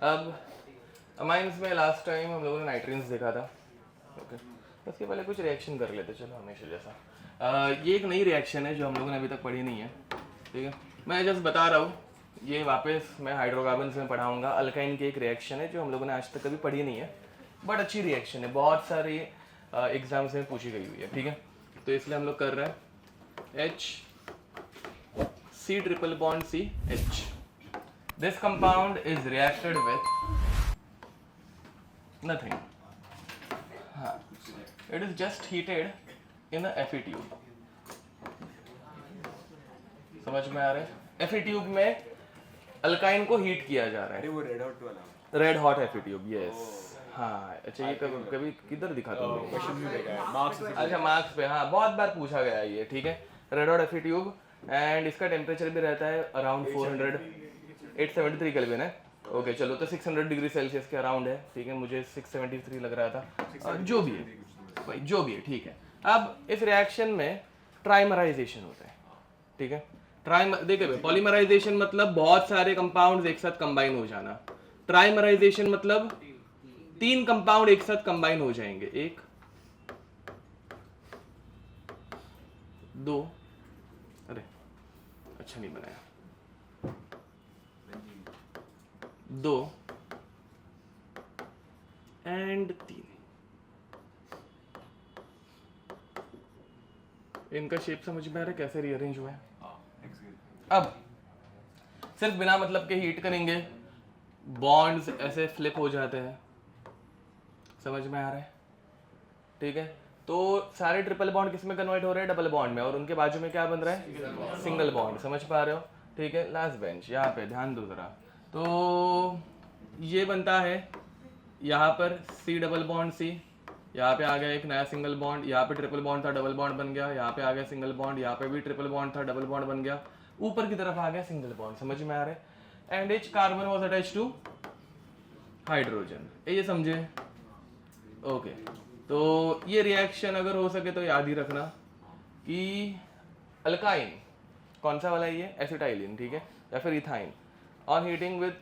अब अमाइंस में last time हम लोगों ने नाइट्रीन्स देखा था, ओके। उसके पहले कुछ रिएक्शन कर लेते, चलो हमेशा जैसा। ये एक नई रिएक्शन है जो हम लोगों ने अभी तक पढ़ी नहीं है, ठीक है। मैं जस्ट बता रहा हूँ, ये वापस मैं हाइड्रोकार्बन्स में पढ़ाऊँगा। अल्काइन की एक रिएक्शन है जो हम लोगों ने आज तक कभी पढ़ी नहीं है, बट अच्छी रिएक्शन है, बहुत सारी एग्जाम्स में पूछी गई हुई है, ठीक है। तो इसलिए हम लोग कर रहे हैं HC triple bond CH. This compound is reacted with nothing. It is just heated in a Fe tube. समझ में आ रहा है? Fe tube में अल्काइन को हीट किया जा रहा है। वो रेड हॉट वाला, red hot Fe tube, yes. हाँ, अच्छा ये कभी किधर दिखा तुमने? क्वेश्चन में देखा है, मार्क्स। अच्छा मार्क्स पे, हाँ बहुत बार पूछा गया है ये, ठीक है। Red hot Fe tube and इसका टेम्परेचर भी रहता है अराउंड 873 केल्विन है, ओके। चलो तो 600 डिग्री सेल्सियस के अराउंड है, ठीक है। मुझे 673 लग रहा था, जो भी है भाई, जो भी है, ठीक है। अब इस रिएक्शन में ट्राइमराइजेशन होता है, ठीक है। देखिए पॉलीमराइजेशन मतलब बहुत सारे कंपाउंड्स एक साथ कंबाइन हो जाना। ट्राइमराइजेशन मतलब 3 कंपाउंड एक साथ कंबाइन हो जाएंगे, 1 2, अरे अच्छा नहीं बनाया, 2 एंड 3। इनका शेप समझ में आ रहा है कैसे रीअरेंज हुआ है। अब सिर्फ बिना मतलब के हीट करेंगे, बॉन्ड्स ऐसे फ्लिप हो जाते हैं, समझ में आ रहा है, ठीक है। तो सारे ट्रिपल बॉन्ड किस में कन्वर्ट हो रहे हैं? डबल बॉन्ड में, और उनके बाजू में क्या बन रहा है? सिंगल बॉन्ड, समझ पा रहे हो, ठीक है। लास्ट बेंच यहाँ पे ध्यान दो जरा, तो ये बनता है यहाँ पर C डबल बॉन्ड C, यहाँ पे आ गया एक नया सिंगल बॉन्ड, यहाँ पे ट्रिपल बॉन्ड था डबल बॉन्ड बन गया, यहाँ पे आ गया सिंगल बॉन्ड, यहाँ पे भी ट्रिपल बॉन्ड था डबल बॉन्ड बन गया, ऊपर की तरफ आ गया सिंगल बॉन्ड, समझ में आ रहा है। And H carbon was attach to hydrogen, ये समझे, ओके। तो ये रिएक्शन अगर हो सके तो याद ही रखना कि अल्काइन कौन सा वाला है ये? एसिटाइलिन, ठीक है, या फिर ethyne on heating with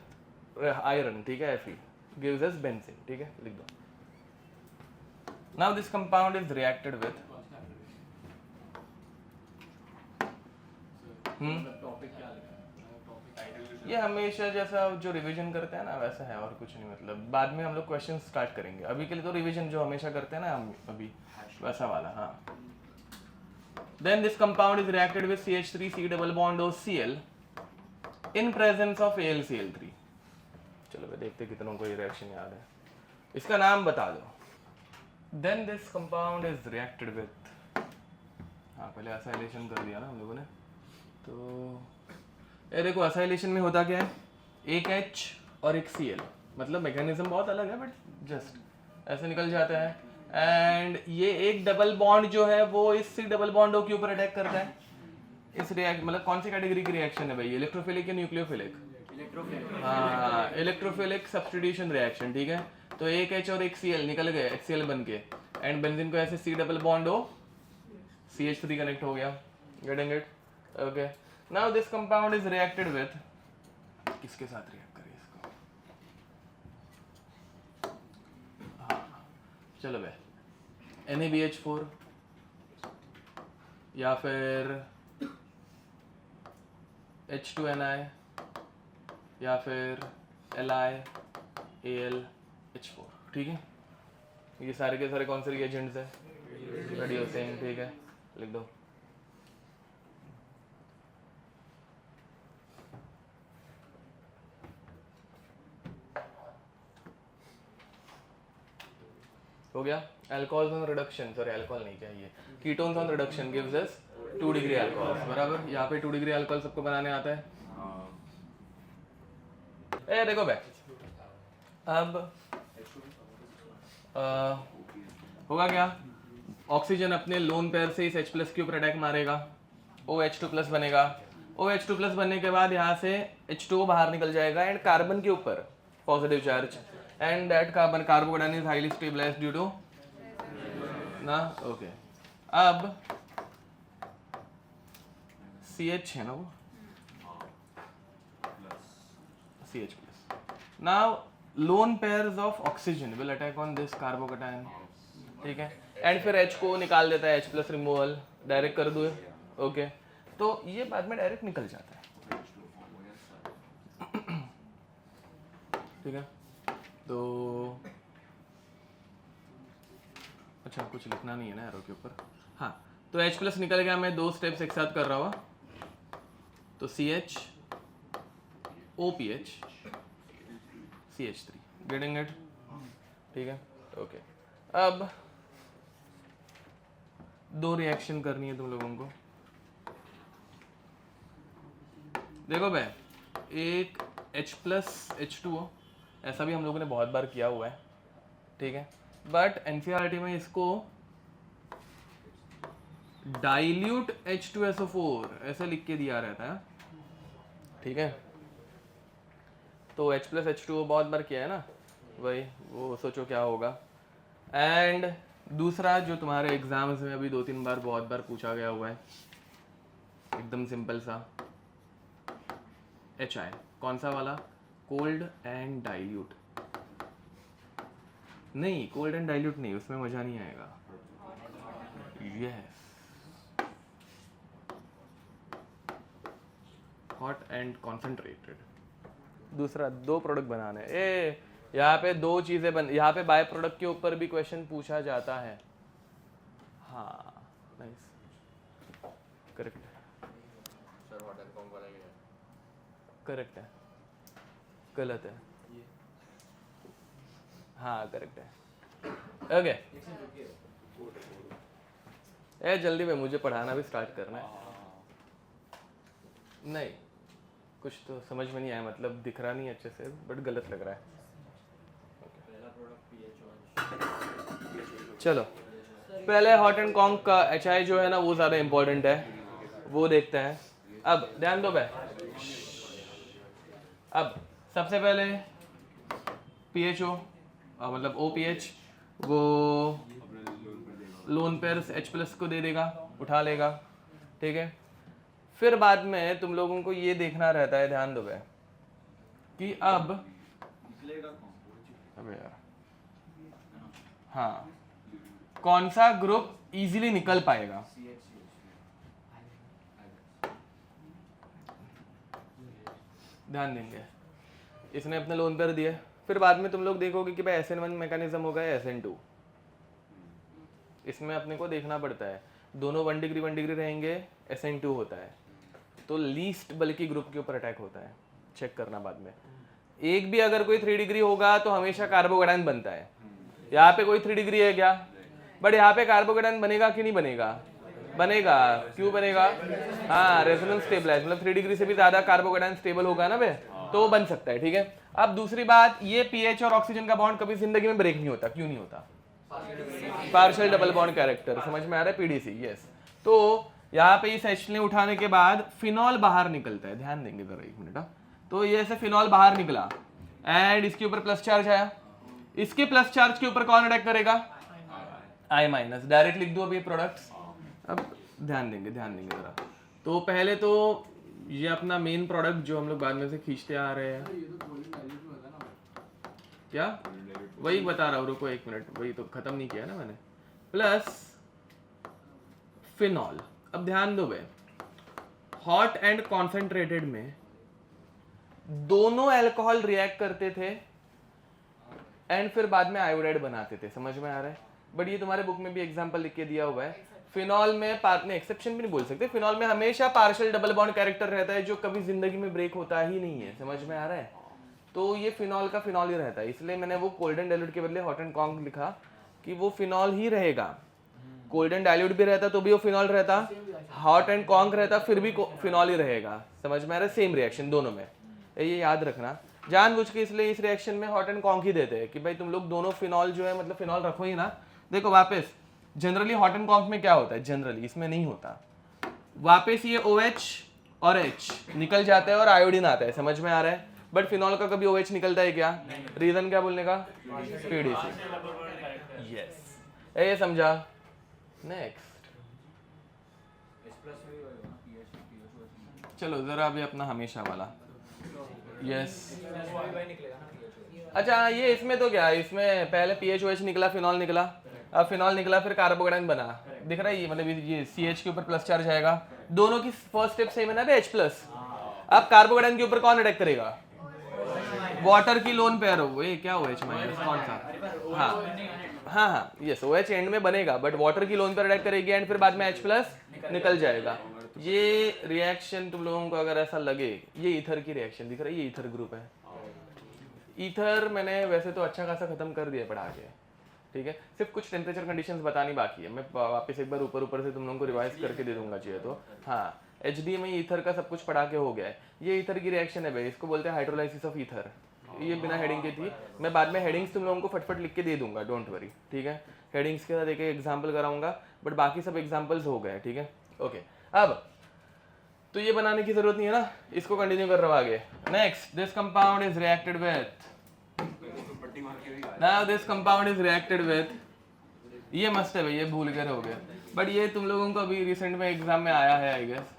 iron, ठीक है, Fe gives us benzene, ठीक है, लिख दो। Now this compound is reacted with ये हमेशा जैसा जो रिवीजन करते हैं ना वैसा है, और कुछ नहीं, मतलब बाद में हम लोग क्वेश्चन स्टार्ट करेंगे, अभी के लिए तो रिवीजन जो हमेशा करते हैं ना हम अभी वैसा वाला, हाँ। Then this compound is reacted with CH3 C double bond O Cl in presence of AlCl3। चलो भाई देखते कितनों को ये रिएक्शन याद है, इसका नाम बता दो। Then this compound is reacted with, हाँ पहले असाइलेशन कर दिया ना हम लोगों ने, तो ये देखो असाइलेशन में होता क्या है? एक H और एक Cl, मतलब मैकेनिज्म बहुत अलग है बट जस्ट ऐसे निकल जाता है। एंड ये एक डबल बॉन्ड जो है वो इस C डबल बॉन्ड O के ऊपर अटैक करता है। इस रिएक्ट मतलब कौन सी कैटेगरी की रिएक्शन है भाई? इलेक्ट्रोफिलिक या न्यूक्लियोफिलिक? हाँ, इलेक्ट्रोफिलिक सब्स्टिट्यूशन रिएक्शन, ठीक है। तो एक H और एक Cl निकल गए HCl बन के, एंड बेंजीन को ऐसे C double bond O CH3 connect हो गया, getting it, okay. Now this compound is reacted with, किसके साथ रिएक्ट करें इसको? हाँ चलो भाई, NaBH4 या फिर H2Ni या फिर LiAlH4, ठीक है। ये सारे के सारे कौन से रिएजेंट्स है? रेडियोसेन, ठीक है, लिख दो। हो गया। Alcohols on reduction, sorry alcohol नहीं चाहिए, ketones on reduction gives us 2 degree alcohols, बराबर। यहाँ पे 2 डिग्री अल्कोहल सबको बनाने आता है। ए देखो बे, अब होगा क्या? ऑक्सीजन अपने लोन पेयर से इस H+ के ऊपर अटैक मारेगा, OH2+ बनेगा। OH2+ बनने के बाद यहाँ से H2O बाहर निकल जाएगा एंड कार्बन के ऊपर positive charge, and that carbocation is highly stabilised due to ना, ओके। अब CH है ना वो, CH+, now lone pairs of oxygen will attack on this carbocation, ठीक है, एंड फिर H को निकाल देता है, H प्लस रिमूवल डायरेक्ट कर दो, ओके, तो ये बाद में डायरेक्ट निकल जाता है, ठीक है। तो अच्छा कुछ लिखना नहीं है ना एरो के ऊपर, हाँ, तो H प्लस निकल गया, मैं 2 स्टेप्स एक साथ कर रहा हुआ, तो CH OPH CH3, getting it, ठीक है, ओके। अब 2 रिएक्शन करनी है तुम लोगों को, देखो भाई, एक H प्लस H2O, ऐसा भी हम लोगों ने बहुत बार किया हुआ है, ठीक है, बट NCERT में इसको डाइल्यूट H2SO4 ऐसे लिख के दिया रहता है, ठीक है। तो H प्लस H2O बहुत बार किया है ना, वही वो सोचो क्या होगा। एंड दूसरा जो तुम्हारे एग्जाम्स में अभी 2-3 बार बहुत बार पूछा गया हुआ है, एकदम सिंपल सा, HI, कौन सा वाला, कोल्ड एंड डाइल्यूट, नहीं कोल्ड एंड डाइल्यूट नहीं, उसमें मजा नहीं आएगा, यस, हॉट एंड कॉन्सेंट्रेटेड। दूसरा 2 प्रोडक्ट बनाने, यहाँ पे 2 चीजें बन, यहाँ पे बाय प्रोडक्ट के ऊपर भी क्वेश्चन पूछा जाता है, हाँ नाइस, करेक्ट है, सर हॉट एंड कॉन्क वाला ये है, करेक्ट है, गलत है, हाँ करेक्ट है, ओके। जल्दी में मुझे पढ़ाना भी स्टार्ट करना है, नहीं कुछ तो समझ में नहीं आया, मतलब दिख रहा नहीं अच्छे से, बट गलत लग रहा है, चलो पहले हॉट एंड कॉन्क का HI जो है ना वो ज़्यादा इम्पोर्टेंट है, वो देखते हैं। अब ध्यान दो भाई, अब सबसे पहले PHO मतलब OPH वो लोन पेयर्स H प्लस को दे देगा, उठा लेगा, ठीक है। फिर बाद में तुम लोगों को ये देखना रहता है, ध्यान दो भाई, कि अब अबे यार, हाँ, कौन सा ग्रुप इजीली निकल पाएगा, ध्यान देंगे, इसने अपने लोन पेयर दिए, फिर बाद में तुम लोग देखोगे कि भाई SN1 मैकेनिज्म होगा या SN2, इसमें अपने को देखना पड़ता है, दोनों 1 डिग्री रहेंगे, SN2 होता है, तो लीस्ट बल्कि ग्रुप के ऊपर अटैक होता है, चेक करना बाद में। एक भी अगर कोई 3 डिग्री होगा तो हमेशा कार्बोकेटायन बनता है, यहाँ पे कोई 3 डिग्री है क्या, बट यहाँ पे कार्बोकेटायन बनेगा कि नहीं बनेगा, बनेगा, क्यों बनेगा, हाँ रेजोनेंस स्टेबलाइज, मतलब 3 डिग्री से भी ज्यादा कार्बोकेटायन स्टेबल होगा ना बे, तो वो बन सकता है, ठीक है। अब दूसरी बात, ये पीएच और ऑक्सीजन का बॉन्ड कभी जिंदगी में ब्रेक नहीं होता, क्यों नहीं होता, पार्शियल डबल बॉन्ड कैरेक्टर, समझ में आ रहा है, पीडीसी, यस। तो यहाँ पे इस H ने उठाने के बाद फिनॉल बाहर निकलता है, ध्यान देंगे जरा 1 मिनट, तो ये ऐसे फिनॉल बाहर निकला एंड इसके ऊपर प्लस चार्ज आया, इसके प्लस चार्ज के ऊपर कौन अटैक करेगा, I माइनस, डायरेक्ट लिख दो अभी प्रोडक्ट्स। अब ध्यान देंगे जरा, तो पहले तो ये अपना मेन प्रोडक्ट जो हम लोग बाद में से खींचते आ रहे हैं, क्या वही बता रहा हूँ, रुको 1 मिनट, वही तो खत्म नहीं किया ना मैंने, प्लस फिनॉल। अब ध्यान दो भाई, हॉट एंड कॉन्सेंट्रेटेड में दोनों अल्कोहल रिएक्ट करते थे एंड फिर बाद में आयोडाइड बनाते थे, समझ में आ रहा है, बट ये तुम्हारे बुक में भी एग्जांपल लिख के दिया हुआ है, फिनॉल में पार्टनर एक्सेप्शन भी नहीं बोल सकते, फिनॉल में हमेशा पार्शियल डबल बॉन्ड कैरेक्टर रहता है जो कभी जिंदगी में ब्रेक होता ही नहीं है, समझ में आ रहा है, तो ये फिनॉल का फिनॉल ही रहता है, इसलिए मैंने वो कोल्ड एंड डाइल्यूट के बदले हॉट एंड कॉन्क लिखा कि वो फिनॉल ही रहेगा, कोल्ड एंड डाइल्यूट भी रहता तो भी वो फिनॉल रहता, हॉट एंड कॉन्क रहता फिर भी फिनॉल ही रहेगा, समझ में आ रहा है, सेम रिएक्शन दोनों में, ये याद रखना जानबूझ के, इसलिए इस रिएक्शन में हॉट एंड कॉन्क ही देते हैं कि भाई तुम लोग दोनों फिनॉल जो है, मतलब फिनॉल रखो ही ना। देखो वापस जनरली हॉट एंड कॉन्क में क्या होता है, जनरली इसमें नहीं होता, वापस ये OH और H निकल जाता है और आयोडीन आता है, समझ में आ रहा है, बट फिनॉल का कभी OH निकलता है क्या, रीजन क्या बोलने का, पीडीसी, यस, ये समझा। नेक्स्ट चलो जरा अभी अपना हमेशा वाला, यस अच्छा ये इसमें तो क्या है, इसमें पहले PHOH निकला, फिनॉल निकला, अब फिनॉल निकला फिर कार्बोकेटाइन बना, दिख रहा है ये, मतलब ये CH के ऊपर प्लस चार्ज आएगा, दोनों की फर्स्ट स्टेप सेम है ना बे, H+। अब कार्बोकेटाइन के ऊपर कौन अटैक करेगा, वाटर की लोन पेयर हो, ये क्या OH माइनस कौन सा, हाँ यस OH एंड में बनेगा, बट वाटर की लोन पेयर अटैक करेगी एंड फिर बाद में H+ निकल जाएगा। ये रिएक्शन तुम लोगों को अगर ऐसा लगे, ये ईथर की रिएक्शन दिख रहा है, ये ईथर ग्रुप है। ईथर मैंने वैसे तो अच्छा खासा खत्म कर दिया पढ़ा के, ठीक है, सिर्फ कुछ टेम्परेचर कंडीशंस बतानी बाकी है, मैं वापस एक बार ऊपर से तुम लोगों को रिवाइज करके दे दूंगा चाहिए तो। हाँ HD में ईथर का सब कुछ पढ़ा के हो गया है। ये ईथर की रिएक्शन है भाई, इसको बोलते हैं हाइड्रोलाइसिस ऑफ ईथर। ये बिना हेडिंग की थी, मैं बाद में हेडिंग्स तुम लोगों को फटफट लिख के दे दूंगा, डोंट वरी, ठीक है, हेडिंग्स के साथ एक एग्जाम्पल कराऊंगा, बट बाकी सब एग्जाम्पल्स हो गए, ठीक है, ओके। अब तो ये बनाने की जरूरत नहीं है ना, इसको कंटिन्यू कर रहा हूं आगे। Next, this compound is reacted with, now this compound is reacted with, ये मस्त है भाई, ये भूल गए हो गए, बट ये तुम लोगों को अभी रिसेंट में एग्जाम में आया है आई गेस,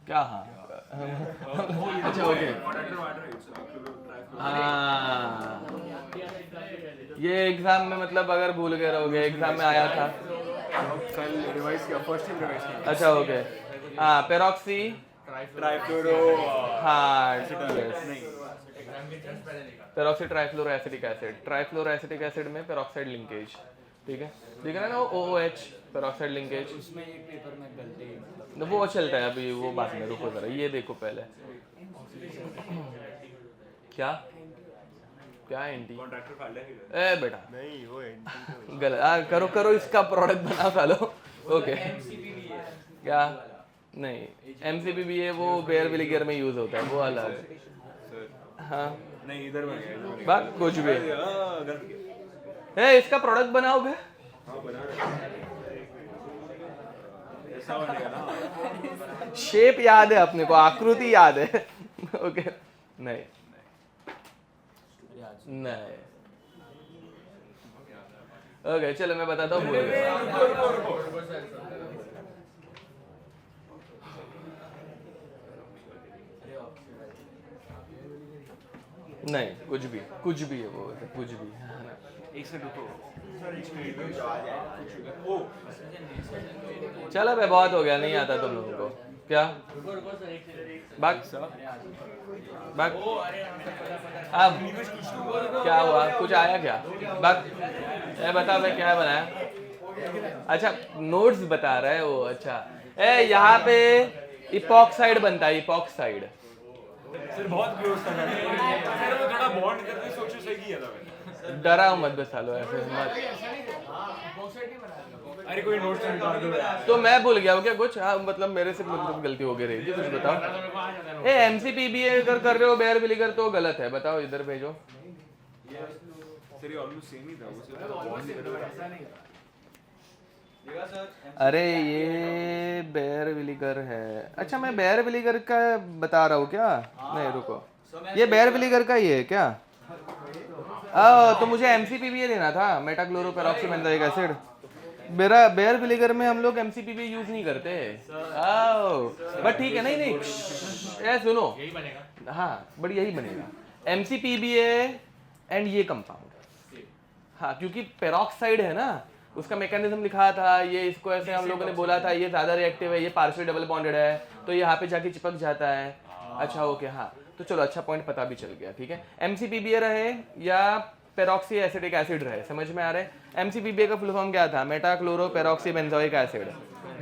क्या, हाँ अच्छा ओके, हाँ ये एग्जाम में मतलब अगर भूल गए रहोगे, एग्जाम में आया था, कल रिवाइज किया, फर्स्ट टाइम रिवाइज किया। अच्छा ओके, हाँ पेरोक्सी ट्राइफ्लोरो, हाँ नहीं peroxy trifluoro acetic acid, trifluoro acetic acid में पेरोक्साइड लिंकेज, ठीक है, दिख रहा है ना वो OH पेरोक्साइड लिंकेज, उसमें एक पेपर में गलती तो वो चलता है अभी, वो बात में रुको जरा, ये देखो पहले क्या क्या एंटी, कॉन्ट्रैक्टर फाड़ लेंगे। ए बेटा नहीं वो एंटी गलत, करो करो इसका प्रोडक्ट बना खा लो, ओके क्या, नहीं MCPB है वो बेयर विनेगर में यूज होता है, वो अलग, हाँ नहीं इधर बन गया, बात कुछ भी, गलत किया। ए इसका प्रोडक्ट बनाओ बे, हाँ बना ऐसा बनेगा ना, शेप याद है अपने को, आकृति याद है, ओके नहीं नहीं, ओके चलो मैं बताता हूँ, भूल गया, नहीं कुछ भी है वो, कुछ भी, एक से रुको, चलो भाई बहुत हो गया, नहीं आता तुम लोगों को, क्या बाक बाक, अब क्या हुआ, कुछ आया क्या, बाक ए बता भाई क्या बनाया, अच्छा नोट्स बता रहा है वो, अच्छा ए यहाँ पे इपॉक्साइड बनता है, इपॉक्साइड सर बहुत क्लोज था, सर वो थोड़ा बॉन्ड करके सोचो सही किया था मैंने, डराओ मत बस सालो ऐसे मत, अरे कोई नोट्स निकाल दो, तो मैं भूल गया हूँ क्या कुछ, हाँ मतलब मेरे से मतलब गलती हो गई रहेगी, कुछ बताओ, ए MCPB अगर कर रहे हो बेयर विनेगर तो गलत है, बताओ इधर भेजो, सर ये ऑलमोस्ट सेम ही था, वो सिर्फ बॉन्ड करके, अरे ये बेयर विनेगर है, अच्छा मैं बेयर विनेगर का बता रहा हूँ क्या, नहीं रुको, ये बेयर विनेगर का ही है क्या, तो मुझे MCPB देना था, मेटाक्लोरोपेरॉक्सीबेंजोइक एसिड, मेरा बेयर विनेगर में हम लोग MCPB यूज नहीं करते, बट ठीक है, नहीं ये सुनो, हाँ बट यही बनेगा MCPB एंड ये कंपाउंड, हाँ क्योंकि पेरोक्साइड है ना, उसका मैकेनिज्म लिखा था, ये इसको ऐसे हम लोगों ने बोला था, ये ज्यादा रिएक्टिव है, ये पार्शियल डबल बॉन्डेड है, तो यहाँ पे जाके चिपक जाता है, अच्छा ओके, हाँ तो चलो अच्छा पॉइंट पता भी चल गया, ठीक है, MCPB रहे या पेरोक्सी एसिटिक एसिड रहे, समझ में आ रहा है, MCPB का फुल फॉर्म क्या था, मेटाक्लोरोपेरॉक्सीबेंजोइक एसिड,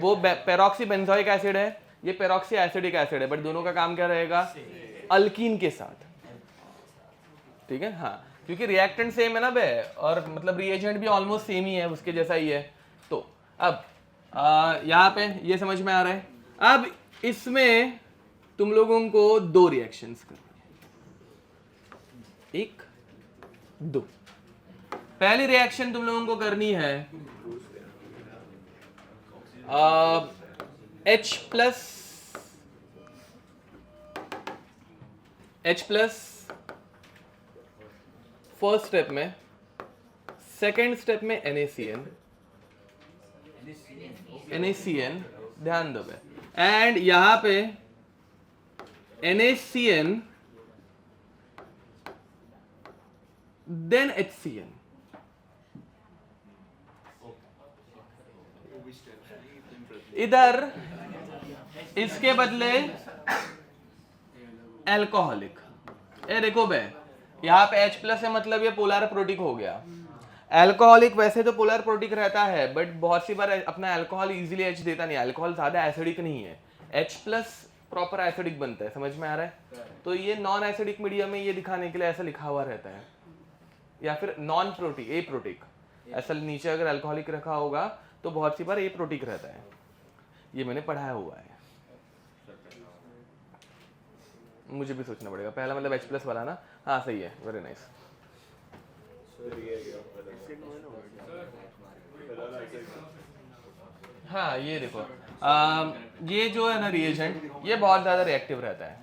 वो पेरोक्सीबेंजोइक एसिड है, ये पेरोक्सी एसिडिक एसिड है, बट दोनों का काम क्या रहेगा, अल्कीन के साथ, ठीक है, हाँ क्योंकि रिएक्टेंट सेम है ना बे, और मतलब रिएजेंट भी ऑलमोस्ट सेम ही है, उसके जैसा ही है, तो अब यहाँ पे ये समझ में आ रहा है, अब इसमें तुम लोगों को दो रिएक्शंस करनी है, एक दो, पहली रिएक्शन तुम लोगों को करनी है H+ फर्स्ट स्टेप में, सेकेंड स्टेप में NaCN, ध्यान दो बे, एंड यहां पे NaCN देन HCN। इधर इसके बदले एल्कोहलिक। ये देखो बे, यहाँ पे H प्लस है मतलब ये पोलर प्रोटिक हो गया। एल्कोहलिक वैसे तो पोलर प्रोटिक रहता है, बट बहुत सी बार अपना अल्कोहल इजीली H देता नहीं, अल्कोहल ज्यादा एसिडिक नहीं है। H प्लस प्रॉपर एसिडिक बनता है, समझ में आ रहा है? तो ये नॉन एसिडिक मीडियम में ये दिखाने के लिए ऐसा लिखा हुआ रहता है, या फिर नॉन प्रोटिक ए प्रोटिक। ऐसा नीचे अगर अल्कोहलिक रखा होगा तो बहुत सी बार ए प्रोटिक रहता है, ये मैंने पढ़ाया हुआ है। मुझे भी सोचना पड़ेगा, पहला मतलब H प्लस वाला ना। हाँ सही है, वेरी नाइस। हाँ ये देखो, ये जो है ना रिएजेंट, ये बहुत ज़्यादा रिएक्टिव रहता है,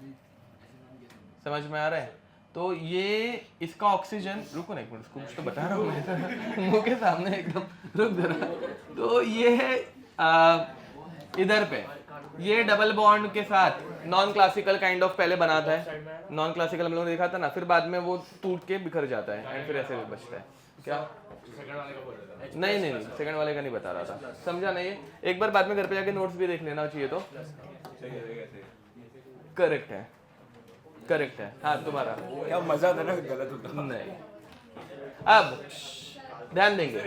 समझ में आ रहा है? तो ये इसका ऑक्सीजन, रुको ना एक मिनट, कुछ तो बता रहा हूँ मैं मुंह के सामने एकदम, रुक जरा। तो ये है इधर पे ये डबल बॉन्ड के साथ नॉन क्लासिकल काइंड ऑफ पहले बनाता है, नॉन क्लासिकल हम लोगों ने देखा था ना, फिर बाद में वो टूट के बिखर जाता है एंड फिर ऐसे भी बचता है। क्या? नहीं नहीं नहीं, सेकंड वाले का नहीं बता रहा था, समझा नहीं? एक बार बाद में घर पे जाके नोट्स भी देख लेना चाहिए। तो करेक्ट है, करेक्ट है। हाँ तुम्हारा क्या मजा था ना, गलत होता नहीं। अब ध्यान देंगे,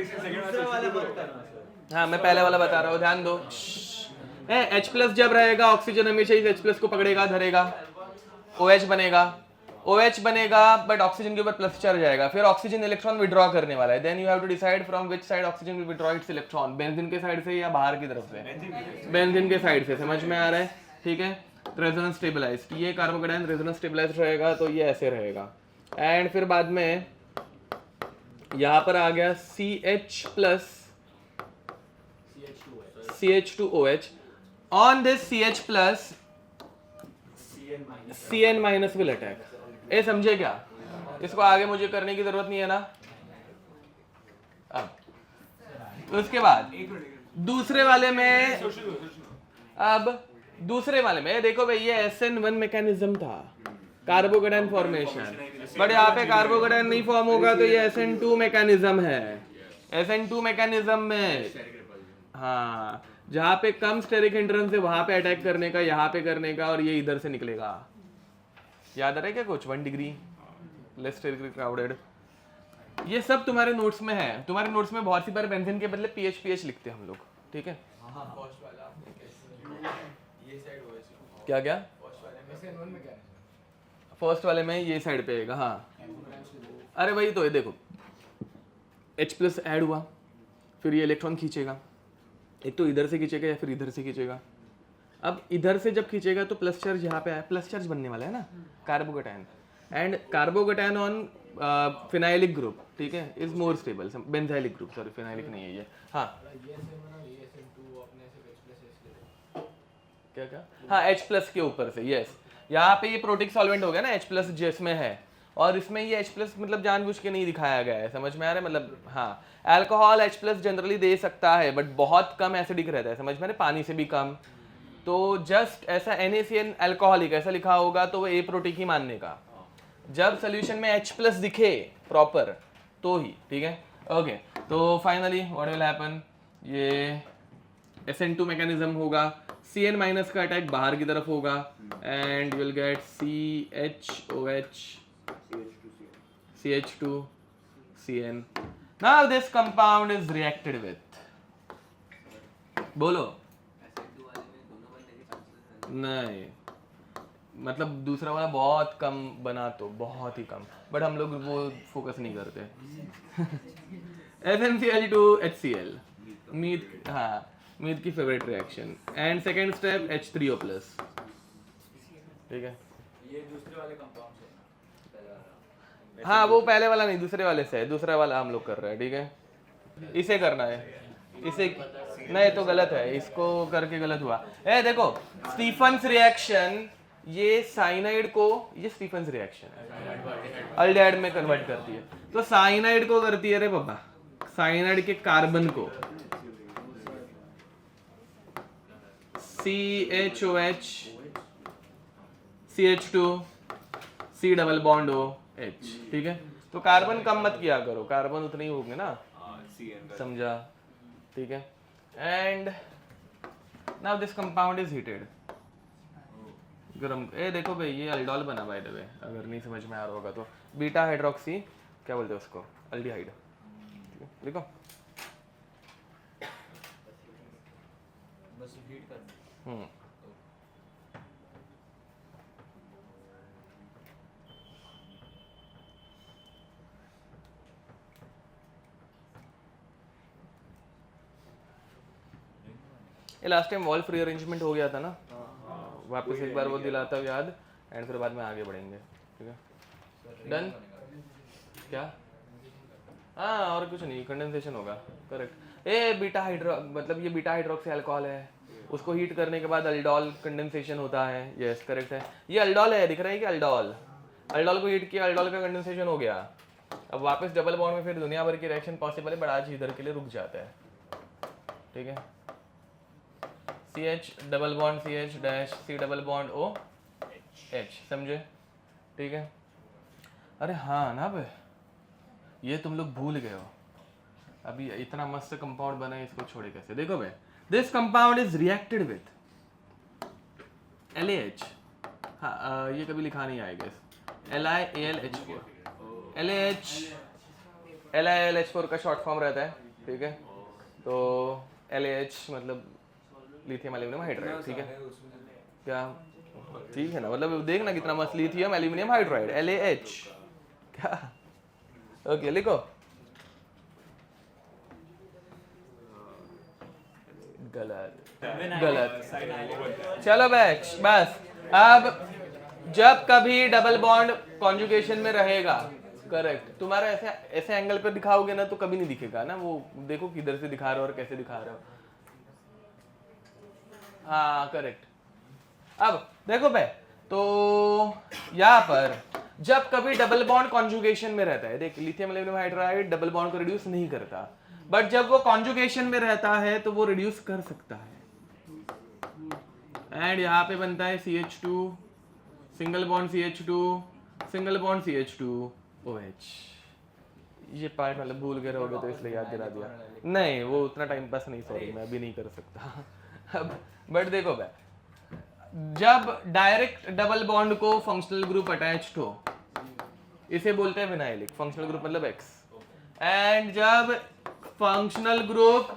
हाँ मैं पहले वाला बता रहा हूँ, ध्यान दो। H प्लस जब रहेगा ऑक्सीजन हमेशा इस H प्लस को पकड़ेगा धरेगा, OH बनेगा, OH बनेगा बट ऑक्सीजन के ऊपर प्लस चार्ज जाएगा, फिर ऑक्सीजन इलेक्ट्रॉन विड्रॉ करने वाला है। Then you have to decide from which side oxygen will withdraw its electron, benzene के साइड से या बाहर की तरफ से? बेंजीन के साइड से, समझ में आ रहा है? ठीक है। रेजोनेंस स्टेबलाइज्ड, ये कार्बोकेटायन रेजोनेंस स्टेबलाइज्ड रहेगा तो ये ऐसे रहेगा। एंड फिर बाद में यहाँ पर आ गया CH plus CH2OH। On this CH plus CN minus will attack। ये समझे क्या? इसको आगे मुझे करने की जरूरत नहीं है ना। अब उसके बाद दूसरे वाले में, अब दूसरे वाले में देखो भाई, ये SN1 मैकेनिज्म था, कार्बोकेटायन फॉर्मेशन, बट यहाँ पे कार्बोकेटायन नहीं फॉर्म होगा तो ये SN2 मैकेनिज्म है। SN2 मैकेनिज्म में हाँ, जहाँ पे कम स्टेरिक हिंड्रेंस है वहां पे अटैक करने का, यहाँ पे करने का, और ये इधर से निकलेगा। याद आ रहा है क्या कुछ? 1 डिग्री लेस स्टेरिकली क्राउडेड, ये सब तुम्हारे नोट्स में है। तुम्हारे नोट्स में बहुत सी बार बेंजीन के बदले PH लिखते हैं हम लोग, ठीक है? क्या क्या? फर्स्ट वाले में ये साइड पे आएगा। हाँ अरे वही तो है, देखो H प्लस ऐड हुआ, फिर ये इलेक्ट्रॉन खींचेगा, एक तो इधर से खींचेगा या फिर इधर से खींचेगा। अब इधर से जब खींचेगा तो प्लस चार्ज यहाँ पे आया, प्लस चार्ज बनने वाला है ना carbocation, and carbocation on phenylic group, ठीक है, is more stable, benzylic group, sorry phenylic नहीं है ये। हाँ क्या क्या? हाँ H प्लस के ऊपर से, यस। यहाँ पे ये प्रोटिक सॉल्वेंट हो गया ना H प्लस जिसमें है, और इसमें ये H प्लस मतलब जानबूझ के नहीं दिखाया गया है, समझ में आ रहा है? मतलब हाँ, alcohol H plus generally they सकता है बट बहुत कम एसिडिक रहता है, समझ में आ रहा है? पानी से भी कम। तो जस्ट ऐसा NaCN अल्कोहलिक ऐसा लिखा होगा तो वो ए प्रोटिक ही मानने का, जब सोल्यूशन में H प्लस दिखे प्रॉपर तो ही, ठीक है? ओके, तो फाइनली व्हाट विल हैपन, ये SN2 मैकेनिज्म होगा, CN माइनस का अटैक बाहर की तरफ होगा, and will get CHOH CH2 CN। Now this compound is reacted with, बोलो। नहीं मतलब दूसरा वाला बहुत कम बना, तो बहुत ही कम, बट हम लोग वो फोकस नहीं करते। FnCl2HCl, मीट, हाँ मीट की favourite reaction. And second step H3O+, ठीक है? ये दूसरे वाले कंपाउंड से, हाँ वो पहले वाला नहीं, दूसरे वाले से है, दूसरा वाला हम लोग कर रहे हैं, ठीक है? इसे करना है, इसे नहीं तो गलत है, इसको करके गलत हुआ। ए देखो स्टीफन्स रिएक्शन, ये साइनाइड को, ये स्टीफन्स रिएक्शन है, अल्डेहाइड में कन्वर्ट करती है, तो साइनाइड को करती है रे पापा, साइनाइड के कार्बन को CHOH CH2 C double bond OH, ठीक है? तो कार्बन कम मत किया करो, कार्बन उतने ही होंगे ना, CN का समझा, ठीक है। And now this compound is heated, गरम, ए देखो भाई ये अल्डोल बना बाय द वे, अगर नहीं समझ में आ रहा होगा तो, बीटा हाइड्रोक्सी क्या बोलते हैं उसको, अल्डिहाइड, देखो बस हीट करना। ये लास्ट टाइम वॉल्फ रीअरेंजमेंट हो गया था ना, वापस एक बार वो दिलाता हूँ याद, एंड फिर बाद में आगे बढ़ेंगे, ठीक है, डन क्या, हाँ और कुछ नहीं, कंडेंसेशन होगा, करेक्ट। ए बीटा हाइड्रो मतलब ये बीटा हाइड्रोक्सी अल्कोहल है, उसको हीट करने के बाद अल्डोल कंडेंसेशन होता है, यस करेक्ट है, ये अल्डोल है, दिख रहा है कि अल्डोल, अल्डोल को हीट किया, अल्डोल का कंडेंसेशन हो गया, अब वापस डबल बॉन्ड में फिर दुनिया भर की रिएक्शन पॉसिबल है, बट आज इधर के लिए रुक जाता है, ठीक है। CH double bond CH dash C double bond O H, समझे, ठीक है। अरे हाँ ना बे, ये तुम लोग भूल गए हो, अभी इतना मस्त कंपाउंड बना है, इसको छोड़े कैसे, देखो बे, this compound is reacted with LaH, हाँ ये कभी लिखा नहीं आएगा, LiAlH4, LiAlH4 का शॉर्ट फॉर्म रहता है, ठीक है, तो LaH मतलब लिथियम एल्यूमिनियम हाइड्राइड, ठीक है, क्या ठीक है ना, मतलब देखना कितना मस्त, लिथियम एल्यूमिनियम हाइड्राइड LaH, क्या, ओके लिखो, गलत गलत, चलो बैच बस। अब जब कभी डबल बॉन्ड कॉन्जुगेशन में रहेगा, करेक्ट, तुम्हारा ऐसे ऐसे एंगल पर दिखाओगे ना तो कभी नहीं दिखेगा ना, वो देखो किधर से दिखा रहे हो और कैसे दिखा रहे हो, हाँ करेक्ट। अब देखो भाई, तो यहाँ पर जब कभी डबल बॉन्ड कॉन्जुगेशन में रहता है, देख lithium aluminium hydride double bond को रिड्यूस नहीं करता, बट जब वो कॉन्जुगेशन में रहता है तो वो रिड्यूस कर सकता है, एंड यहाँ पे बनता है CH2 single bond CH2 single bond CH2 OH। ये पार्ट मतलब भूल गए रहोगे तो इसलिए याद दिला दिया, नहीं वो उतना टाइम पास नहीं, सॉरी मैं अभी नहीं कर सकता। अब बट देखो भाई, जब डायरेक्ट डबल बॉन्ड को फंक्शनल ग्रुप अटैच्ड हो, इसे बोलते हैं विनाइलिक, फंक्शनल ग्रुप मतलब X, एंड जब फंक्शनल ग्रुप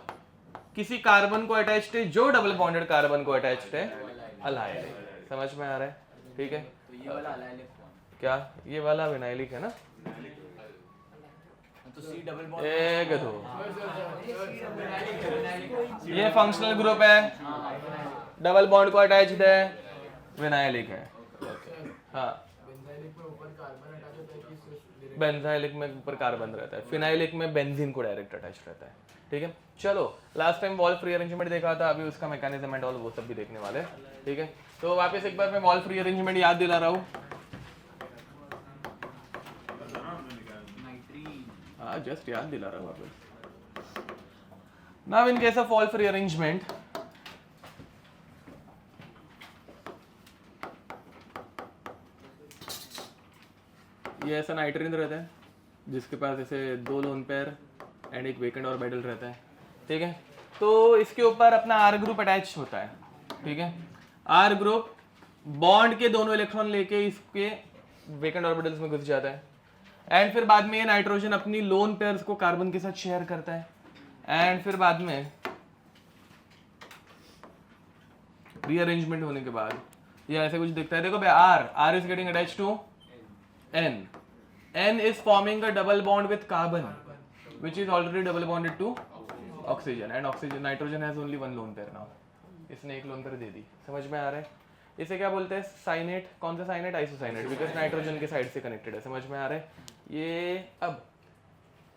किसी कार्बन को अटैच्ड है जो डबल बॉन्डेड कार्बन को अटैच्ड है, अलाइलिक, समझ में आ रहा है, ठीक है। तो ये वाला अलाइलिक कौन, क्या ये वाला विनाइलिक है ना, तो C डबल बॉन्ड, एक दो, ये फंक्शनल ग्रुप है, डबल बॉन्ड को अटैच्ड है, विनाइलिक है, हाँ बेंजाइलिक में ऊपर कार्बन रहता है, फिनाइलिक में बेंजीन को डायरेक्ट अटैच रहता है, ठीक है। चलो लास्ट टाइम वॉल्फ रीअरेंजमेंट देखा था, अभी उसका मैकेनिज्म एंड ऑल वो सब भी देखने वाले, ठीक है। तो वापस एक बार मैं वॉल्फ रीअरेंजमेंट याद दिला रहा हूँ, हाँ जस्ट याद दिला रहा हूँ वापस। Now in case of Wolff rearrangement, ये ऐसा नाइट्रोजन रहता है जिसके पास ऐसे 2 लोन पेयर एंड एक वेकेंट ऑर्बिटल रहता है, ठीक है। तो इसके ऊपर अपना R ग्रुप अटैच होता है, ठीक है। R ग्रुप बॉन्ड के दोनों इलेक्ट्रॉन लेके इसके वेकेंट ऑर्बिटल्स में घुस जाता है, एंड फिर बाद में ये नाइट्रोजन अपनी लोन पेयर्स को कार्बन के साथ शेयर करता है, एंड फिर बाद में रीअरेंजमेंट होने के बाद ये ऐसे कुछ दिखता है, देखो भाई R is getting attached to N is forming a double bond with carbon which is already double bonded to oxygen, and oxygen nitrogen has only one lone pair now, इसने एक लोन पेयर दे दी, समझ में आ रहा है। इसे क्या बोलते हैं, साइनेट, कौन सा साइनेट, आइसोसाइनेट, बिकॉज नाइट्रोजन के साइड से कनेक्टेड है, समझ में आ रहा है। ये अब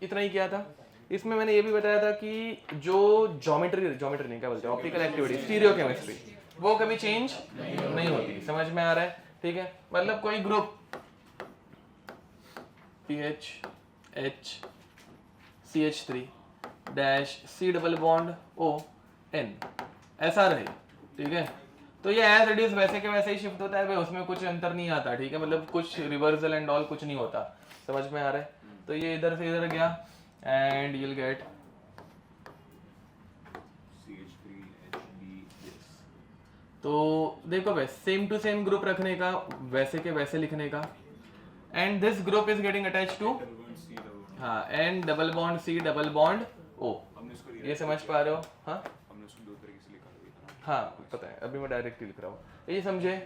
इतना ही किया था, इसमें मैंने ये भी बताया था कि जो ज्योमेट्री नहीं क्या बोलते हैं, ऑप्टिकल एक्टिविटी, स्टीरियोकेमिस्ट्री, वो कभी चेंज नहीं होती, समझ में आ रहा है, ठीक है। मतलब कोई group PH H CH3 dash C double bond O N ऐसा रहे, ठीक है। तो ये एज इट इज वैसे के वैसे ही शिफ्ट होता है भाई, उसमें कुछ अंतर नहीं आता, ठीक है, मतलब कुछ रिवर्सल एंड ऑल कुछ नहीं होता, समझ में आ रहा है, तो ये इधर से इधर गया एंड you'll get तो देखो भाई सेम टू सेम ग्रुप रखने का, वैसे के वैसे लिखने का, and this group is getting attach to हाँ and double bond C double bond O. ये समझ पा रहे हो? हाँ हाँ पता है, अभी मैं डायरेक्ट लिख रहा हूँ, ये समझे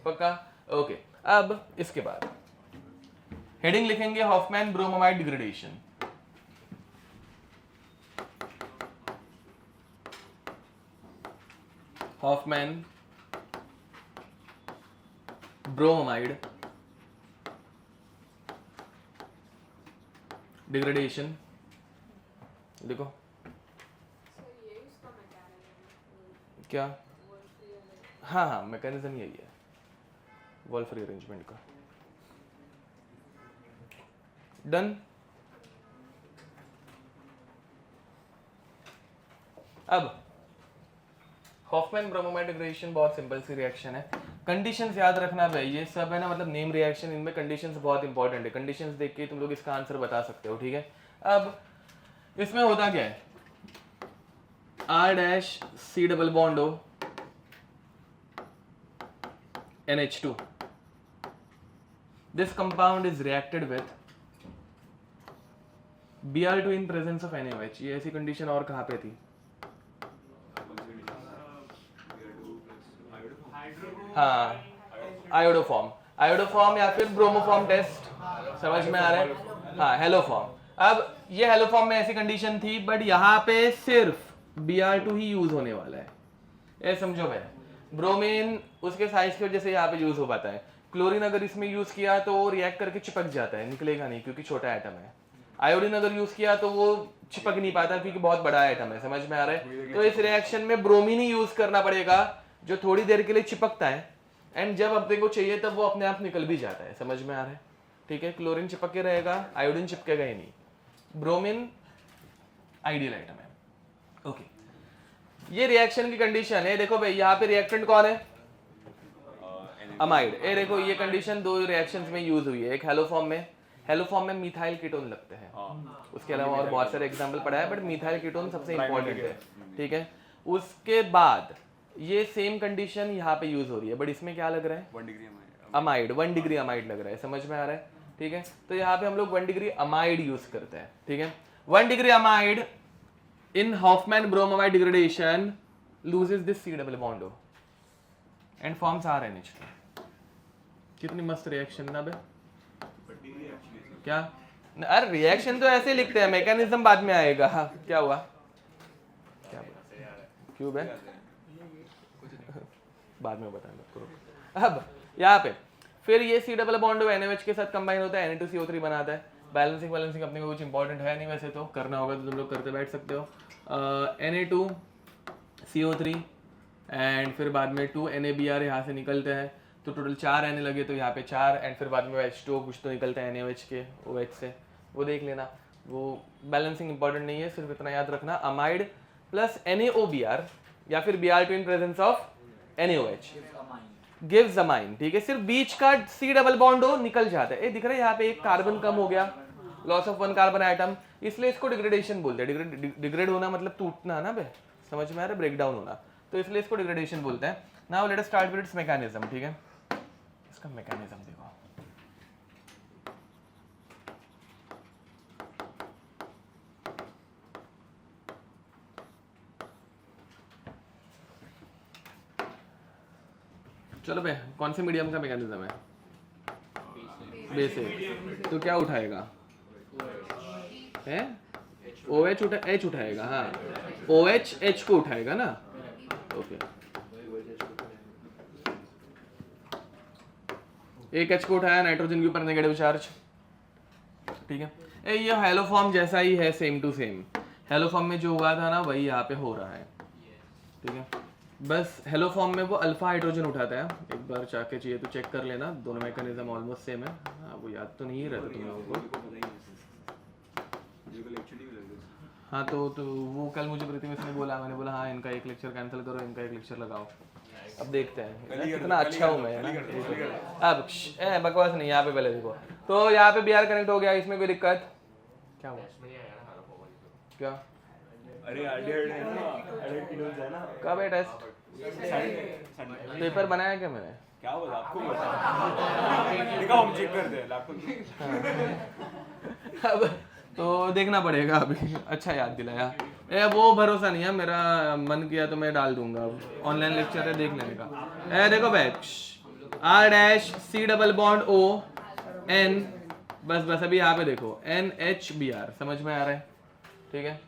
पक्का? ओके अब इसके बाद हेडिंग लिखेंगे Hoffmann bromamide degradation. Hoffmann bromide degradation. देखो क्या, हाँ हाँ मैकेनिज्म यही है वॉल्फ रीअरेंजमेंट का। डन। अब हॉफमैन ब्रोमोमाइड डिग्रेडेशन बहुत सिंपल सी रिएक्शन है। कंडीशंस याद रखना भाई, ये सब है ना मतलब नेम रिएक्शन, इनमें कंडीशंस बहुत इंपॉर्टेंट है। कंडीशंस देख के तुम लोग इसका आंसर बता सकते हो, ठीक है? अब इसमें होता क्या है, R dash C double bond O NH2, this compound is reacted with Br2 in presence of NaOH। ये ऐसी कंडीशन और कहाँ पे थी? हाँ आयोडोफॉर्म, आयोडोफॉर्म या फिर ब्रोमोफॉर्म टेस्ट, समझ में आ रहा है? हाँ हेलोफॉर्म। अब ये हेलोफॉर्म में ऐसी कंडीशन थी, बट यहाँ पे सिर्फ Br2 ही यूज होने वाला है, ये समझो भाई। ब्रोमीन उसके साइज की वजह से यहाँ पे यूज हो पाता है। क्लोरीन अगर इसमें यूज किया तो वो रिएक्ट करके चिपक जाता है, निकलेगा नहीं क्योंकि छोटा एटम है। आयोडीन अगर यूज किया तो वो चिपक नहीं पाता क्योंकि बहुत बड़ा एटम है, समझ में आ रहा है? तो इस रिएक्शन में ब्रोमीन ही यूज करना पड़ेगा जो थोड़ी देर के लिए चिपकता है, एंड जब अपने को चाहिए तब वो अपने आप निकल भी जाता है, समझ में आ रहा है? ठीक है, क्लोरीन चिपक के रहेगा, आयोडीन चिपकेगा ही नहीं। ब्रोमीन आइडियल आइटम है। ओके, ये रिएक्शन की कंडीशन है। देखो भाई यहाँ पे रिएक्टेंट कौन है? अमाइड। ये देखो ये कंडीशन दो रिएक्शंस में यूज हुई है। एक हेलोफॉर्म में, हेलोफॉर्म में मिथाइल कीटोन लगते हैं, उसके अलावा और बहुत सारे एग्जांपल पढ़ा है, बट मिथाइल कीटोन सबसे इंपॉर्टेंट है, ठीक है? उसके बाद ये सेम कंडीशन यहाँ पे यूज हो रही है, बट इसमें क्या लग रहा है? 1 डिग्री अमाइड, 1 डिग्री अमाइड लग रहा है, समझ में आ रहा है? ठीक है, तो यहाँ पे हम लोग 1 डिग्री अमाइड यूज करते हैं, ठीक है? 1 degree amide in Hofmann bromamide degradation loses this C double bond O and forms RNH2। कितनी मस्त रिएक्शन ना बे, क्या? अरे रिएक्शन तो ऐसे लिखते हैं, मैकेनिज्म बाद में आएगा। हाँ, क्या हुआ? क्या हुआ? क्यों बे? बाद में बताएंगे। अब यहाँ पे फिर ये C डबल बॉन्ड NaOH के साथ कंबाइन होता है, Na2CO3 बनाता है। बैलेंसिंग अपने को कुछ इंपॉर्टेंट है नहीं, वैसे तो करना होगा तो तुम लोग करते बैठ सकते हो। Na2CO3 एंड फिर बाद में 2 NaBr यहाँ से निकलते हैं, तो टोटल 4 Na लगे, तो यहाँ पे 4, एंड फिर बाद में H2O कुछ तो निकलता है NaOH के OH से, वो देख लेना। वो बैलेंसिंग इंपॉर्टेंट नहीं है, सिर्फ इतना याद रखना, अमाइड प्लस NaOBr या फिर Br2 in presence of NaOH gives amine, ठीक है? सिर्फ बीच का C डबल बॉन्ड O निकल जाता है। ये दिख रहा है यहाँ पे एक कार्बन कम हो गया, लॉस ऑफ 1 कार्बन आइटम, इसलिए इसको डिग्रेडेशन बोलते हैं। डिग्रेड होना मतलब टूटना ना बे, समझ में आ रहा है? ब्रेक डाउन होना, तो इसलिए इसको डिग्रेडेशन बोलते हैं। Now let us start with its mechanism, ठीक है? इसका मैकेनिज्म देखो, चलो बे, कौन से मीडियम का मैकेनिज्म है? बेसिक। तो क्या उठाएगा? है OH H उठाएगा, हाँ OH H को उठाएगा ना, ओके। एक H को उठाया, नाइट्रोजन के ऊपर नेगेटिव चार्ज, ठीक है? ये हेलोफॉर्म जैसा ही है, सेम टू सेम। हेलोफॉर्म में जो हुआ था ना वही यहाँ पे हो रहा है, ठीक है? बस हेलोफॉर्म में वो अल्फा हाइड्रोजन उठाता है, एक बार जाके चाहिए तो चेक कर लेना, दोनों मैकेनिज्म ऑलमोस्ट सेम है। हाँ वो याद तो नहीं रहता तुम लोगों को। हाँ तो वो कल मुझे प्रतिमेश ने बोला, मैंने बोला हाँ इनका एक लेक्चर कैंसिल करो, इनका एक लेक्चर लगाओ। अब देखते हैं कितना अच्छा हूँ मैं ना। अब बकवास नहीं, यहाँ पे पहले देखो, तो यहाँ पे Br कनेक्ट हो गया, इसमें कोई दिक्कत क्या हुआ? क्या अरे एडेड है ना, एडेड किलोज है ना। कब है टेस्ट? पेपर बनाया क्या मैंने? क्या बोला आपको पता? देखो हम चेक करते हैं लैपटॉप। अब तो देखना पड़ेगा अभी। अच्छा याद दिलाया। वो भरोसा नहीं है मेरा, मन किया तो मैं डाल दूंगा। ऑनलाइन लेक्चर है, देख लेने का। देखो batch R dash C double bond O N, बस अभी यहाँ पे देखो NHBr, समझ में आ रहा है? ठीक है,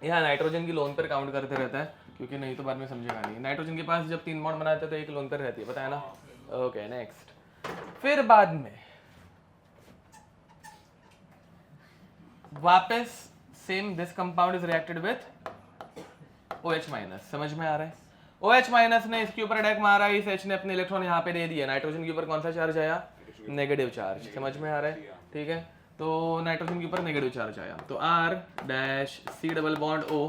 यहाँ नाइट्रोजन की लोन पर काउंट करते रहता है, क्योंकि नहीं तो बाद में समझेगा नहीं। नाइट्रोजन के पास जब 3 बॉन्ड बनाते हैं तो एक लोन पर रहती है, पता है ना? Okay next. फिर बाद में वापस same this compound is reacted with OH minus, समझ में आ रहा है? OH माइनस ने इसके ऊपर अटैक मारा, इस H ने अपने इलेक्ट्रॉन यहाँ पे दे दिया। नाइट्रोजन के ऊपर कौन सा चार्ज आया? नेगेटिव चार्ज, समझ में आ रहा है? ठीक है, तो नाइट्रोजन के ऊपर नेगेटिव चार्ज आया, तो R dash C double bond O।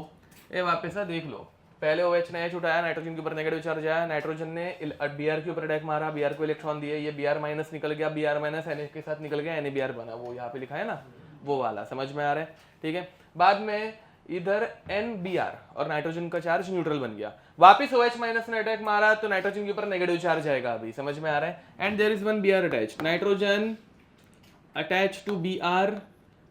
ये वापस देख लो, पहले OH ने H उठाया, नाइट्रोजन के ऊपर नेगेटिव चार्ज आया, नाइट्रोजन ने Br के ऊपर अटैक मारा, Br को इलेक्ट्रॉन दिए, ये Br माइनस निकल गया, Br माइनस Na के साथ निकल गया, NaBr बना, वो यहाँ पे लिखा है ना, वो वाला, समझ में आ रहा है? ठीक है, बाद में इधर NBr और नाइट्रोजन का चार्ज न्यूट्रल बन गया, वापस OH माइनस ने अटैक मारा तो नाइट्रोजन के ऊपर नेगेटिव चार्ज आएगा अभी, समझ में आ रहा है? And there is one Br attached, nitrogen attached to Br,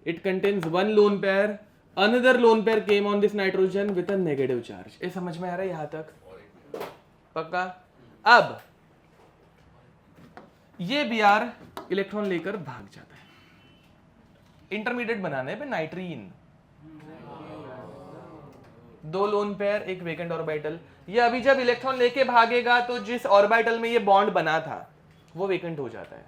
it contains one lone pair, another lone pair came on this nitrogen with a negative charge। ये समझ में आ रहा है यहाँ तक? पक्का? अब ये Br इलेक्ट्रॉन लेकर भाग जाता है। इंटरमीडिएट बनाने पे नाइट्रीन, 2 लोन पेयर, एक वेकेंट ऑर्बिटल। ये अभी जब इलेक्ट्रॉन लेके भागेगा तो जिस ऑर्बिटल में ये बॉन्ड बना था वो वेकेंट हो जाता है।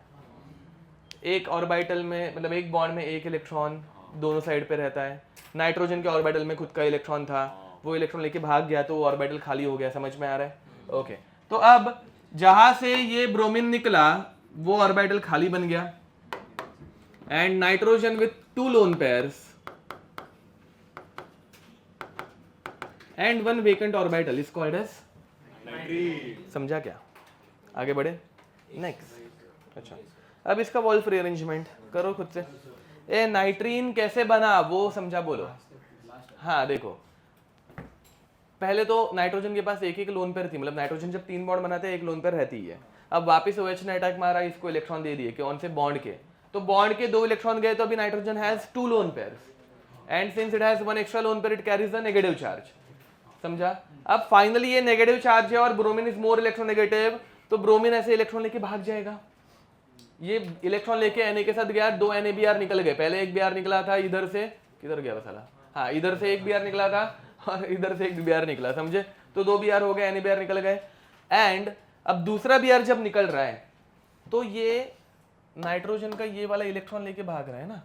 एक ऑर्बिटल में, मतलब एक बॉन्ड में एक इलेक्ट्रॉन दोनों साइड पे रहता है। नाइट्रोजन के ऑर्बिटल में खुद का इलेक्ट्रॉन था, वो इलेक्ट्रॉन लेके भाग गया तो वो ऑर्बिटल खाली हो गया, समझ में आ रहा है? ओके, तो अब जहां से ये ब्रोमीन निकला वो ऑर्बिटल खाली बन गया, and nitrogen with 2 lone pairs and 1 vacant orbital is called as nitrene. समझा क्या? आगे बढ़े नेक्स्ट। अच्छा, अब इसका वॉल्फ रीअरेंजमेंट करो खुद से। ए नाइट्रीन कैसे बना वो समझा, बोलो। हाँ देखो, पहले तो नाइट्रोजन के पास एक एक लोन पेयर थी, मतलब नाइट्रोजन जब 3 बॉन्ड बनाते हैं एक लोन पेयर रहती है। अब वापस OH ने अटैक मारा, इसको इलेक्ट्रॉन दे दिए, कौन से बॉन्ड के? तो बॉन्ड के 2 इलेक्ट्रॉन गए, तो अभी nitrogen has 2 lone pairs, and since it has 1 extra lone pair it carries the negative charge. समझा? अब फाइनली ये नेगेटिव चार्ज है और ब्रोमीन इज मोर इलेक्ट्रोनेगेटिव, तो ब्रोमीन ऐसे इलेक्ट्रॉन लेके भाग जाएगा। ये इलेक्ट्रॉन लेके Na के साथ गया, 2 NaBr निकल गए। पहले एक Br निकला था इधर से, किधर गया मसाला? हाँ, इधर से एक Br निकला था और इधर से एक Br निकला, समझे? तो 2 Br हो गए, NaBr निकल गए। एंड अब दूसरा Br जब निकल रहा है तो ये नाइट्रोजन का ये वाला इलेक्ट्रॉन लेके भाग रहा है ना।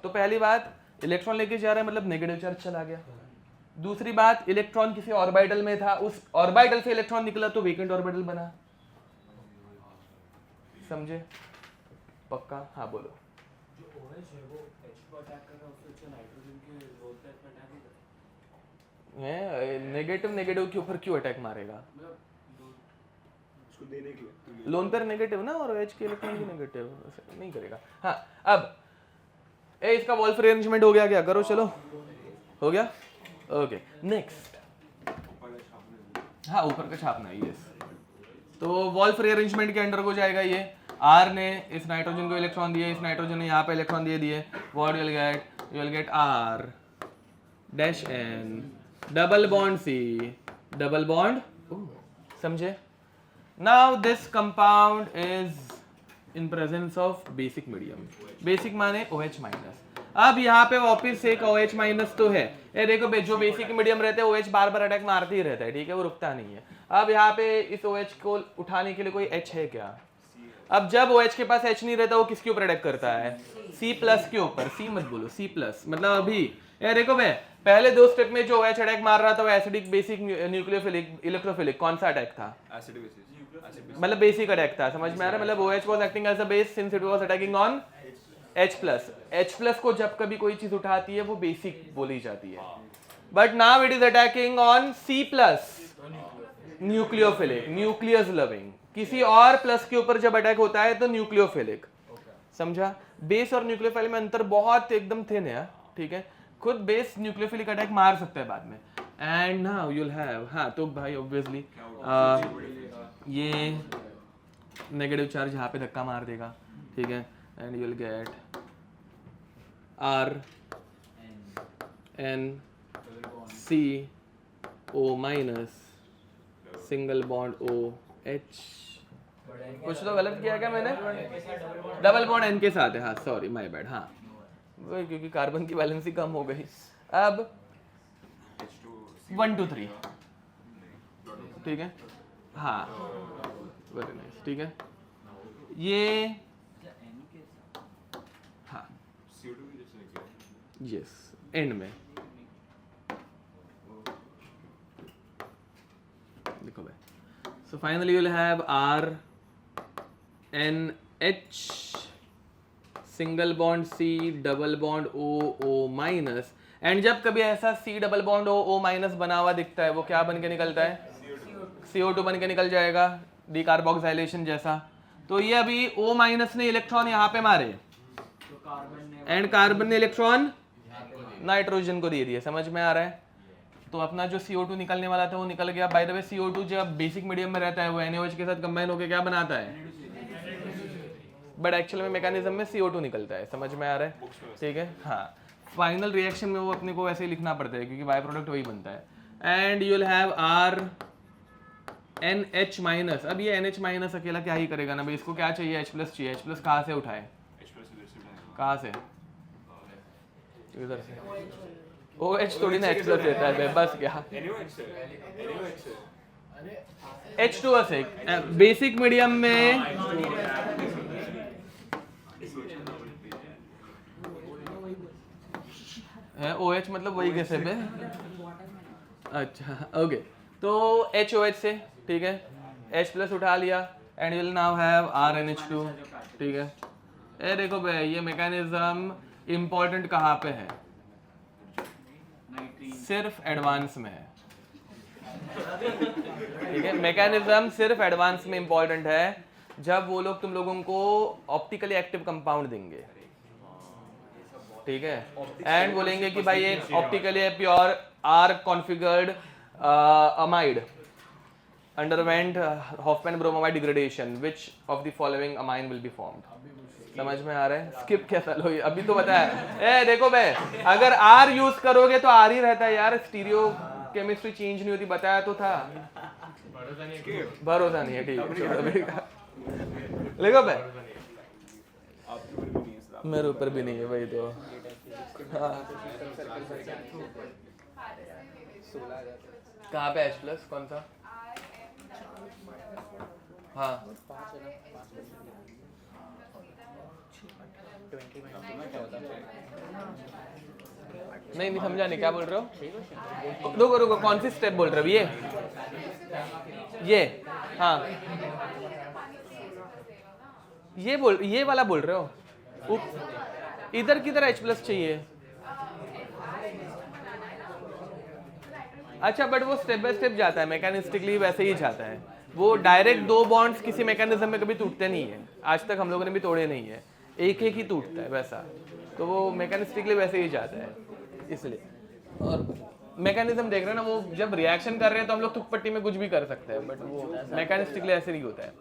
तो पहली बात, इलेक्ट्रॉन लेके जा रहा है मतलब नेगेटिव चार्ज चला गया। दूसरी बात, इलेक्ट्रॉन किसी ऑर्बिटल में था, उस ऑर्बिटल से इलेक्ट्रॉन निकला तो वेकेंट ऑर्बिटल बना। समझे? पक्का? हाँ बोलो। जो OH है वो H को अटैक कर रहा है, उससे अच्छा नाइट्रोजन के लोन पेयर पे अटैक नहीं करेगा? नेगेटिव नेगेटिव के ऊपर क्यों अटैक मारेगा? मतलब उसको देने के लिए लोन पेयर नेगेटिव ना, और H के इलेक्ट्रॉन भी नेगेटिव, नहीं करेगा। हाँ, अब इसका वॉल्फ रीअरेंजमेंट हो गया क्या? करो चलो, हो गया? Okay next. हाँ, ऊपर का छापना है, यस। तो वॉल्फ रीअरेंजमेंट के अंडर को जाएगा ये। R ने इस नाइट्रोजन को इलेक्ट्रॉन दिए, इस नाइट्रोजन ने यहाँ पे इलेक्ट्रॉन दे दिए, what you will get R dash N double bond C double bond, समझे? Now this compound is in presence of basic medium. Basic माने OH माइनस। अब यहाँ पे वापस एक OH माइनस तो है। ये देखो जो बेसिक मीडियम रहते हैं OH बार बार अटैक मारते ही रहता है, ठीक है, वो रुकता नहीं है। अब यहाँ पे इस OH को उठाने के लिए कोई H है क्या? अब जब OH के पास H नहीं रहता वो किसके ऊपर अटैक करता है? C प्लस के ऊपर। C मत बोलो, C प्लस मतलब अभी ये देखो मैं पहले 2 स्टेप में जो OH अटैक मार रहा था वो एसिडिक, बेसिक, न्यूक्लियोफिलिक, इलेक्ट्रोफिलिक, कौन सा अटैक था? एसिड बेसिस, मतलब बेसिक अटैक था, समझ में आ रहा है? मतलब OH was acting as a base since it was attacking on H plus. H plus को जब कभी कोई चीज उठाती है वो बेसिक बोली जाती है, but now it is attacking on C plus, nucleophilic, nucleus loving. किसी और प्लस के ऊपर जब अटैक होता है तो न्यूक्लियोफिलिक, समझा? बेस और न्यूक्लियोफाइल में अंतर बहुत एकदम थिन है, ठीक है। खुद बेस न्यूक्लियोफिलिक अटैक मार सकता है बाद में। And now you will have, हाँ तो भाई ऑब्वियसली ये नेगेटिव चार्ज यहाँ पे धक्का मार देगा, ठीक है। And you will get R N C O minus single bond O H. कुछ तो गलत किया क्या मैंने? डबल बॉन्ड एन के साथ है, हाँ सॉरी माय बैड, हाँ वही क्योंकि कार्बन की वैलेंसी कम हो गई। अब 1 2 3, ठीक है, हाँ वेरी नाइस, ठीक है। ये हाँ यस एंड में देखो भाई। So finally you will have R N H single bond C double bond O minus. And जब कभी ऐसा C double bond O minus बना हुआ दिखता है, वो क्या बन के निकलता है? CO2 बन के निकल जाएगा, डीकार्बोक्सिलेशन जैसा। तो ये अभी O माइनस ने इलेक्ट्रॉन यहाँ पे मारे एंड कार्बन ने इलेक्ट्रॉन नाइट्रोजन को दे दिया। समझ में आ रहा है? तो अपना जो CO2 निकलने वाला था वो निकल गया। बाय द वे CO2 जब बेसिक मीडियम में रहता है वो NaOH के साथ कंबाइन होकर क्या बनाता है? बट एक्चुअल में मैकेनिज्म में CO2 निकलता है। समझ में आ रहा है? ठीक है, हाँ। फाइनल रिएक्शन में वो अपने को वैसे ही लिखना पड़ता है क्योंकि बाय प्रोडक्ट वही बनता है। And you will have R NH minus. अब ये NH माइनस अकेला क्या ही करेगा ना भाई, इसको क्या चाहिए? H प्लस चाहिए। H प्लस कहाँ से उठाए? कहाँ से? इधर से। OH थोड़ी ना H प्लस देता है, बस क्या H2O से बेसिक मीडियम में है OH, मतलब वही कैसे पे? अच्छा ओके, तो HOH से, ठीक है, H प्लस उठा लिया and you will now have RNH2, ठीक है। ये देखो भाई ये मैकेनिज्म इम्पोर्टेंट कहाँ पे है? सिर्फ एडवांस में है, ठीक है। मैकेनिज्म सिर्फ एडवांस में इम्पोर्टेंट है जब वो लोग तुम लोगों को ऑप्टिकली एक्टिव कंपाउंड देंगे, ठीक है, एंड बोलेंगे कि भाई ये optically pure R configured amide underwent Hofmann bromamide degradation, which of the following amine will be formed. समझ में आ रहा है? स्किप कैसा लो, अभी तो बताया। ए देखो भाई, अगर आर यूज करोगे तो आर ही रहता है यार, स्टीरियो केमिस्ट्री चेंज नहीं होती, बताया तो था। भरोसा नहीं है, ठीक है। देखो भाई मेरे ऊपर भी नहीं है, वही तो। हाँ कहाँ पे H प्लस कौन सा? हाँ नहीं समझा नहीं, क्या बोल रहे हो? रुको रुको, कौन सी स्टेप बोल रहे हो? ये हाँ ये वाला बोल रहे हो? इधर किधर H प्लस चाहिए? अच्छा, बट वो स्टेप बाय स्टेप जाता है, मैकेनिस्टिकली वैसे ही जाता है। वो डायरेक्ट दो बॉन्ड्स किसी मैकेनिज्म में कभी टूटते नहीं है, आज तक हम लोगों ने भी तोड़े नहीं है, एक एक ही टूटता है वैसा। तो वो मैकेनिस्टिकली वैसे ही जाता है, इसलिए। और मैकेनिज्म देख रहे हैं ना, वो जब रिएक्शन कर रहे हैं तो हम लोग तुक पट्टी में कुछ भी कर सकते हैं, बट वो मैकेनिस्टिकली ऐसे नहीं होता है।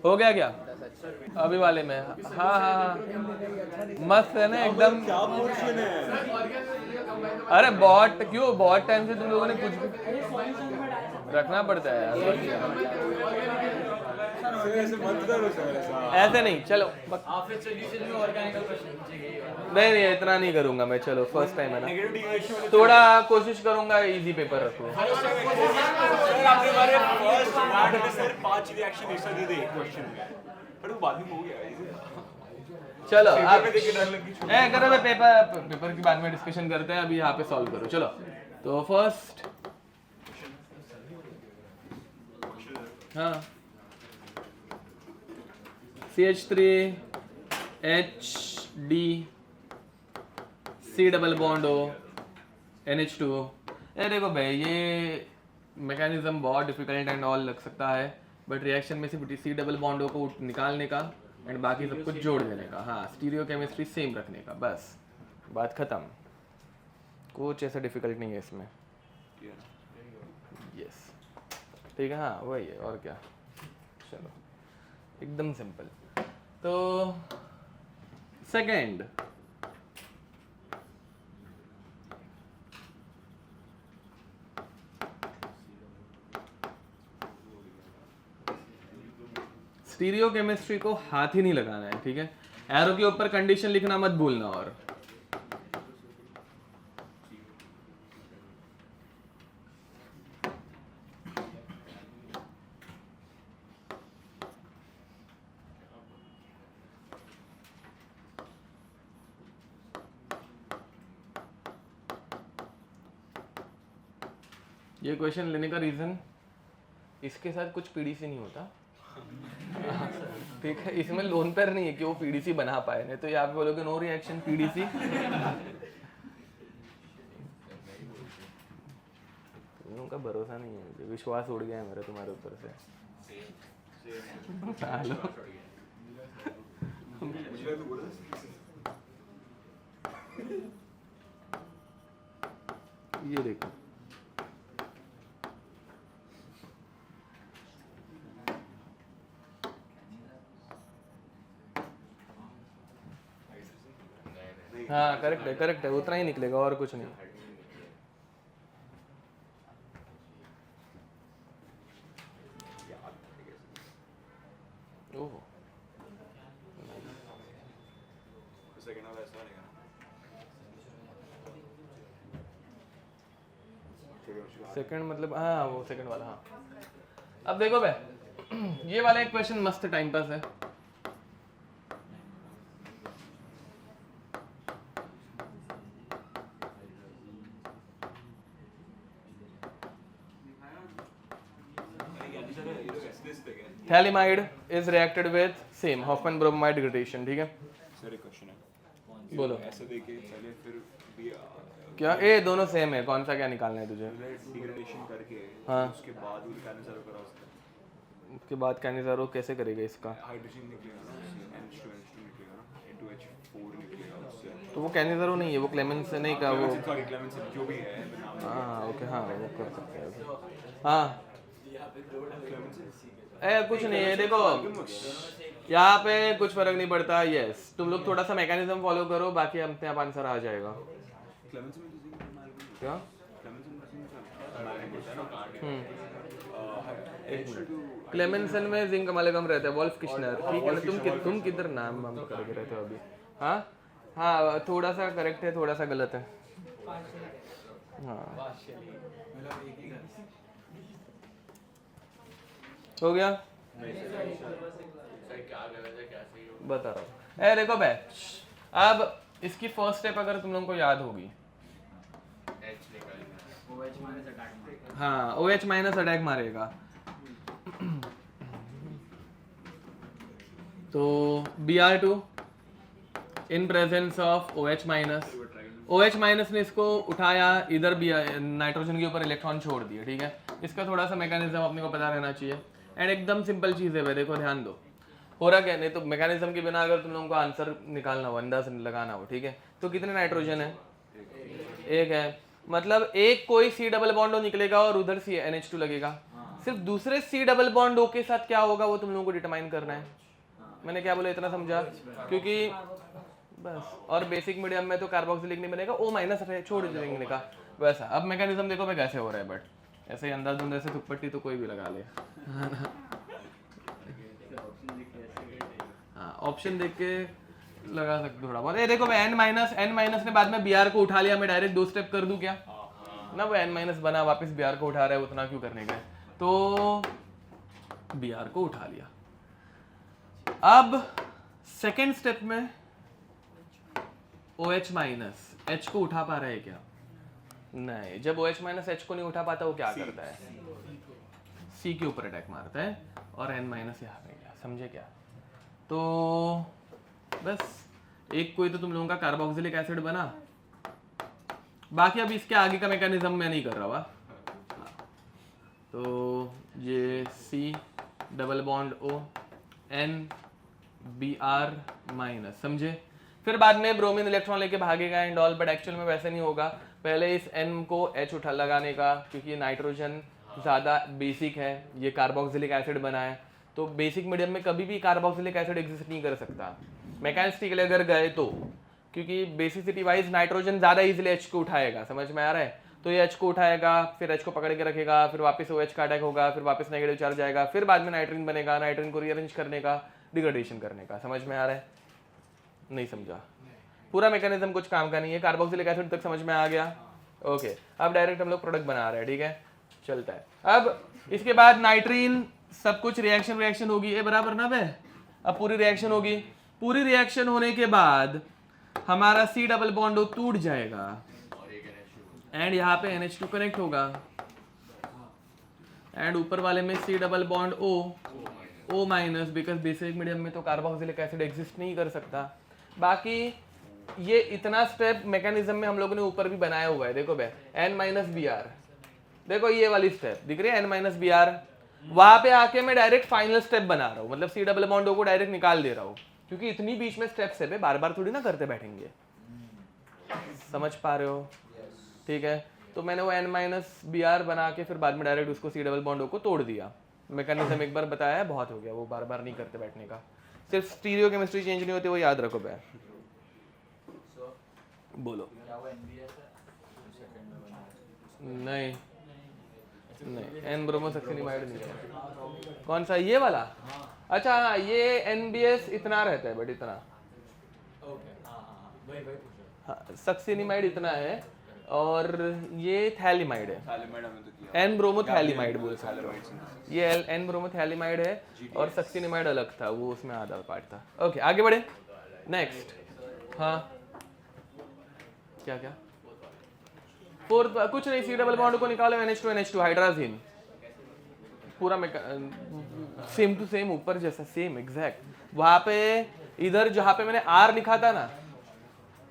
हो गया क्या अभी वाले में? हाँ हाँ मस्त है ना एकदम। अरे बहुत क्यों, बहुत टाइम से तुम लोगों ने कुछ भी रखना पड़ता है यार, ऐसे नहीं। चलो नहीं इतना नहीं करूंगा मैं, चलो फर्स्ट टाइम है ना, थोड़ा कोशिश करूंगा इजी पेपर रखूं। चलो आप करो, मैं पेपर की बाद में डिस्कशन करते हैं, अभी यहाँ पे सॉल्व करो। चलो तो फर्स्ट, हाँ CH3 HD C double bond O NH2। ये देखो भाई ये मैकेनिज्म बहुत डिफिकल्ट एंड ऑल लग सकता है, बट रिएक्शन में सिर्फ C डबल बॉन्ड O को निकालने का एंड बाकी सब कुछ जोड़ देने का। हाँ, स्टीरियो केमिस्ट्री सेम रखने का, बस बात खत्म। कुछ ऐसा डिफिकल्ट नहीं है इसमें। यस, ठीक है, हाँ वही है, और क्या। चलो एकदम सिंपल। तो सेकंड, स्टीरियो केमिस्ट्री को हाथ ही नहीं लगाना है, ठीक है। एरो के ऊपर कंडीशन लिखना मत भूलना। और ये क्वेश्चन लेने का रीजन, इसके साथ कुछ पीडीसी नहीं होता, ठीक है। इसमें लोन पर नहीं है कि वो पीडीसी बना पाए, नहीं तो ये आप बोलोगे नो रिएक्शन पीडीसी। उनका भरोसा नहीं है मुझे, विश्वास उड़ गया है मेरा तुम्हारे ऊपर से। हेलो, ये देखो, हाँ करेक्ट है, उतना ही निकलेगा और कुछ नहीं। ओह, सेकंड मतलब, हाँ वो सेकंड वाला, हाँ। अब देखो बे, ये वाला एक क्वेश्चन मस्त टाइम पास है। Thalidomide is reacted with same Hoffman bromide gradation, ठीक है। सर एक क्वेश्चन है, बोलो। ऐसे देके पहले फिर भी क्या ये दोनों सेम है? कौन सा क्या निकालना है तुझे? डिग्रेडेशन करके, हाँ, उसके बाद वो कैनिज़ारो करा उसका, उसके बाद कैनिज़ारो कैसे करेगा इसका? हाइड्रोजन निकलेगा ना, NH2 निकलेगा ना, N2H4 निकलेगा उससे। तो वो कैनिज़ारो नहीं है, वो क्लेमेंस से नहीं का वो। सॉरी क्लेमेंस जो भी है नाम। हाँ ओके, हाँ वो कर सकते हैं। हाँ कुछ नहीं है, देखो यहाँ पे कुछ फर्क नहीं पड़ता। यस, तुम लोग थोड़ा सा मैकेनिज्म फॉलो करो, बाकी अपने आप आंसर आ जाएगा। क्या? क्लेमेंसन में जिंक अमालगम रहता है, वोल्फ किश्नर, ठीक है ना। तुम किधर नाम करके रहते हो अभी? हाँ हाँ, थोड़ा सा करेक्ट है, थोड़ा सा गलत है। हाँ हो गया, बता रहा हूँ। देखो बैच, अब इसकी फर्स्ट स्टेप अगर तुम लोगों को याद होगी, हाँ OH माइनस अटैक मारेगा, तो Br2 in presence of OH minus. OH minus ने इसको उठाया, इधर नाइट्रोजन के ऊपर इलेक्ट्रॉन छोड़ दिए, ठीक है। इसका थोड़ा सा मैकेनिज्म अपने को पता रहना चाहिए। एंड एकदम सिंपल चीज़ है भाई, देखो ध्यान दो, हो रहा क्या, नहीं तो मैकेनिज्म के बिना अगर तुम लोगों को आंसर निकालना हो, अंदाज लगाना हो, ठीक है, तो कितने नाइट्रोजन है? एक है, मतलब एक कोई C डबल बॉन्ड O निकलेगा और उधर NH2 लगेगा। सिर्फ दूसरे C डबल बॉन्ड O के साथ क्या होगा वो तुम लोगों को डिटरमाइन करना है। मैंने क्या बोला, इतना समझा? क्योंकि बस, और बेसिक मीडियम में तो कार्बोक्सिलिक नहीं बनेगा, O माइनस छोड़ देंगे का वैसा। अब मैकेनिज्म देखो मैं कैसे हो रहा है, बट ऐसे ही अंदाज अंदाज से थुप्पट्टी तो कोई भी लगा ले। हाँ, ऑप्शन देख के लगा सकते थोड़ा बहुत। ये देखो मैं n माइनस ने बाद में Br को उठा लिया, मैं डायरेक्ट 2 स्टेप कर दूं क्या ना? वो n माइनस बना, वापस Br को उठा रहा है, उतना क्यों करने गए? तो Br को उठा लिया। अब सेकेंड स्टेप में OH माइनस H को उठा पा रहा है क्या? नहीं, जब OH माइनस H को नहीं उठा पाता वो क्या करता है? C के ऊपर अटैक मारता है और n माइनस यहाँ पे गया, समझे क्या? तो बस एक कोई तो तुम लोगों का कार्बोक्सिलिक एसिड बना, बाकी अब इसके आगे का मैकेनिज्म मैं नहीं कर रहा हुआ। तो ये C double bond O, N Br minus, समझे? फिर बाद में ब्रोमीन इलेक्ट्रॉन लेके भागेगा एंड ऑल, बट एक्चुअल में वैसे नहीं होगा। पहले इस N को H उठा लगाने का, क्योंकि ये नाइट्रोजन ज़्यादा बेसिक है, ये कार्बोक्सिलिक एसिड बना है, तो बेसिक मीडियम में कभी भी कार्बोक्सिलिक एसिड एग्जिस्ट नहीं कर सकता मैकेनिस्टिकली अगर गए तो, क्योंकि बेसिसिटी वाइज नाइट्रोजन ज़्यादा इजीली H को उठाएगा, समझ में आ रहा है? तो ये H को उठाएगा, फिर H को पकड़ के रखेगा, फिर वापस OH का अटैक होगा, फिर वापस नेगेटिव चार्ज जाएगा, फिर बाद में नाइट्रीन बनेगा, नाइट्रीन को रीअरेंज करने का, डिग्रेडेशन करने का। समझ में आ रहा है? नहीं समझा? पूरा मैकेनिज्म कुछ काम का नहीं है। कार्बोक्सिलिक एसिड तक समझ में आ गया? ओके, अब डायरेक्ट हम लोग प्रोडक्ट बना रहे हैं, ठीक है, चलता है। अब इसके बाद नाइट्रीन, सब कुछ रिएक्शन होगी, ये बराबर ना बे? अब पूरी रिएक्शन होगी, पूरी रिएक्शन होने के बाद हमारा C डबल बॉन्ड टूट जाएगा एंड यहाँ पे NH2 कनेक्ट होगा एंड ऊपर वाले में C double bond O minus, because basic medium में तो कार्बोक्सिलिक एसिड एग्जिस्ट नहीं कर सकता। बाकी ये इतना स्टेप मैकेनिज्म में हम लोगों ने ऊपर भी बनाया हुआ है, देखो बे, N-Br, देखो ये वाली स्टेप दिख रही है N-Br, वहां पे आके मैं डायरेक्ट फाइनल स्टेप बना रहा हूँ, मतलब C डबल बॉन्ड O को डायरेक्ट निकाल दे रहा हूँ, क्योंकि इतनी बीच में स्टेप्स है, बार बार थोड़ी ना करते बैठेंगे। समझ पा रहे हो? ठीक है, तो मैंने वो N-Br बना के फिर बाद में डायरेक्ट उसको C डबल बॉन्ड O को तोड़ दिया। मैकेनिज्म एक बार बताया है, बहुत हो गया, वो बार बार नहीं करते बैठने का। सिर्फ स्टीरियो केमिस्ट्री चेंज नहीं होती, वो याद रखो बे। बोलो। नहीं नहीं, N ब्रोमोसक्सिनिमाइड नहीं है। कौन सा, ये वाला? अच्छा हाँ, ये NBS इतना रहता है, बट इतना, हाँ, सक्सिनिमाइड इतना है, और ये थैलिमाइड है, N ब्रोमोथैलिमाइड बोल सकते हो। ये N ब्रोमोथैलिमाइड है और सक्सिनिमाइड अलग था, वो उसमें आधा पार्ट था। ओके, आगे बढ़े, नेक्स्ट। हाँ क्या क्या? फोर्थ कुछ नहीं, C डबल बॉन्ड को निकालो, NH2 हाइड्राजीन, पूरा सेम टू सेम, ऊपर जैसा सेम एग्जैक्ट। वहां पे इधर जहाँ पे मैंने R लिखा था ना,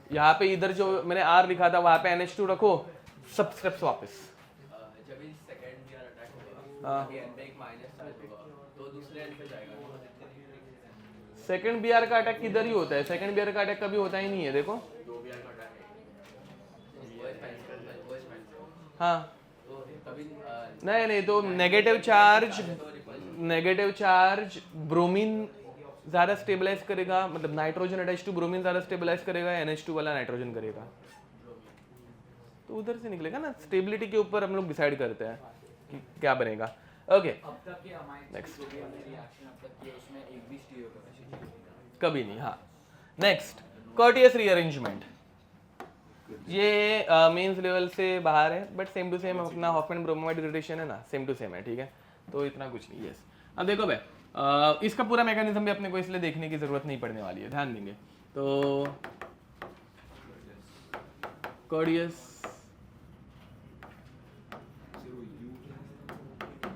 यहाँ पे इधर जो मैंने R लिखा था वहां पे NH2 रखो, सब स्टेप्स वापस। जब भी सेकंड Br अटैक होगा, ये N पे एक माइनस चार्ज होगा, तो दूसरे N पे जाएगा। सेकंड Br का अटैक किधर ही होता है, सेकंड Br का अटैक कभी होता ही नहीं है, देखो। दो Br का अटैक है, हाँ, तो कभी नहीं, तो नेगेटिव चार्ज ब्रोमीन ज़्यादा स्टेबलाइज करेगा, मतलब नाइट्रोजन अटैच टू ब्रोमीन ज़्यादा स्टेबलाइज करेगा, NH2 वाला नाइट्रोजन करेगा, तो उधर से निकलेगा ना। स्टेबिलिटी के ऊपर हम लोग डिसाइड करते हैं कि क्या बनेगा। ओके, अब तक के अमाइंस नेक्स्ट, जो भी हमने रिएक्शन अब तक किए उसमें एक भी स्टीरियो कैपेसिटी कभी नहीं। हाँ, नेक्स्ट, कर्टियस रीअरेंजमेंट। ये मेंस लेवल से बाहर है, बट सेम टू सेम अपना हॉफमैन ब्रोमोमाइड डिग्रेडेशन है ना, सेम टू सेम है, ठीक है, तो इतना कुछ नहीं। यस, अब देखो भाई, इसका पूरा मैकेनिज्म भी अपने को इसलिए देखने की जरूरत नहीं पड़ने वाली है, ध्यान देंगे। तो कर्टियस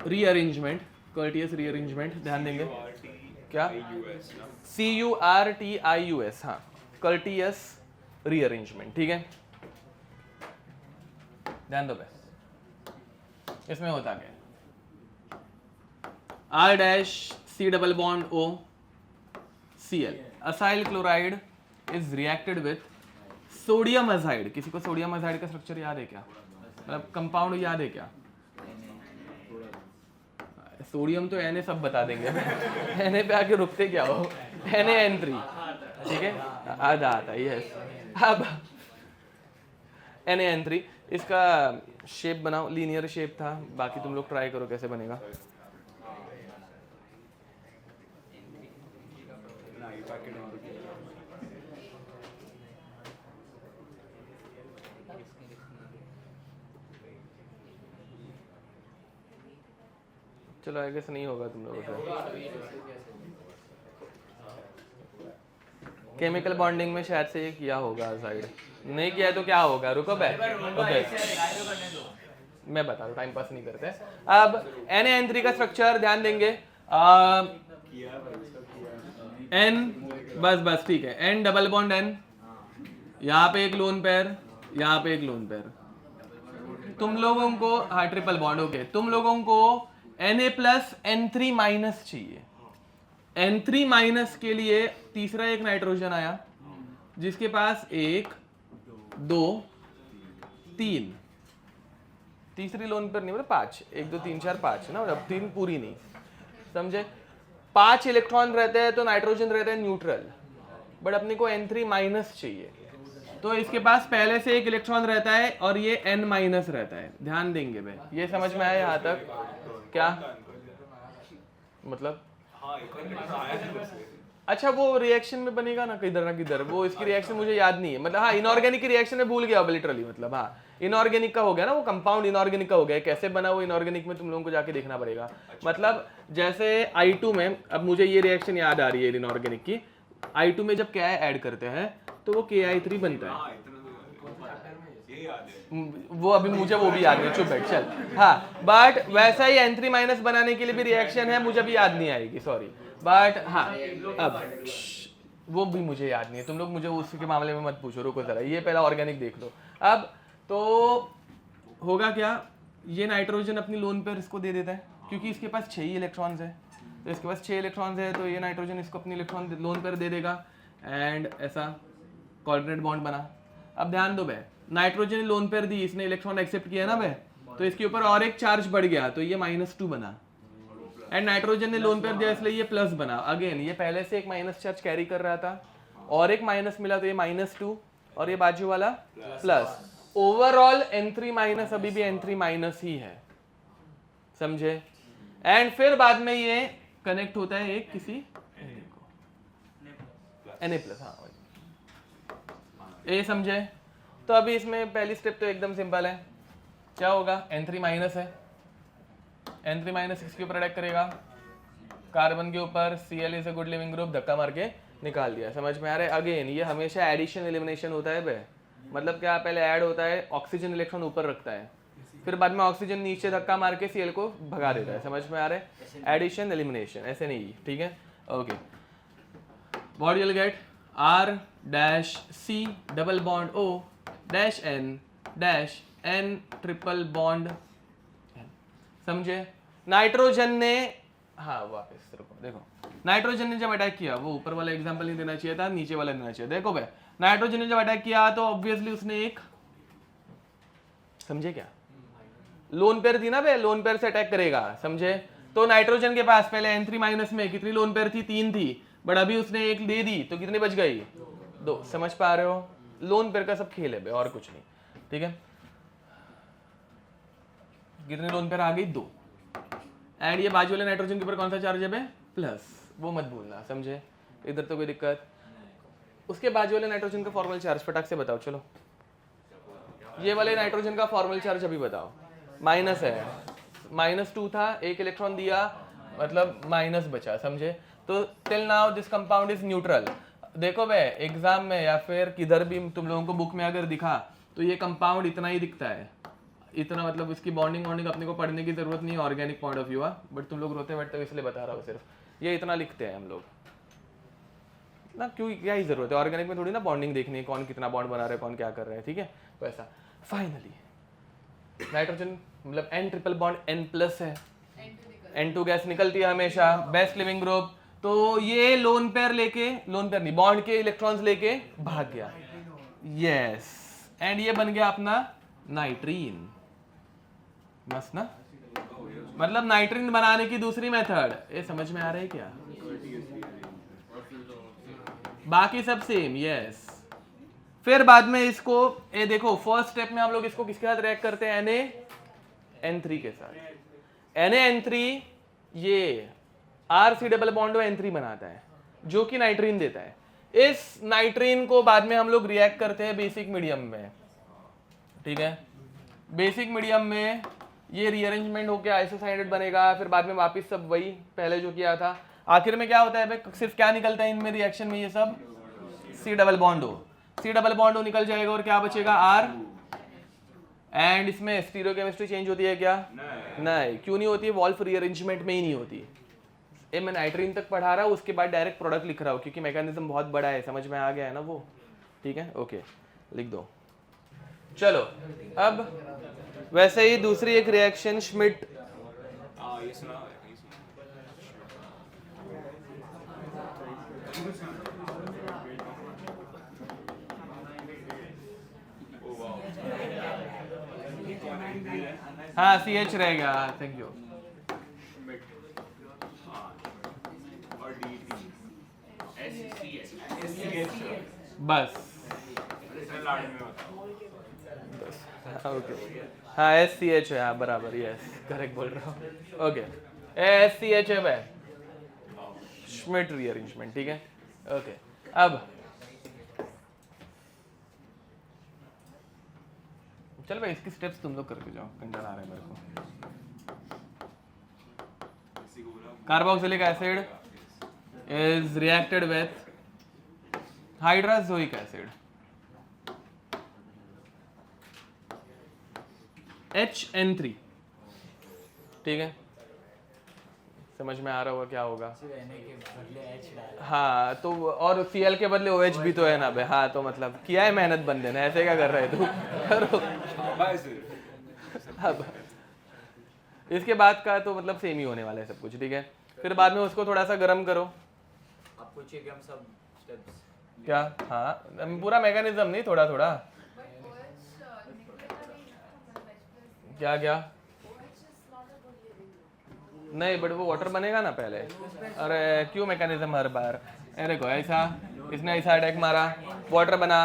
रीअरेंजमेंट, कर्टियस रीअरेंजमेंट, ध्यान देंगे क्या? CURTIUS, हाँ, कर्टियस रीअरेंजमेंट, ठीक है, ध्यान दो बस। इसमें होता क्या है, R dash C double bond O Cl, acyl chloride is reacted with sodium azide. किसी को सोडियम अजाइड का स्ट्रक्चर याद है क्या, मतलब कंपाउंड याद है क्या? सोडियम तो Na सब बता देंगे Na पे आके रुकते क्या हो, NaN3, ठीक है, आधा आता है, यस। अब NaN3, इसका शेप बनाओ, लीनियर शेप था, बाकी तुम लोग ट्राई करो कैसे बनेगा। चलो आई गेस नहीं होगा तुम लोगों से। केमिकल बॉन्डिंग में शायद से ये किया होगा साइड, नहीं किया तो क्या होगा, रुको बे, ओके मैं बता दूं, टाइम पास नहीं करते। अब Na-N3 का स्ट्रक्चर ध्यान देंगे, N बस ठीक है, N डबल बॉन्ड N, यहाँ पे एक लोन पेयर, यहाँ पे एक लोन पेयर, तुम लोगों को, हाँ ट्रिपल बॉन्ड, ओके, तुम लोगों को Na प्लस N3 माइनस चाहिए, N3 माइनस के लिए तीसरा एक नाइट्रोजन आया जिसके पास 1 2 3, तीसरी लोन पर नहीं मतलब 5, 1 2 3 4 5 ना, मतलब 3 पूरी नहीं, समझे। 5 इलेक्ट्रॉन रहते हैं तो नाइट्रोजन रहता है न्यूट्रल, बट अपने को N3 माइनस चाहिए, तो इसके पास पहले से एक इलेक्ट्रॉन रहता है और ये N माइनस रहता है। ध्यान देंगे भाई, ये समझ में आया यहाँ तक? क्या मतलब? अच्छा वो रिएक्शन में बनेगा ना किधर, वो इसकी रिएक्शन मुझे याद नहीं है, मतलब हाँ इनऑर्गेनिक की रिएक्शन में भूल गया लिटरली, मतलब हाँ इनऑर्गेनिक का हो गया ना, वो कंपाउंड इनऑर्गेनिक का हो गया, कैसे बना वो इनऑर्गेनिक में तुम लोगों को जाके देखना पड़ेगा। मतलब जैसे I2 में, अब मुझे ये रिएक्शन याद आ रही है इनऑर्गेनिक की, I2 में जब क्या ऐड करते हैं तो वो KI3 बनता है, वो अभी मुझे वो भी याद नहीं, चुप बैठ चल। हाँ बट वैसा ही N3 माइनस बनाने के लिए भी रिएक्शन है, मुझे भी याद नहीं आएगी सॉरी, बट हाँ अब वो भी मुझे याद नहीं है, तुम लोग मुझे उसके मामले में मत पूछो, रुको जरा, ये पहला ऑर्गेनिक देख लो। अब तो होगा क्या, ये नाइट्रोजन अपनी लोन पेयर इसको दे देता है क्योंकि इसके पास 6 ही इलेक्ट्रॉन्स है, तो इसके पास 6 इलेक्ट्रॉन्स है, तो ये नाइट्रोजन इसको अपनी इलेक्ट्रॉन लोन पेयर दे देगा एंड ऐसा कोऑर्डिनेट बॉन्ड बना। अब ध्यान दो भाई, नाइट्रोजन ने लोन पेयर दी, इसने इलेक्ट्रॉन एक्सेप्ट किया ना भाई, तो इसके ऊपर और एक चार्ज बढ़ गया तो ये -2 बना, एंड नाइट्रोजन ने लोन पेयर दिया इसलिए ये प्लस बना। अगेन ये पहले से एक माइनस चार्ज कैरी कर रहा था और एक माइनस मिला तो ये -2 और ये बाजू वाला प्लस। ओवरऑल N3 माइनस अभी भी N3 माइनस ही है, समझे। एंड फिर बाद में ये कनेक्ट होता है एक किसी Na+, हाँ ये समझे। तो अभी इसमें पहली स्टेप तो एकदम सिंपल है, क्या होगा, N3 माइनस है, N3 माइनस इसके ऊपर अटैक करेगा, कार्बन के ऊपर, Cl is a good leaving group, धक्का मार के निकाल दिया, समझ में आ रहा है। अगेन ये हमेशा एडिशन एलिमिनेशन होता है बे, मतलब क्या, पहले ऐड होता है, ऑक्सीजन इलेक्ट्रॉन ऊपर रखता है, फिर बाद में ऑक्सीजन नीचे धक्का मार के Cl को भगा देता है, समझ में आ रहा है, एडिशन एलिमिनेशन, ऐसे नहीं, ठीक है okay. What you will gate, R-C double bond O dash N triple bond, समझे। नाइट्रोजन ने, हाँ वापस देखो, नाइट्रोजन ने जब अटैक किया, वो ऊपर वाला एग्जांपल नहीं देना चाहिए था, नीचे वाला देना चाहिए। देखो भाई नाइट्रोजन ने जब अटैक किया तो ऑब्वियसली उसने एक, समझे क्या, लोन पेयर थी ना भाई, लोन पेयर से अटैक करेगा, समझे। तो नाइट्रोजन के पास पहले N3 माइनस में कितनी लोन पेयर थी, 3 थी, बट अभी उसने एक दे दी तो कितनी बच गई, 2, समझ पा रहे हो। लोन पेयर का सब खेल है भाई, और कुछ नहीं, ठीक है। कितनी लोन पेयर आ गई, 2, एंड ये बाजू वाले नाइट्रोजन के ऊपर कौन सा चार्ज है, प्लस, वो मत भूलना, समझे। इधर तो कोई दिक्कत। उसके बाजू वाले नाइट्रोजन का फॉर्मल चार्ज फटाक से बताओ, चलो ये वाले नाइट्रोजन का फॉर्मल चार्ज अभी बताओ। माइनस है, -2 था, एक इलेक्ट्रॉन दिया, मतलब माइनस बचा, समझे। तो till now this compound is neutral. देखो भाई एग्जाम में या फिर किधर भी तुम लोगों को बुक में अगर दिखा तो ये कंपाउंड इतना ही दिखता है, इतना, मतलब इसकी बॉन्डिंग अपने को पढ़ने की जरूरत नहीं है organic point of view, but तुम लोग रोते बैठते हो इसलिए बता रहा हूँ, सिर्फ ये इतना लिखते हैं हम लोग ना, क्यों, क्या ही जरूरत है, ऑर्गेनिक में थोड़ी ना बॉन्डिंग देखनी है, कौन कितना बॉन्ड बना रहा है, कौन क्या कर रहा है, ठीक है। वैसा फाइनली नाइट्रोजन मतलब N ट्रिपल बॉन्ड N+ है, N2 गैस निकलती है हमेशा, बेस्ट लिविंग ग्रुप। तो ये लोन पेयर नहीं, बॉन्ड के इलेक्ट्रॉन्स लेके भाग गया, यस, एंड ये बन गया अपना नाइट्रीन, मस्त ना, मतलब नाइट्रीन बनाने की दूसरी मेथड, ये समझ में आ रहा है क्या, बाकी सब सेम, यस। फिर बाद में इसको, ये देखो फर्स्ट स्टेप में हम लोग इसको किसके साथ रिएक्ट करते हैं, Na(N3) के साथ। Na(N3) ये RC डबल बॉन्ड N3 बनाता है जो कि नाइट्रीन देता है। इस नाइट्रीन को बाद में हम लोग रिएक्ट करते हैं बेसिक मीडियम में, ठीक है। बेसिक मीडियम में ये रीअरेंजमेंट होकर आइसोसाइनेट बनेगा, फिर बाद में वापस सब वही पहले जो किया था। आखिर में क्या होता है भाई, सिर्फ क्या निकलता है इनमें रिएक्शन में, ये सब C डबल बॉन्ड O निकल जाएगा और क्या बचेगा, R, एंड इसमें स्टीरियोकेमिस्ट्री चेंज होती है क्या, नहीं, क्यों नहीं होती है, वॉल्फ रीअरेंजमेंट में ही नहीं होती। ये मैं नाइट्रीन तक पढ़ा रहा हूँ, उसके बाद डायरेक्ट प्रोडक्ट लिख रहा हूँ क्योंकि मैकेनिज्म बहुत बड़ा है, समझ में आ गया है ना वो, ठीक है ओके, लिख दो। चलो अब वैसे ही दूसरी एक रिएक्शन श्मिट, हाँ CH रह गया, थैंक यू। और DT बस लाड़ में बताओ। ओके, हाँ SCH है, हाँ बराबर, यस करेक्ट बोल रहा हूँ। ओके SCH है भाई, श्मिट रीअरेंजमेंट, ठीक है। ओके अब चल भाई इसकी स्टेप्स तुम लोग करके जाओ, कंडर आ रहा है मेरे को। Carboxylic acid is reacted with hydrazoic acid, HN3, ठीक है। समझ में आ रहा होगा क्या होगा? हाँ तो और Cl के बदले OH भी तो है ना बे, हाँ तो मतलब किया है मेहनत बंदे ने, ऐसे क्या कर रहे तू करो। अब इसके बाद का तो मतलब सेम ही होने वाला है सब कुछ, ठीक है। फिर बाद में उसको थोड़ा सा गर्म करो। आप पूछिए कि हम सब स्टेप्स क्या? हाँ पूरा मैकेनिज्म नहीं, थोड़ा थोड़ा। क्या क्या? नहीं बट वो वाटर बनेगा ना पहले। अरे क्यों मैकेनिज्म हर बार? अरे देखो ऐसा, इसने ऐसा अटैक मारा, वाटर बना,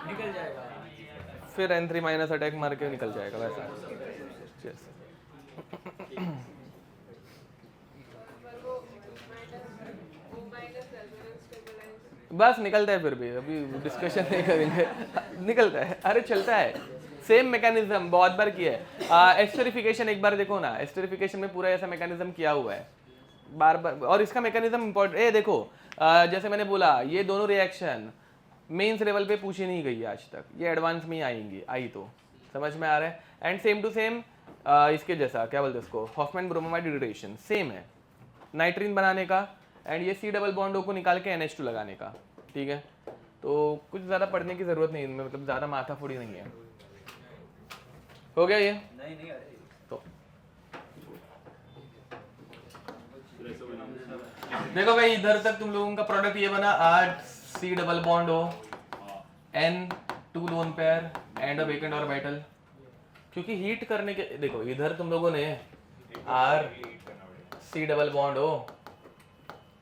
निकल जाएगा। फिर N3 माइनस अटैक मार के निकल जाएगा वैसा। Yes. बस निकलता है, फिर भी अभी डिस्कशन नहीं करेंगे। निकलता है, अरे चलता है, सेम मैकेनिज्म बहुत बार किया है। एस्टरिफिकेशन एक बार देखो ना, एस्टरिफिकेशन में पूरा ऐसा मैकेनिज्म किया हुआ है बार बार, और इसका मैकेनिज्म इम्पोर्टेंट है। देखो जैसे मैंने बोला ये दोनों रिएक्शन मेंस लेवल पे पूछी नहीं गई है आज तक, ये एडवांस में ही आएंगी, आई तो समझ में आ रहा है। एंड सेम टू सेम इसके जैसा क्या बोलते हैं उसको, हॉफमैन ब्रोमोमाइड डिग्रेडेशन सेम है, नाइट्रीन बनाने का एंड ये C डबल बॉन्ड O को निकाल के NH2 लगाने का, ठीक है। तो कुछ ज़्यादा पढ़ने की ज़रूरत नहीं इनमें, मतलब ज़्यादा माथा फोड़ी नहीं है। हो गया ये? नहीं तो देखो भाई इधर तक तुम लोगों का प्रोडक्ट ये बना, 8 C double bond O N 2 lone pair and a vacant orbital. क्योंकि हीट करने के, देखो इधर तुम लोगों ने R C double bond O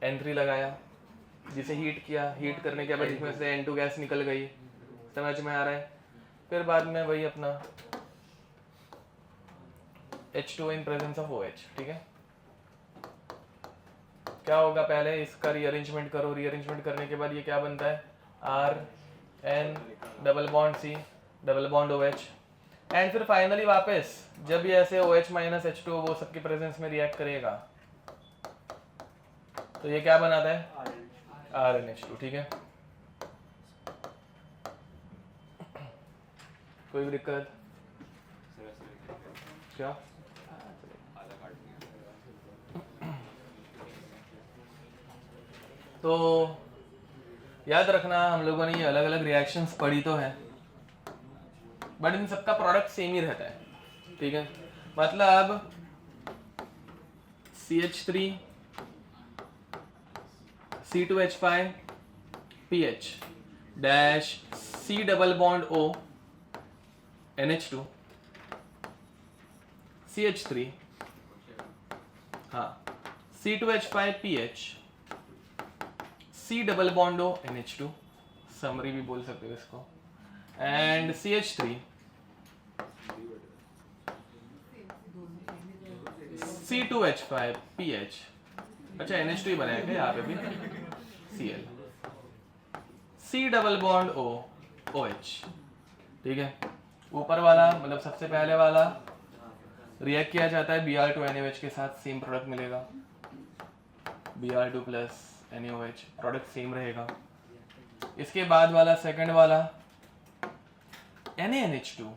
N3 लगाया, जिसे हीट किया, हीट करने के बाद इसमें से N2 गैस निकल गई, समझ में आ रहा है। फिर बाद में वही अपना H2 in presence of OH, ठीक है। क्या होगा, पहले इसका रीअरेंजमेंट करो, रीअरेंजमेंट करने के बाद ये क्या बनता है, R N double bond C double bond OH, and फिर फाइनली वापस जब ये ऐसे OH माइनस H2 वो सबके प्रेजेंस में रिएक्ट करेगा तो ये क्या बनाता है, RNH2, ठीक है। कोई भी दिक्कत? क्या? तो याद रखना हम लोगों ने ये अलग अलग रिएक्शंस पढ़ी तो है, बट इन सबका प्रोडक्ट सेम ही रहता है, ठीक है। मतलब CH3 C2H5 PH dash C double bond O NH2 CH3, हाँ C2H5 PH C double bond O NH2, summary भी बोल सकते हो इसको, एंड CH3 C2H5 PH, अच्छा NH2 ही बनाया क्या यहाँ पे भी, Cl C double bond O OH, ठीक है। ऊपर वाला मतलब सबसे पहले वाला रिएक्ट किया जाता है Br2 NaOH के साथ, सेम प्रोडक्ट मिलेगा, Br2 plus NaOH, product same रहेगा। इसके बाद वाला सेकंड वाला NaNH2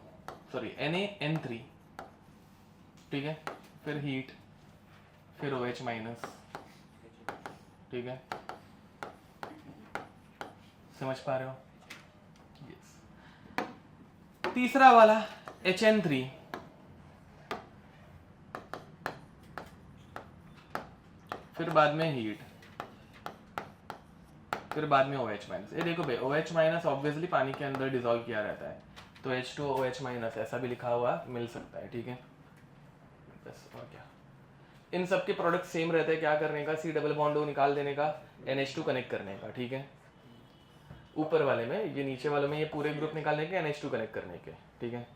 सॉरी NaN3, ठीक है। फिर हीट, फिर OH माइनस, ठीक है। समझ पा रहे हो? yes. तीसरा वाला HN3, फिर बाद में हीट, फिर बाद में OH माइनस। ये देखो भाई OH माइनस ऑब्वियसली पानी के अंदर डिसॉल्व किया रहता है, तो H2OH माइनस ऐसा भी लिखा हुआ मिल सकता है, ठीक है। बस और क्या, इन सब के प्रोडक्ट सेम रहते हैं, क्या करने का, C डबल बॉन्ड निकाल देने का, NH2 कनेक्ट करने का, ठीक है। ऊपर वाले में, ये नीचे वालों में ये पूरे ग्रुप निकालने के, NH2 कनेक्ट करने के, ठीक है।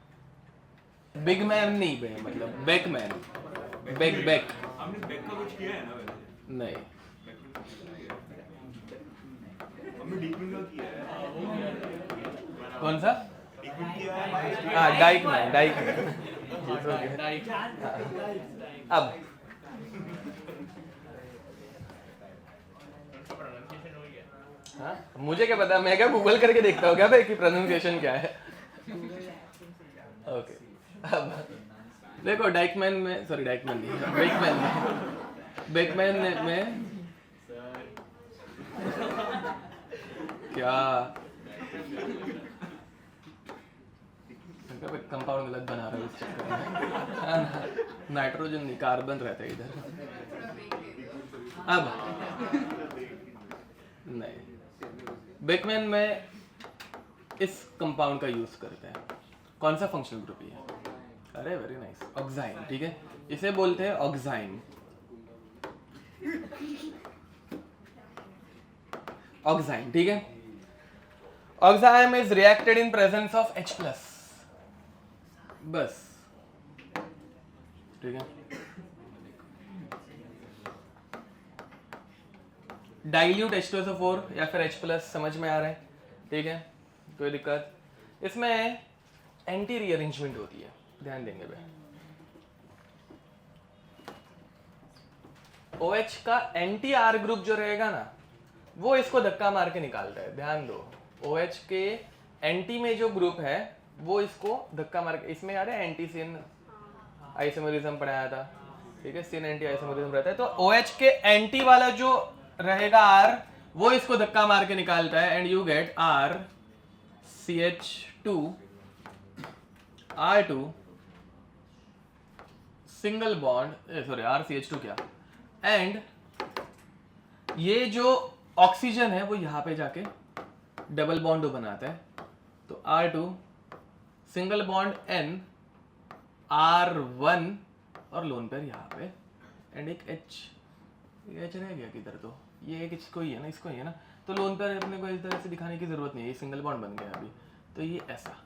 बिग मैन नहीं बे, मतलब बेक मैन, बेक हमने बैक का कुछ किया है ना वैसे? नहीं, हमने डीपिंग का किया है। कौन सा? डीपिंग किया है। हाँ डाइक मैन। अब हाँ मुझे क्या पता, मैं क्या गूगल करके देखता हूँ क्या भाई कि प्रोनाउंसिएशन क्या है। ओके अब देखो डाइकमैन में, सॉरी डाइकमैन नहीं, बेकमैन में क्या कंपाउंड गलत बना रहा है इस चक्कर में। नाइट्रोजन नहीं, कार्बन रहता है इधर। अब नहीं, बेकमैन में इस कंपाउंड का यूज करते हैं। कौन सा फंक्शनल ग्रुप है? अरे वेरी नाइस, ऑक्साइन, ठीक है। इसे बोलते हैं ऑक्साइन। ऑक्साइन, ठीक है। Oxime is reacted in presence of H+, बस, ठीक है। डाइल्यूट H2SO4 या फिर H+, समझ में आ रहा है, ठीक है, कोई दिक्कत? इसमें एंटी रीअरेंजमेंट होती है, ध्यान देंगे भाई। OH का एंटी R ग्रुप जो रहेगा ना, वो इसको धक्का मार के निकालता है, ध्यान दो। OH के एंटी में जो ग्रुप है वो इसको धक्का मार के, इसमें यार एंटी सिन आइसोमरिज्म पढ़ाया था, ठीक है, सिन एंटी आइसोमरिज्म रहता है। तो OH के एंटी वाला जो रहेगा R, वो इसको धक्का मार के निकालता है and you get R single bond, sorry RCH2 क्या, एंड ये जो ऑक्सीजन है वो यहाँ पे जाके डबल बॉन्ड बनाता है, तो R2 single bond N R1 और लोन पेयर यहाँ पे एंड एक H रह गया किधर, तो ये एक इसको ही है ना, इसको ही है ना, तो लोन पेयर अपने को इस तरह से दिखाने की जरूरत नहीं है, ये सिंगल बॉन्ड बन गया अभी, तो ये ऐसा।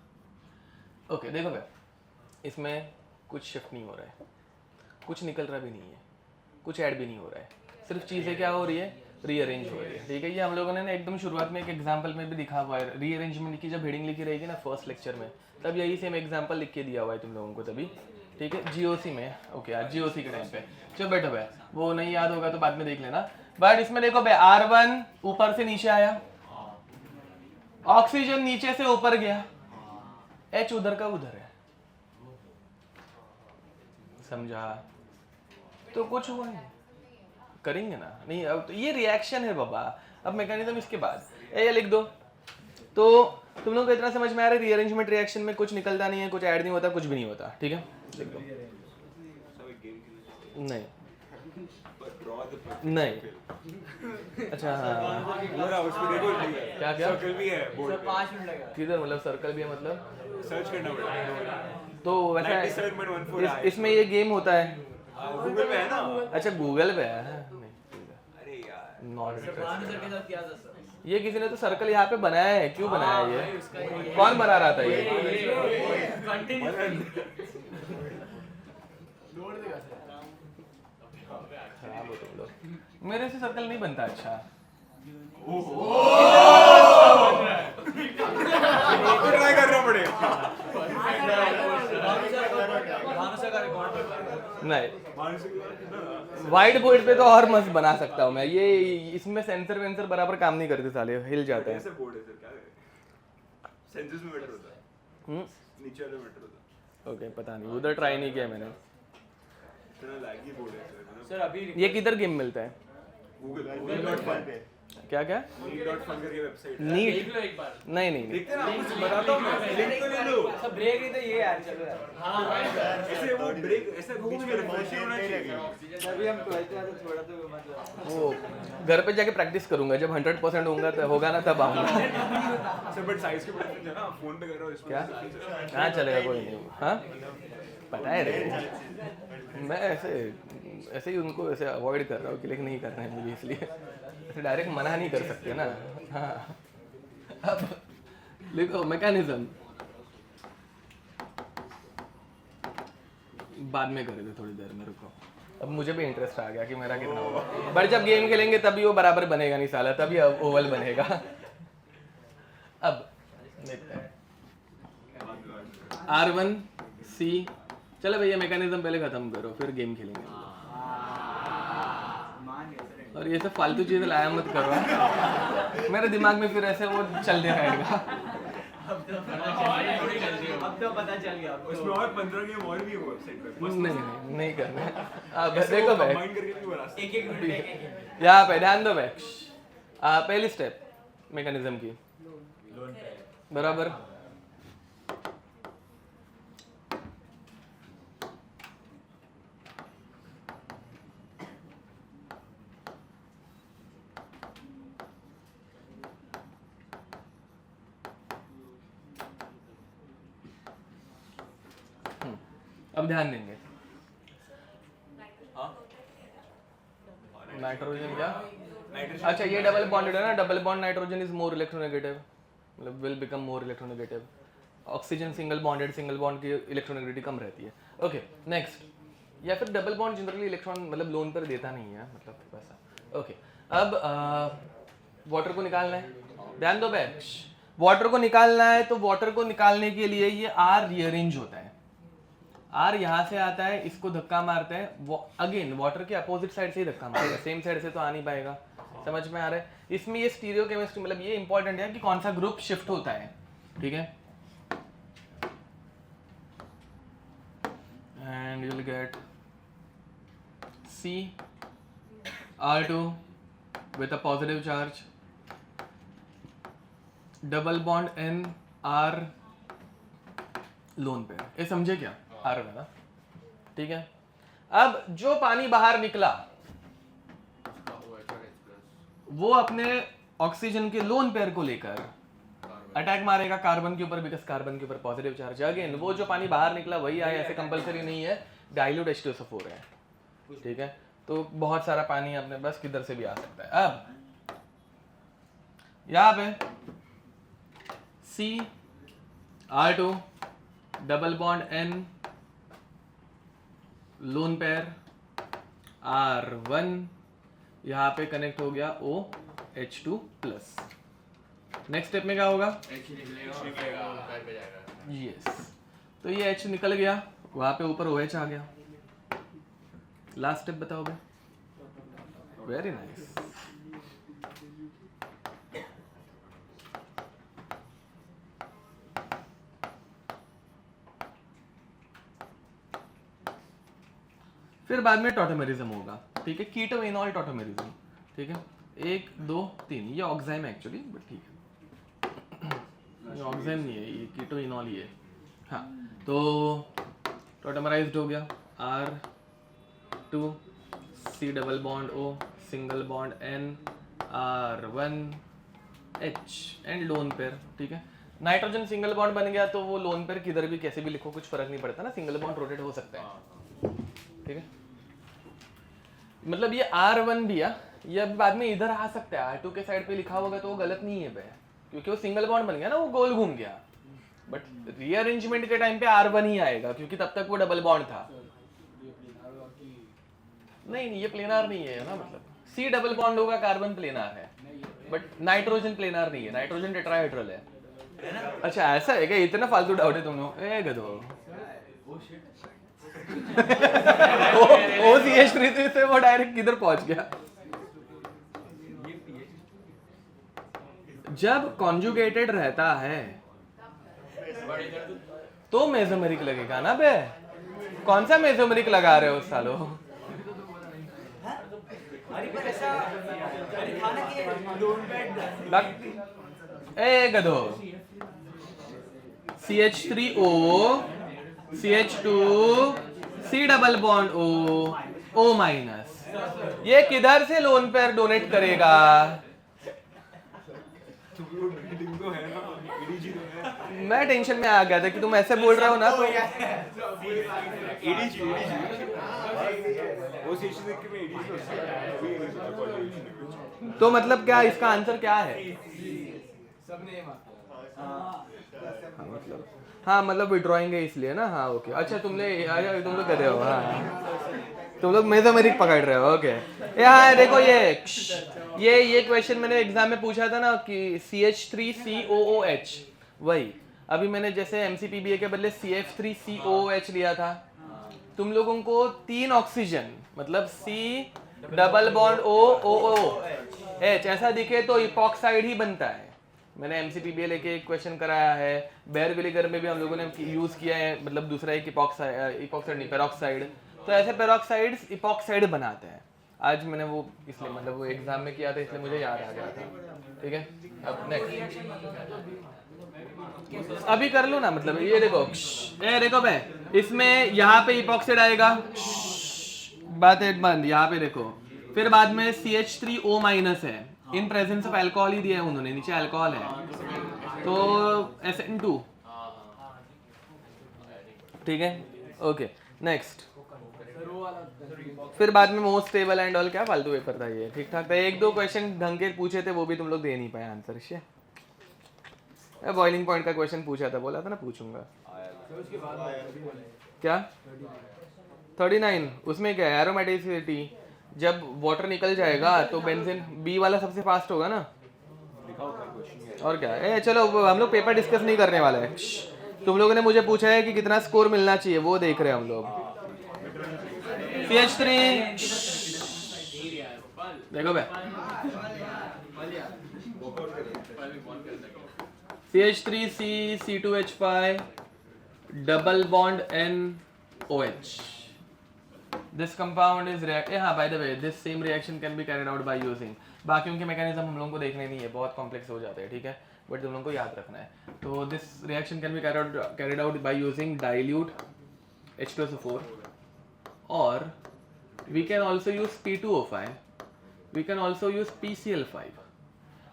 ओके देखो भाई, इसमें कुछ शिफ्ट नहीं हो रहा है, कुछ निकल रहा भी नहीं है, कुछ ऐड भी नहीं हो रहा है, सिर्फ चीज़ें क्या हो रही है, रीअरेंज हो रही है, ठीक है। ये हम लोगों ने ना एकदम शुरुआत में एक एग्जांपल में भी दिखा हुआ है, रीअरेंजमेंट की जब हेडिंग लिखी रहेगी ना फर्स्ट लेक्चर में, तब यही सेम एग्जांपल लिख के दिया हुआ है तुम लोगों को तभी, ठीक है, GOC में। ओके यार GOC के टाइम पे चलो बैठो भाई, वो नहीं याद होगा तो बाद में देख लेना। बट इसमें देखो भाई, R1 ऊपर से नीचे आया, ऑक्सीजन नीचे से ऊपर गया, H उधर का उधर है, समझा? तो कुछ हुआ नहीं, करेंगे ना, नहीं अब तो ये रिएक्शन है बाबा। अब मैकेनिज्म इसके बाद ये लिख दो, तो तुम लोगों को इतना समझ में आ रहा है, रीअरेंजमेंट रिएक्शन में कुछ निकलता नहीं है, कुछ ऐड नहीं होता, कुछ भी नहीं होता, ठीक है, लिख दो। नहीं नहीं, अच्छा हाँ, क्या क्या सर्कल भी है बोर्ड पे, 5 मिनट लगेगा। किधर, मतलब सर्कल भी है, मतलब सर्च करना पड़ेगा। तो वैसा 97.14 है। इसमें ये गेम होता है, गूगल पे है ना? अच्छा गूगल पे है, नहीं अरे यार नॉट सर सर के साथ किया था सर। ये किसी ने तो सर्कल यहाँ पे बनाया है, क्यों बनाया है ये, कौन बना रहा था ये? खराब हो तुम लोग, मेरे से सर्कल नहीं बनता। अच्छा ट्राई करना पड़ेगा। नहीं, व्हाइट बोर्ड पे तो और मस्त बना सकता हूँ मैं, ये इसमें सेंसर वेंसर बराबर काम नहीं करते साले, हिल जाते हैं। कैसे बोर्ड है सर, क्या है? सेंसर्स में बेटर होता है, नीचे वाला बेटर होता है। ओके पता नहीं, उधर ट्राई नहीं किया मैंने। इतना लैगी बोर्ड है सर अभी ये किधर गेम मिलता है? गूगल पे क्या क्या? नीट.fun करके वेबसाइट है। नीट? देख लो एक बार। नहीं नहीं नहीं, देखते ना, बताता हूँ मैं, लिंक तो ले लो। सब ब्रेक नहीं तो ये यार चलो यार ऐसे वो ब्रेक ऐसे बीच में रिफ्रेशिंग होना चाहिए तभी हम 12th में तो थोड़ा तो मतलब वो घर पे जाके प्रैक्टिस करूंगा, जब 100% होगा तो होगा ना तब आऊंगा। सर बट साइज के डिफरेंस है ना, फोन पे कर रहे हो इसमें क्या हाँ चलेगा, कोई नहीं। हाँ पता है रे, मैं ऐसे ऐसे ही उनको ऐसे अवॉइड कर रहा हूँ, क्लिक नहीं कर रहे हैं मुझे, इसलिए ऐसे डायरेक्ट मना नहीं कर सकते ना। हाँ अब देखो मैकेनिज्म बाद में करेंगे, थोड़ी देर में रुको। अब मुझे भी इंटरेस्ट आ गया कि मेरा कितना होगा, बट जब गेम खेलेंगे तभी वो बराबर बनेगा नहीं साला, तभी ओवल बनेगा। अब देखते हैं R1 C, चलो भैया मैकेनिज्म पहले खत्म करो फिर गेम खेलेंगे। और ये सब फालतू चीजें लाया मत करो, मेरे दिमाग में फिर ऐसे वो चलते रहेगा। अब तो पता चल गया आपको। उसमें और 15 गेम और भी है वेबसाइट पे। नहीं करना। अब देखो भाई, कंबाइन करके भी बना सकते एक मिनट यहाँ पे ध्यान दो बैक्स। पहली स्टेप मैकेनिज्म की बराबर, अब ध्यान देंगे। नाइट्रोजन क्या? अच्छा ये डबल बॉन्डेड है ना, double bond nitrogen is more electronegative, मतलब will become more electronegative. Oxygen single bonded, single bond की इलेक्ट्रोनेगेटिविटी कम रहती है। ओके नेक्स्ट, या फिर डबल बॉन्ड जनरली इलेक्ट्रॉन मतलब लोन पर देता नहीं है, मतलब वैसा। ओके अब वाटर को निकालना है, ध्यान दो बैक्स। वाटर को निकालना है तो वाटर को निकालने के लिए ये R रीअरेंज होता है। R यहाँ से आता है, इसको धक्का मारते हैं, अगेन वाटर के अपोजिट साइड से ही धक्का मारेगा, सेम साइड से तो आ नहीं पाएगा। समझ में आ रहा है? इसमें ये स्टीरियो केमिस्ट्री, मतलब ये इंपॉर्टेंट है कि कौन सा ग्रुप शिफ्ट होता है, ठीक है। And you will gate CR2 with a positive charge, double bond NR lone pair. ये समझे क्या? R में ना, ठीक है। अब जो पानी बाहर निकला वो अपने ऑक्सीजन के लोन पेयर को लेकर अटैक मारेगा कार्बन के ऊपर, बिकॉज कार्बन के ऊपर पॉजिटिव चार्ज। अगेन वो जो पानी बाहर निकला वही आए, ऐसे कंपलसरी नहीं है, डाइल्यूट H2SO4 है, ठीक है। तो बहुत सारा पानी अपने बस किधर से भी आ सकता है। अब यहाँ पे CR2 double bond N lone pair R1, यहाँ पे कनेक्ट हो गया OH2 प्लस। नेक्स्ट स्टेप में क्या होगा? यस, तो ये H निकल गया, वहां पे ऊपर OH आ गया। लास्ट स्टेप बताओ भाई। Very nice. फिर बाद में टॉटोमेरिज्म होगा, ठीक है, कीटो इनॉल टॉटोमेरिज्म, ठीक है। 1 2 3 ये ऑक्साइम है एक्चुअली, बट ठीक है, ये ऑक्साइम नहीं है, ये कीटो इनॉल ही है। हाँ तो टॉटोमराइज्ड हो गया R2 C double bond O single bond N R1 H and lone pair, ठीक है। नाइट्रोजन सिंगल बॉन्ड बन गया तो वो लोन पेयर किधर भी कैसे भी लिखो कुछ फर्क नहीं पड़ता ना, सिंगल बॉन्ड रोटेट हो सकता है, ठीक है। मतलब ये R1 भी है, ये अब बाद में इधर आ सकता है, R2 के साइड पे लिखा होगा तो वो गलत नहीं है भाई, क्योंकि वो सिंगल बॉन्ड बन गया ना, वो गोल घूम गया। बट रीअरेंजमेंट के टाइम पे R1 ही आएगा, क्योंकि तब तक वो डबल बॉन्ड था। नहीं ये प्लेनार नहीं है ना, मतलब C डबल बॉन्ड होगा, कार्बन प्लेनार है, बट नाइट्रोजन प्लेनार नहीं है, नाइट्रोजन टेट्राहेड्रल है। अच्छा ऐसा है क्या? इतना फालतू डाउट है तुम लोग? ए गधो। OCH3 से वो डायरेक्ट किधर पहुंच गया? जब कॉन्जुगेटेड रहता है तो मेसोमेरिक लगेगा ना बे। कौन सा मेसोमेरिक लगा रहे हो सालो? ए गधो, CH3O CH2 C double bond O minus. ये किधर से लोन पेयर डोनेट करेगा? मैं टेंशन में आ गया था कि तुम ऐसे बोल रहे हो ना, तो मतलब क्या इसका आंसर क्या है? हाँ मतलब विड्रॉइंग है इसलिए ना। हाँ ओके, अच्छा तुम लोग कर रहे हो। हाँ तुम लोग मेसोमेरिक पकड़ रहे हो। ओके यहाँ देखो ये क्वेश्चन मैंने एग्जाम में पूछा था ना कि CH3COOH, वही अभी मैंने जैसे MCPBA के बदले CF3COOH लिया था। तुम लोगों को 3 ऑक्सीजन मतलब C डबल बॉन्ड OOH ऐसा दिखे तो इपॉक्साइड ही बनता है। मैंने MCPBA लेके एक क्वेश्चन कराया है, बेयर विनेगर में भी हम लोगों ने यूज किया है, मतलब दूसरा एक इपॉक्साइड नहीं पेरोक्साइड। तो ऐसे पेरोक्साइड्स इपॉक्साइड बनाते हैं। आज मैंने वो इसलिए मतलब वो एग्जाम में किया था इसलिए मुझे याद आ गया था। ठीक है अब नेक्स्ट अभी कर लो ना, मतलब ये देखो भाई, इसमें यहाँ पे इपॉक्साइड आएगा, बात है बंद। यहाँ पे देखो, फिर बाद में CH3O माइनस है, इन प्रेजेंस ऑफ अल्कोहल ही दिया है उन्होंने, नीचे अल्कोहल है तो SN2। ठीक है ओके नेक्स्ट। फिर बाद में मोस्ट स्टेबल एंड ऑल, क्या फालतू पेपर था ये, ठीक ठाक था। 1-2 क्वेश्चन ढंग के पूछे थे, वो भी तुम लोग दे नहीं पाए आंसर। बॉइलिंग पॉइंट का क्वेश्चन पूछा था, बोला था ना पूछूंगा। क्या 39 उसमें क्या है? एरोमेटिसिटी, जब वाटर निकल जाएगा तो बेंजीन बी वाला सबसे फास्ट होगा ना, और क्या। चलो हम लोग पेपर डिस्कस नहीं करने वाले हैं। तुम लोगों ने मुझे पूछा है कि कितना स्कोर मिलना चाहिए, वो देख रहे हैं हम लोग। CH3 देखो भाई, CH3C C2H5 double bond NOH. This compound is हाँ by the way this same reaction can be carried out by using, बाकियों के मैकेनिज्म हम लोगों को देखने नहीं है, बहुत कॉम्प्लेक्स हो जाते हैं। ठीक है बट तुम लोगों को याद रखना है। तो this reaction can be carried out by using dilute H2SO4 or we can also use P2O5, we can also use PCl5।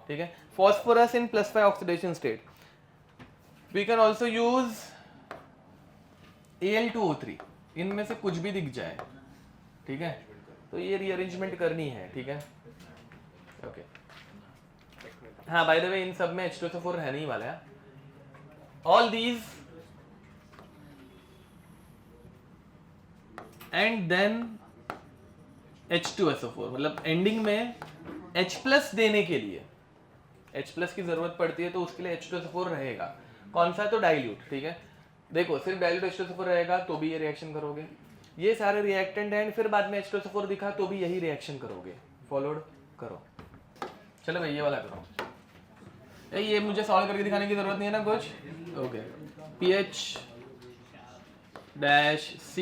ठीक है phosphorus in +5 oxidation state, we can also use Al2O3, इनमें से कुछ भी दिख जाए। ठीक है तो ये रीअरेंजमेंट करनी है। ठीक है ओके हाँ बाय द वे इन सब में H2SO4 रहने ही वाला है। All these and then H2SO4, मतलब एंडिंग में H+ देने के लिए H+ की जरूरत पड़ती है तो उसके लिए H2SO4 रहेगा। कौन सा? तो डाइल्यूट। ठीक है देखो सिर्फ डाइल्यूट H2SO4 रहेगा तो भी ये रिएक्शन करोगे, ये सारे रिएक्टेंट एंड फिर बाद में H2SO4 दिखा तो भी यही रिएक्शन करोगे। फॉलोड करो। चलो भाई ये वाला करो। ये मुझे सॉल्व करके दिखाने की जरूरत नहीं है ना कुछ। Okay PH dash C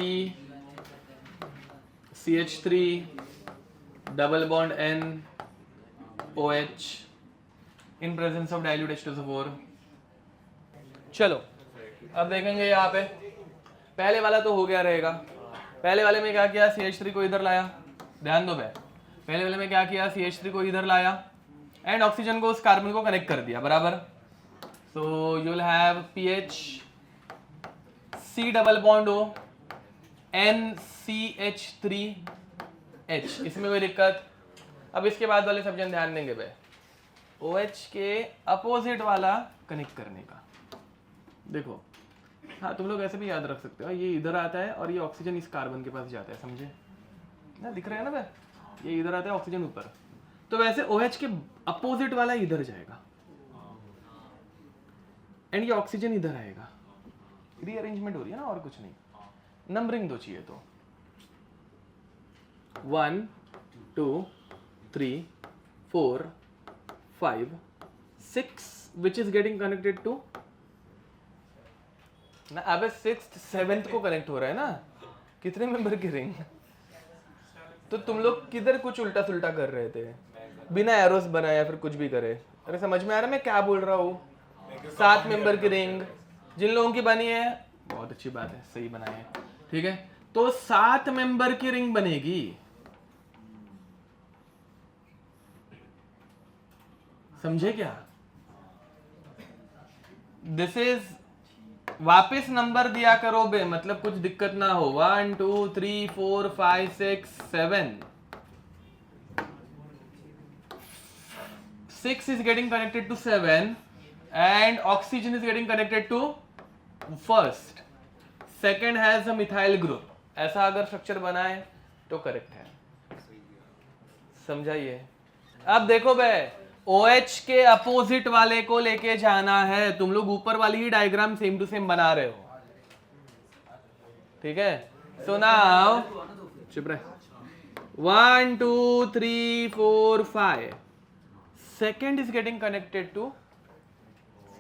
CH3 double bond N OH in presence of dilute H2SO4। चलो अब देखेंगे यहाँ पे, पहले वाला तो हो गया रहेगा। पहले वाले में क्या किया? CH3 को इधर लाया, ध्यान दो भाई, पहले वाले में क्या किया? CH3 को इधर लाया एंड ऑक्सीजन को उस कार्बन को कनेक्ट कर दिया बराबर। So you will have PH C double bond O NCH3H, इसमें कोई दिक्कत? अब इसके बाद वाले सब जन ध्यान देंगे भाई, OH के अपोजिट वाला कनेक्ट करने का। देखो हाँ तुम लोग ऐसे भी याद रख सकते हो, ये इधर आता है और ये ऑक्सीजन इस कार्बन के पास जाता है, समझे ना? दिख रहा है ना भाई, ये इधर आता है ऑक्सीजन ऊपर, तो वैसे OH के अपोजिट वाला इधर जाएगा एंड ये ऑक्सीजन इधर आएगा। रीअरेंजमेंट हो रही है ना, और कुछ नहीं। नंबरिंग दो चाहिए तो 1 2 3 4 5 6 which is getting connected to ना। अबे 6th 7th को कनेक्ट हो रहा है ना, कितने मेंबर की रिंग? तो तुम लोग किधर कुछ उल्टा सुल्टा कर रहे थे बिना एरोस बनाया, फिर कुछ भी करे। अरे समझ में आ रहा है मैं क्या बोल रहा हूँ? 7 मेंबर की रिंग, जिन लोगों की बनी है बहुत अच्छी बात है, सही बनाए है, ठीक है। तो 7 मेंबर की रिंग बनेगी, समझे क्या? दिस इज, वापस नंबर दिया करो बे, मतलब कुछ दिक्कत ना हो। 1 2 3 4 5 6 7, 6 is getting connected to 7 and oxygen is getting connected to first, second has a methyl group। ऐसा अगर स्ट्रक्चर बना है तो करेक्ट है, समझाइए। अब देखो बे, OH के अपोजिट वाले को लेके जाना है, तुम लोग ऊपर वाली ही डायग्राम सेम टू सेम बना रहे हो, ठीक है। सो नाउ चुप रहे, 1 2 3 4 5, second is getting connected to,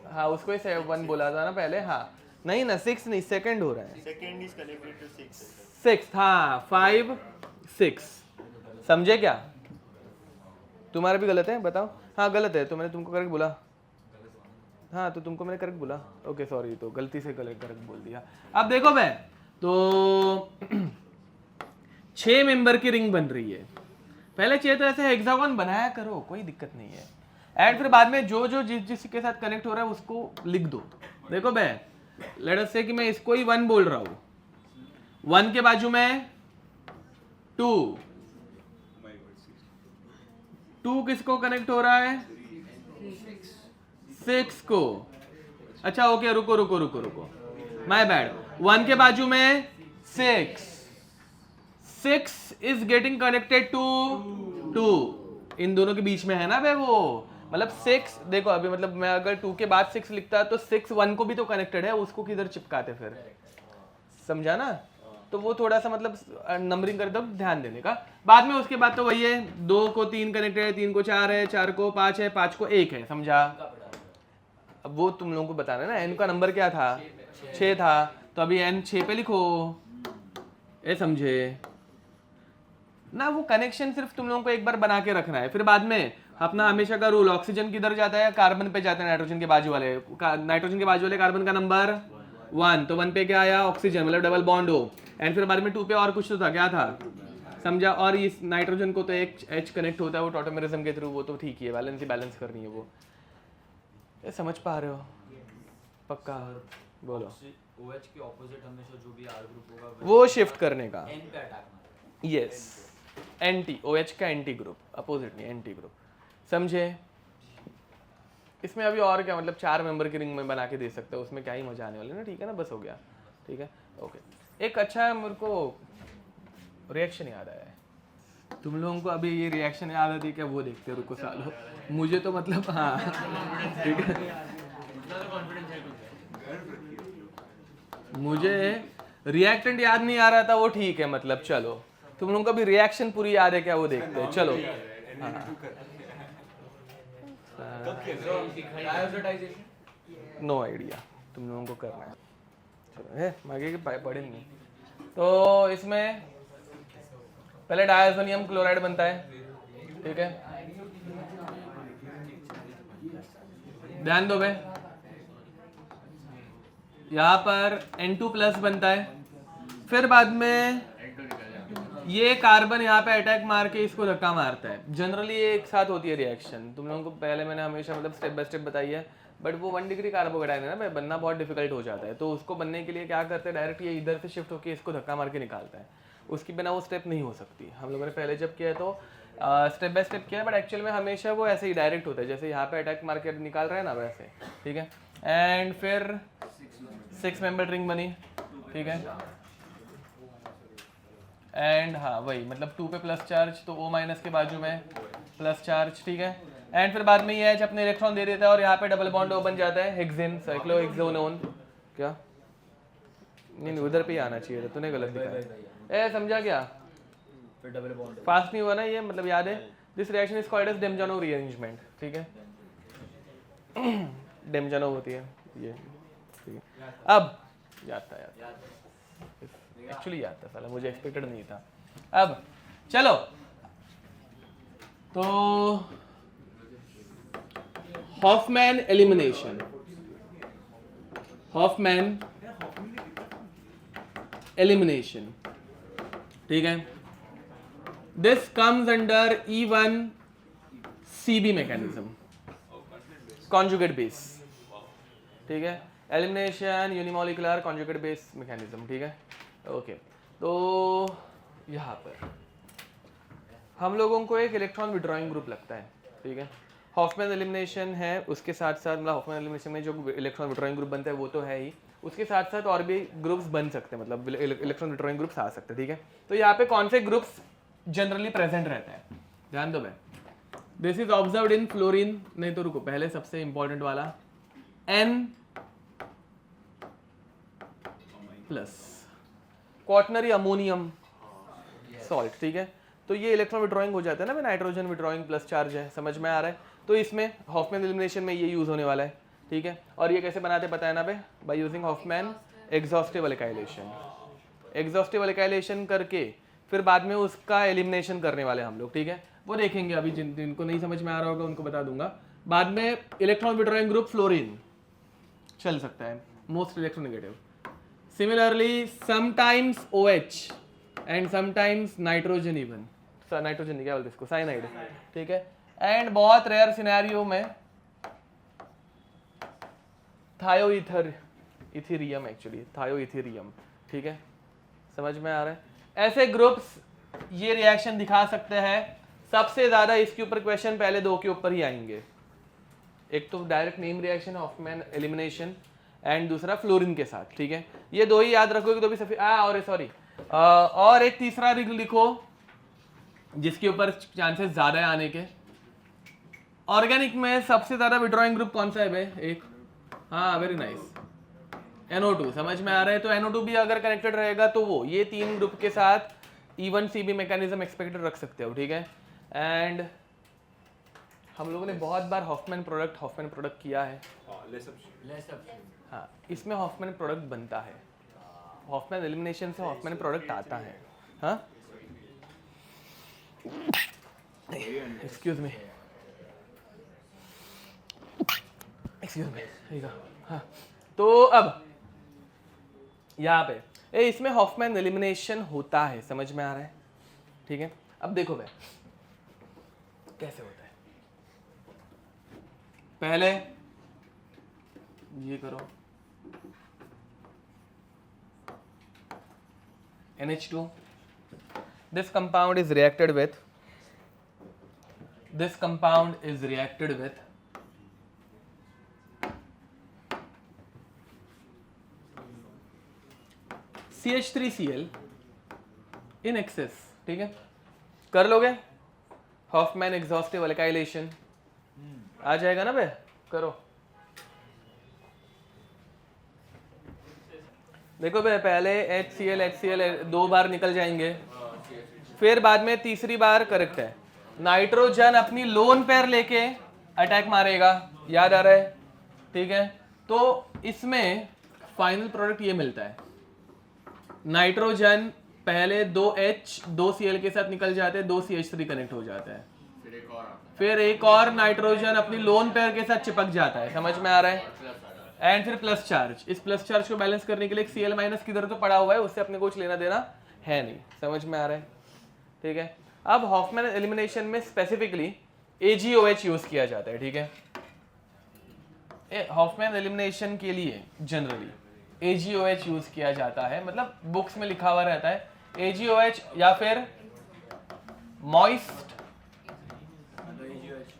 हाँ उसको ही 7 बोला था ना पहले, हाँ नहीं ना 6 नहीं, सेकेंड हो रहा है, सेकंड इज कनेक्टेड टू 6, 6, हाँ 5 6, समझे क्या? तुम्हारा भी गलत है बताओ, हाँ गलत है तो मैंने तुमको करेक्ट बोला, हाँ तो तुमको मैंने करेक्ट बोला, ओके सॉरी, तो गलती से करेक्ट बोल दिया। अब देखो मैं तो 6 मेंबर की रिंग बन रही है, पहले चाहिए तो ऐसे हेक्सागोन बनाया करो, कोई दिक्कत नहीं है, एंड फिर बाद में जो जो जिसके साथ कनेक्ट हो रहा है उसको लिख दो। देखो मैं लेट अस से कि मैं इसको ही 1 बोल रहा हूँ, 1 के बाजू में 2, 2 किसको कनेक्ट हो रहा है? 6 को। अच्छा ओके, रुको रुको रुको रुको, माय बैड, 1 के बाजू में 6, 6 इज गेटिंग कनेक्टेड टू 2, इन दोनों के बीच में है ना बे वो, मतलब 6, देखो अभी मतलब मैं अगर 2 के बाद 6 लिखता तो 6 1 को भी तो कनेक्टेड है, उसको किधर चिपकाते फिर, समझा ना? तो वो थोड़ा सा मतलब नंबरिंग कर दो, ध्यान देने का। बाद में उसके बाद तो वही है, 2 को 3 कनेक्टेड है, 3 को 4 है, 4 को 5 है, 5 को 1 है, समझा? अब वो तुम लोगों को बताना है ना, n का नंबर क्या था? 6 था, तो अभी n 6 पे लिखो, ये समझे ना? वो कनेक्शन सिर्फ तुम लोगों को एक बार बना के रखना है, फिर बाद में अपना हमेशा का रूल, ऑक्सीजन किधर जाता है? कार्बन पे जाता है, नाइट्रोजन के बाजू वाले, नाइट्रोजन के बाजू वाले कार्बन का नंबर 1, तो 1 पे क्या आया? ऑक्सीजन, मतलब डबल बॉन्ड हो, एंड फिर बाद में 2 पे और कुछ तो था, क्या था समझा? और इस नाइट्रोजन को तो एक H कनेक्ट होता है वो टॉटोमेरिज्म के थ्रू, वो तो ठीक ही है, बैलेंस ही बैलेंस करनी है वो, ये समझ पा रहे हो? पक्का बोलो। OH के ऑपोजिट हमेशा जो भी R ग्रुप होगा वो शिफ्ट करने का, N पे अटैक मारना, यस, एंटी, OH का एंटी ग्रुप, अपोजिट नहीं एंटी ग्रुप, समझे? इसमें अभी और क्या, मतलब 4 मेंबर की रिंग में बना के दे सकते हो, उसमें क्या ही मजा आने वाली है ना, ठीक है ना? बस हो गया, ठीक है, ओके। एक अच्छा मेरे को रिएक्शन याद आया है, तुम लोगों को अभी ये रिएक्शन याद आती है क्या? वो देखते रुको सालो, मुझे तो मतलब हाँ ठीक है, मुझे रिएक्टेंट याद नहीं आ रहा था, वो ठीक है, मतलब चलो तुम लोगों को भी रिएक्शन पूरी याद है क्या? वो देखते हैं, चलो नो आइडिया, तुम लोगों को करना है, चलो है मांगे कि पढ़े नहीं। तो इसमें पहले डायज़ोनियम क्लोराइड बनता है, ठीक है, ध्यान दो भाई, यहाँ पर N2+ बनता है, फिर बाद में ये कार्बन यहाँ पे अटैक मार के इसको धक्का मारता है। जनरली ये एक साथ होती है रिएक्शन, तुम लोगों को पहले मैंने हमेशा मतलब स्टेप बाय स्टेप बताई है, बट वो 1 डिग्री कार्बोकेटाइन है ना भाई, बनना बहुत डिफिकल्ट हो जाता है, तो उसको बनने के लिए क्या करते हैं, डायरेक्ट ये इधर से शिफ्ट होकर इसको धक्का मार के निकालता है, उसकी बिना वो स्टेप नहीं हो सकती। हम लोगों ने पहले जब किया तो स्टेप बाय स्टेप किया, बट एक्चुअल में हमेशा वो ऐसे ही डायरेक्ट होता है, जैसे यहाँ पे अटैक मार के निकाल रहा है ना वैसे, ठीक है। एंड फिर 6 मेंबर रिंग बनी, ठीक है, एंड हाँ वही मतलब 2 पे प्लस चार्ज, तो O- के बाजू में प्लस चार्ज, ठीक है। एंड फिर बाद में ये H अपने इलेक्ट्रॉन दे देता है और यहाँ पे डबल बॉन्ड O बन जाता है, हेक्सेन, साइक्लोहेक्सोनोन, क्या नहीं उधर पे ही आना चाहिए था, तूने गलत दिखाया, समझा क्या? फिर डबल बॉन्ड फास्ट नहीं हुआ ना ये, मतलब याद है, this reaction is called as Demjanov rearrangement, ठीक है, डेमजानो होती है ये, ठीक है। अब याद था, एक्चुअली याद था साला, मुझे एक्सपेक्टेड नहीं था। अब चलो तो हॉफमैन एलिमिनेशन, हॉफमैन एलिमिनेशन, ठीक है। This comes under E1 CB mechanism, conjugate base, ठीक है। Elimination unimolecular conjugate base mechanism, ठीक है। ओके, तो यहाँ पर हम लोगों को एक इलेक्ट्रॉन विड्रॉइंग ग्रुप लगता है, ठीक है। हॉफमैन एलिमिनेशन है, उसके साथ साथ मतलब हॉफमैन एलिमिनेशन में जो इलेक्ट्रॉन विड्रॉइंग ग्रुप बनता है वो तो है ही, उसके साथ साथ और भी ग्रुप्स बन सकते हैं, मतलब इलेक्ट्रॉन विड्रॉइंग ग्रुप्स आ सकते हैं, ठीक है। तो यहाँ पे कौन से ग्रुप्स जनरली प्रेजेंट रहते हैं, ध्यान दो भाई। This is observed in fluorine, नहीं तो रुको, पहले सबसे इंपॉर्टेंट वाला N plus quaternary ammonium salt, ठीक है। तो ये इलेक्ट्रॉन विड्रॉइंग हो जाता है ना, नाइट्रोजन विड्रॉइंग प्लस चार्ज है, समझ में आ रहा है। तो इसमें हॉफमैन एलिमिनेशन में ये यूज होने वाला है, ठीक है। और ये कैसे बनाते हैं पता है ना बे, by using Hofmann exhaustive alkylation. Exhaustive alkylation करके फिर बाद में उसका एलिमिनेशन करने वाले हम लोग, ठीक है। वो देखेंगे, अभी जिनको नहीं समझ में आ रहा होगा उनको बता दूंगा। बाद में इलेक्ट्रॉन विड्रॉइंग ग्रुप फ्लोरीन चल सकता है, most electronegative. Similarly sometimes OH and sometimes nitrogen, even nitrogen क्या बोलते हैं इसको, साइनाइड, ठीक है। एंड बहुत रेयर सिनेरियो में थायोईथर इथेरियम, एक्चुअली थायोईथेरियम, ठीक है, समझ में आ रहा है। ऐसे ग्रुप्स ये रिएक्शन दिखा सकते हैं। सबसे ज्यादा इसके ऊपर क्वेश्चन पहले दो के ऊपर ही आएंगे, एक तो direct name reaction Hofmann elimination and दूसरा फ्लोरीन के साथ, ठीक है। ये दो ही याद रखोगे तो भी सफी और सॉरी और एक तीसरा रिग लिखो जिसके ऊपर चांसेस ज्यादा है आने के। ऑर्गेनिक में सबसे ज्यादा विड्रॉइंग ग्रुप कौन सा है भाई, एक, हाँ वेरी नाइस, NO2, समझ में आ रहा है। तो NO2 भी अगर कनेक्टेड रहेगा तो वो ये तीन ग्रुप के साथ E1 CB मैकेनिज्म एक्सपेक्टेड रख सकते हो, ठीक है। एंड हम लोगों ने बहुत बार हॉफमैन प्रोडक्ट किया है, हाँ, इसमें हॉफमैन प्रोडक्ट बनता है, हॉफमैन एलिमिनेशन से हॉफमैन प्रोडक्ट आता है, हाँ। एक्सक्यूज मी, हाँ। तो अब यहाँ पे इसमें हॉफमैन एलिमिनेशन होता है, समझ में आ रहा है, ठीक है। अब देखो भाई कैसे होता है, पहले ये करो NH2, this compound is reacted with CH3Cl in excess, ठीक है। कर लोगे हॉफमैन एग्जॉस्टिव अल्काइलेशन, आ जाएगा ना बे, करो। देखो बे पहले HCl दो बार निकल जाएंगे, फिर बाद में तीसरी बार करेक्ट है, नाइट्रोजन अपनी लोन पेयर लेके अटैक मारेगा, याद आ रहा है, ठीक है। तो इसमें फाइनल प्रोडक्ट ये मिलता है, नाइट्रोजन पहले 2H 2Cl के साथ निकल जाते हैं, 2CH3 कनेक्ट हो जाता है, फिर एक और नाइट्रोजन अपनी लोन पेयर के साथ चिपक जाता है, समझ में आ रहा है। एंड फिर प्लस चार्ज, इस प्लस चार्ज को बैलेंस करने के लिए एक Cl माइनस किधर तो पड़ा हुआ है, उससे अपने कुछ लेना देना है नहीं, समझ में आ रहा है, ठीक है। अब हॉफमैन एलिमिनेशन में स्पेसिफिकली AgOH यूज किया जाता है, ठीक है। हॉफमैन एलिमिनेशन के लिए जनरली AgOH यूज किया जाता है, मतलब बुक्स में लिखा हुआ रहता है AgOH या फिर मॉइस्ट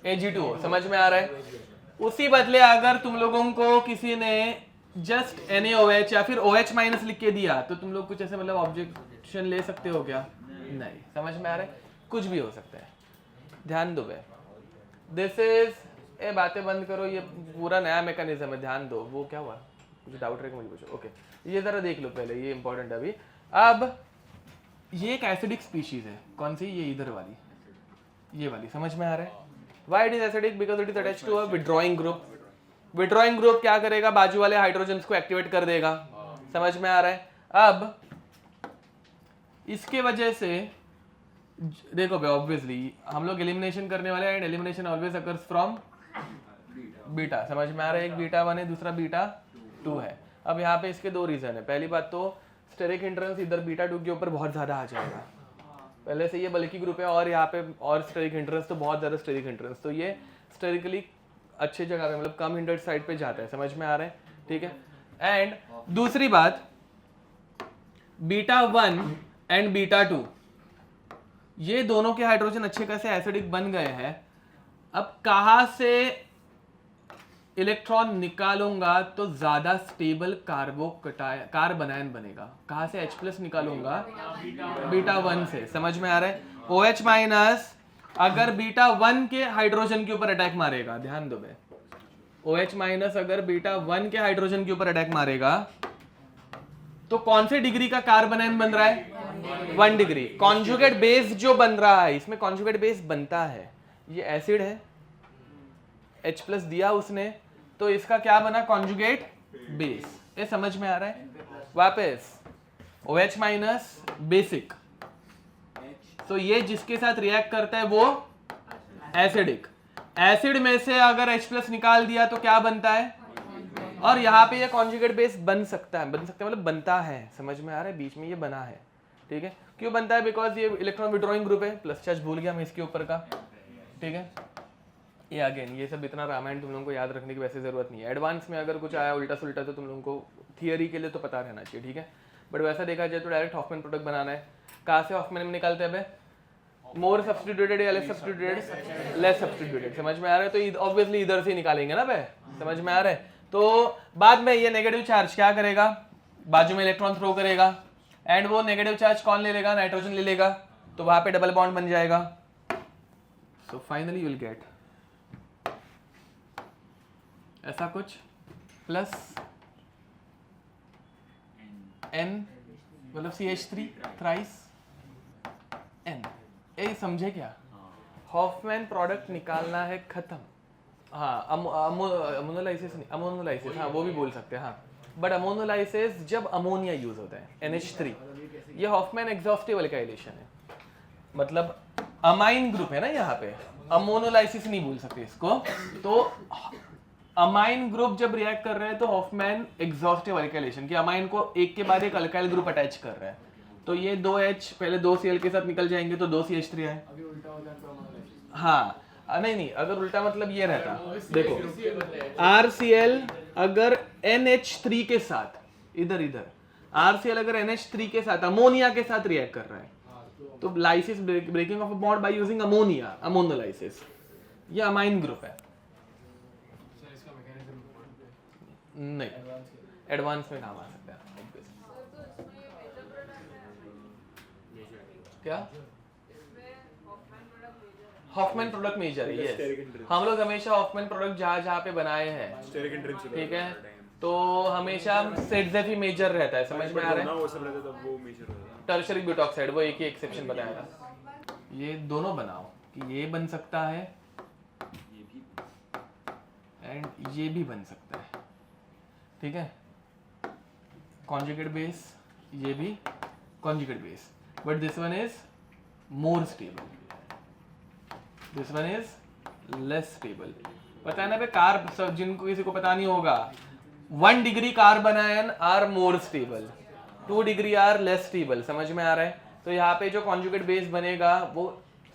Ag2O, समझ में आ रहा है। उसी बदले अगर तुम लोगों को किसी ने जस्ट NaOH या फिर OH माइनस लिख के दिया तो तुम लोग कुछ ऐसे मतलब ऑब्जेक्शन ले सकते हो क्या, नहीं, समझ में आ रहा है, कुछ भी हो सकता है, ध्यान दो भाई। दिस इज ए बातें बंद करो, ये पूरा नया मैकेनिज्म है, ध्यान दो। वो क्या हुआ, मुझे डाउट रहेगा मुझे पूछो, ओके। ये जरा देख लो पहले, ये इंपॉर्टेंट है अभी। अब ये एक एसिडिक स्पीशीज है, कौन सी, ये इधर वाली, ये वाली, समझ में आ रहा है। Why it is acidic? Because it is attached to a withdrawing group. Withdrawing group क्या करेगा, बाजू वाले हाइड्रोजन्स को एक्टिवेट कर देगा, समझ में आ रहा है। अब इसके वजह से देखो भाई, ऑब्वियसली हम लोग एलिमिनेशन करने वाले हैं and elimination always occurs from beta, समझ में आ रहा है। एक बीटा 1 है, दूसरा बीटा 2 है। अब यहाँ पे इसके दो रीज़न है। पहली बात तो स्टेरिक हिंड्रेंस इधर बीटा 2 के ऊपर बहुत ज़्यादा आ जाएगा, पहले से ये बल्कि ग्रुप है और यहाँ पे और स्टेरिक हिंड्रेंस तो बहुत ज़्यादा स्टेरिक हिंड्रेंस, तो ये स्टेरिकली अच्छी जगह पे मतलब कम हिंड्रेड साइड पे जाता है, समझ में आ रहा है, ठीक है। एंड दूसरी बात बीटा 1 एंड बीटा 2 ये दोनों के हाइड्रोजन अच्छे खासे एसिडिक बन गए हैं। अब कहाँ से इलेक्ट्रॉन निकालूंगा तो ज्यादा स्टेबल कार्बोनायन बनेगा, कहाँ से H+ निकालूंगा बीटा 1 से, समझ में आ रहा है। OH- अगर बीटा 1 के हाइड्रोजन के ऊपर अटैक मारेगा, ध्यान दो बे, OH- अगर बीटा 1 के हाइड्रोजन के ऊपर अटैक मारेगा तो कौन से डिग्री का कार्बोनायन बन रहा है, 1 डिग्री। कॉन्जुगेट बेस जो बन रहा है, इसमें कॉन्जुगेट बेस बनता है, ये एसिड है, H+ दिया उसने, तो इसका क्या बना, कॉन्जुगेट बेस। ये समझ में आ रहा है। वापस OH- बेसिक, तो ये जिसके साथ रिएक्ट करता है वो एसिडिक, एसिड में से अगर H+ निकाल दिया तो क्या बनता है, और यहाँ पे ये कॉन्जुगेट बेस बन सकता है मतलब बनता है, समझ में आ रहा है, बीच में ये बना है, ठीक है। क्यों बनता है, बिकॉज ये इलेक्ट्रॉन विड्रॉइंग ग्रुप है, प्लस चार्ज भूल गया मैं इसके ऊपर का, ठीक है। ये अगेन ये सब इतना रामायण तुम लोगों को याद रखने की वैसे जरूरत नहीं है, एडवांस में अगर कुछ आया उल्टा सुल्टा तो तुम लोगों को थियरी के लिए तो पता रहना चाहिए, ठीक है। बट वैसा देखा जाए तो डायरेक्ट हॉफमैन प्रोडक्ट बनाना है। कहाँ से हॉफमैन में निकालते हैं, मोर सब्स्टिट्यूटेड या लेस सब्स्टिट्यूटेड, लेस सब्स्टिट्यूटेड, समझ में आ रहा है। तो ऑब्वियसली इधर से निकालेंगे ना बे, समझ में आ रहा है। तो बाद में ये नेगेटिव चार्ज क्या करेगा, बाजू में इलेक्ट्रॉन थ्रो करेगा, एंड वो नेगेटिव चार्ज कौन ले लेगा, नाइट्रोजन ले लेगा, तो वहां पे डबल बॉन्ड बन जाएगा। सो फाइनली यू विल गेट ऐसा कुछ प्लस N मतलब CH3 थ्राइस N। ये समझे क्या, हॉफमैन प्रोडक्ट निकालना है, खत्म। हाँ अमोनोलाइसिस नहीं, अमोनोलाइसिस हाँ वो भी बोल सकते हैं, हाँ। बट अमोनोलाइसिस जब अमोनिया यूज होता है NH3, ये हॉफमैन एग्जॉस्टिव अल्काइलेशन है, मतलब अमाइन ग्रुप है ना यहाँ पे, अमोनोलाइसिस नहीं बोल सकते इसको। तो अमाइन ग्रुप जब रिएक्ट कर रहे हैं तो हॉफमैन एग्जॉस्टिव अल्काइलेशन, कि अमाइन को एक के बाद एक अल्काइल ग्रुप अटैच कर रहा है, तो ये 2H पहले 2Cl के साथ निकल जाएंगे तो 2CH3 है। हाँ नहीं अगर उल्टा मतलब ये रहता, देखो RCl अगर NH3 के साथ इधर RCl अगर NH3 के साथ अमोनिया के साथ रिएक्ट कर रहा है तो lysis breaking of a bond by using ammonia, ammonolysis, ये अमाइन ग्रुप है। नहीं एडवांस में काम आ सकता है क्या, हॉफमैन प्रोडक्ट मेजर है, यस। हम लोग हमेशा हॉफमैन प्रोडक्ट जहाँ पे बनाए हैं, ठीक है, तो हमेशा सेडजेफी मेजर रहता है, समझ में आ रहा है। टर्शरी ब्यूटॉक्साइड वो एक ही एक्सेप्शन बताया था। ये दोनों बनाओ कि ये बन सकता है एंड ये भी बन सकता है, ठीक है। कॉन्जुगेट बेस, ये भी conjugate base, but this one is more stable, this one is less stable. पता है ना बे, कार्ब जिनको किसी को पता नहीं होगा, 1 degree carbanion are more stable, 2 degree are less stable, समझ में आ रहा है। तो यहाँ पे जो कॉन्जुगेट बेस बनेगा वो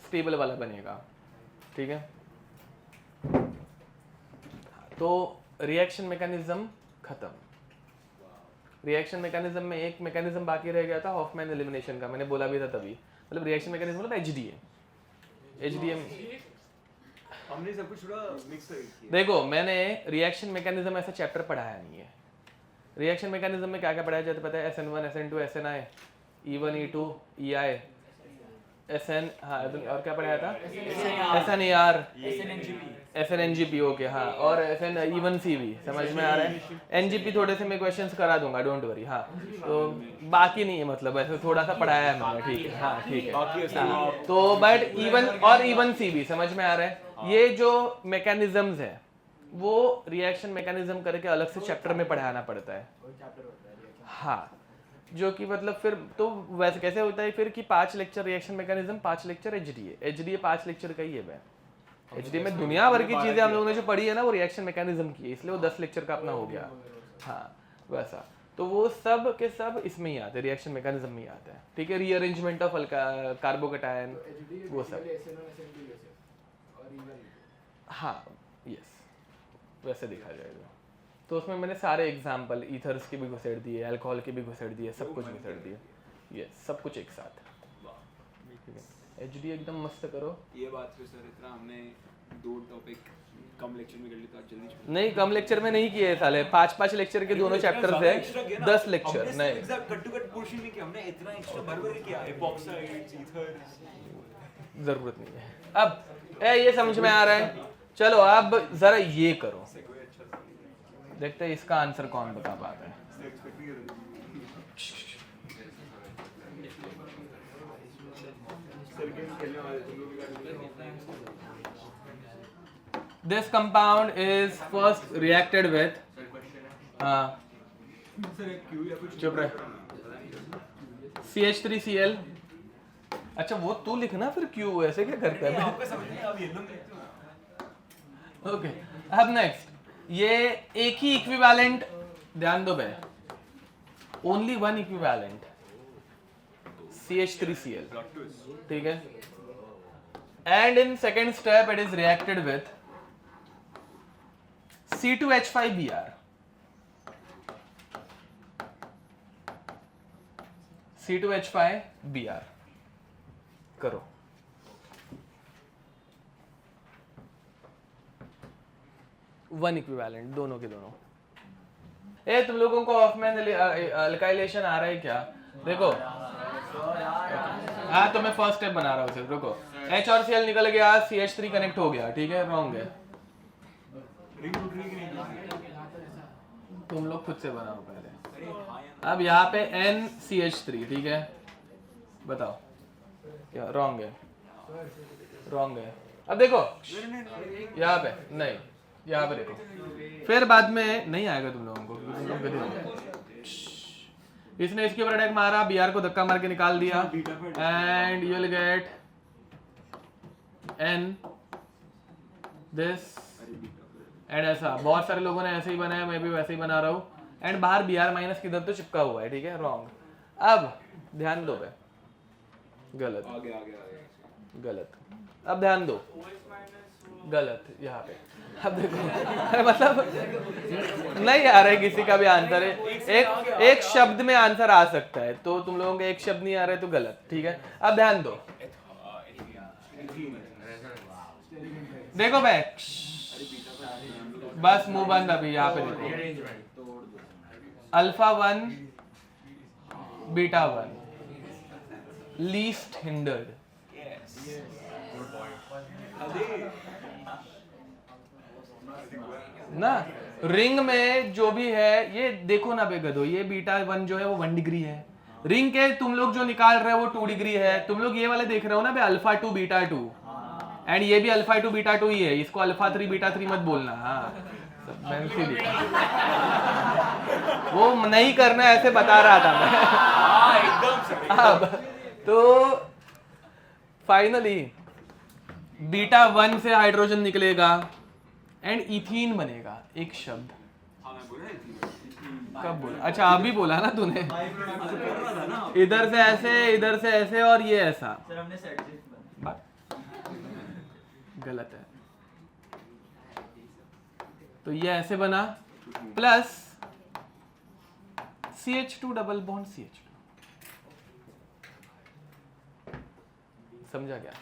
स्टेबल वाला बनेगा, ठीक है। तो रिएक्शन मैकेनिज्म खत्म। रिएक्शन मैकेनिज्म में एक मैकेनिज्म बाकी रह गया था हॉफमैन एलिमिनेशन का, मैंने बोला भी था तभी, मतलब रिएक्शन मैकेनिज्म मतलब HDA हमने सब कुछ थोड़ा मिक्स किया। देखो मैंने रिएक्शन मैकेनिज्म ऐसा चैप्टर पढ़ाया नहीं है। रिएक्शन मैकेनिज्म में क्या क्या पढ़ाया जाता है पता है, SN1 SN2 SNI E1 E2 EI SN, हाँ और क्या पढ़ाया था, SNAR SNNGP, ओके हाँ, और SN E1CV, समझ में आ रहा है। NGP थोड़े से मैं क्वेश्चंस करा दूंगा, डोंट वरी, हाँ। तो बाकी नहीं है, मतलब ऐसे थोड़ा सा पढ़ाया है मैंने, ठीक है, हाँ ठीक है, हाँ। तो बट E1 और E1CV समझ में आ रहा है। ये जो मैकेनिज्म्स है वो रिएक्शन मैकेनिज्म करके अलग से चैप्टर में पढ़ाना पड़ता है, हाँ। जो कि मतलब फिर तो वैसे कैसे होता है फिर कि 5 lecture reaction mechanism, 5 lecture HDA 5 lecture का ही है। HDA में दुनिया भर की चीजें हम लोगों ने जो पढ़ी है ना वो रिएक्शन मैकेनिज्म की है, इसलिए वो 10 लेक्चर का अपना हो गया, हाँ। वैसा। तो वो सब के सब इसमें ही आते हैं, रिएक्शन मैकेनिज्म में ही आते हैं, ठीक है। रीअरेंजमेंट ऑफ कार्बोकैटायन वो सब, हाँ यस वैसे दिखा जाएगा। तो उसमें मैंने सारे एग्जाम्पल ईथर्स के भी घुसेड़ दिए, अल्कोहल के भी घुसेड़ दिए, सब कुछ घुसेड़ दिए, ये सब कुछ एक साथ। एचडी एकदम मस्त करो। ये बात पे सर इतना हमने 2 टॉपिक कम लेक्चर में कर ली तो आज जल्दी छोड़ नहीं कम लेक्चर में नहीं किए साले, 5-5 लेक्चर के दोनों चैप्टर्स है, 10 लेक्चर नहीं। Exact cut to cut portion नहीं किया हमने, इतना एक्स्ट्रा भर किया एपॉक्साइड्स ईथर्स, जरूरत नहीं है। अब ये समझ में आ रहा है, चलो अब जरा ये करो, देखते हैं इसका आंसर कौन बता पाता है। This compound is first reacted with चुप रहे CH3Cl। अच्छा वो तू लिखना फिर Q, ऐसे क्या करता है? आपको समझ नहीं अब येलो में ओके अब नेक्स्ट ये एक ही इक्विवेलेंट, ध्यान दो बे, ओनली वन इक्विवेलेंट CH3Cl, ठीक है। And in second step it is reacted with C2H5Br, C2H5Br करो। वन इक्विवेलेंट दोनों के दोनों। तुम लोगों को ऑफमैन अल्काइलेशन आ रहा है क्या? देखो हाँ तो मैं फर्स्ट स्टेप बना रहा हूँ सिर्फ, रुको। H और Cl निकल गया, CH3 कनेक्ट हो गया, ठीक है, रॉन्ग है। तुम लोग खुद से बनाओ पहले। अब यहाँ पे NCH3, ठीक है, बताओ क्या रॉन्ग है? रॉन्ग है। अब देखो यहाँ पे नहीं, यहाँ पे देखो, फिर बाद में नहीं आएगा तुम लोगों को, तुम लोग गधे हो। इसने इसके ऊपर अटैक मारा, बीआर को धक्का मार के निकाल दिया, and you will gate N this and ऐसा। बहुत सारे लोगों ने ऐसे ही बनाया, मैं भी वैसे ही बना रहा हूँ, एंड बाहर Br माइनस किधर तो चिपका हुआ है, ठीक है, रॉन्ग। अब ध्यान दो बे, गलत गलत, अब ध्यान दो, गलत यहाँ पे। अब देखो मतलब नहीं आ रहा है किसी का भी आंसर है, एक शब्द में आंसर आ सकता है, तो तुम लोगों का एक शब्द नहीं आ रहा है तो गलत, ठीक है। अब ध्यान दो, देखो भाई बस मुंह बंद। अभी यहाँ पे देखो, अल्फा 1 बीटा 1 लीस्ट हिंडर्ड, ना रिंग में जो भी है, ये देखो ना बेगदो, ये बीटा 1 जो है वो 1 डिग्री है, रिंग के तुम लोग जो निकाल रहे हो वो 2 डिग्री है। तुम लोग ये वाले देख रहे हो ना बे, अल्फा 2 बीटा 2, एंड ये भी अल्फा 2 बीटा 2 ही है, इसको अल्फा 3 बीटा 3 मत बोलना। हाँ वो नहीं करना ऐसे बता रहा था मैं। एकदम अब तो फाइनली बीटा 1 से हाइड्रोजन निकलेगा एंड इथीन बनेगा, एक शब्द। कब बोला? अच्छा अभी बोला ना तूने, इधर से ऐसे, इधर से ऐसे, और ये ऐसा। गलत है। तो ये ऐसे बना, plus CH2 double bond CH2, समझा क्या?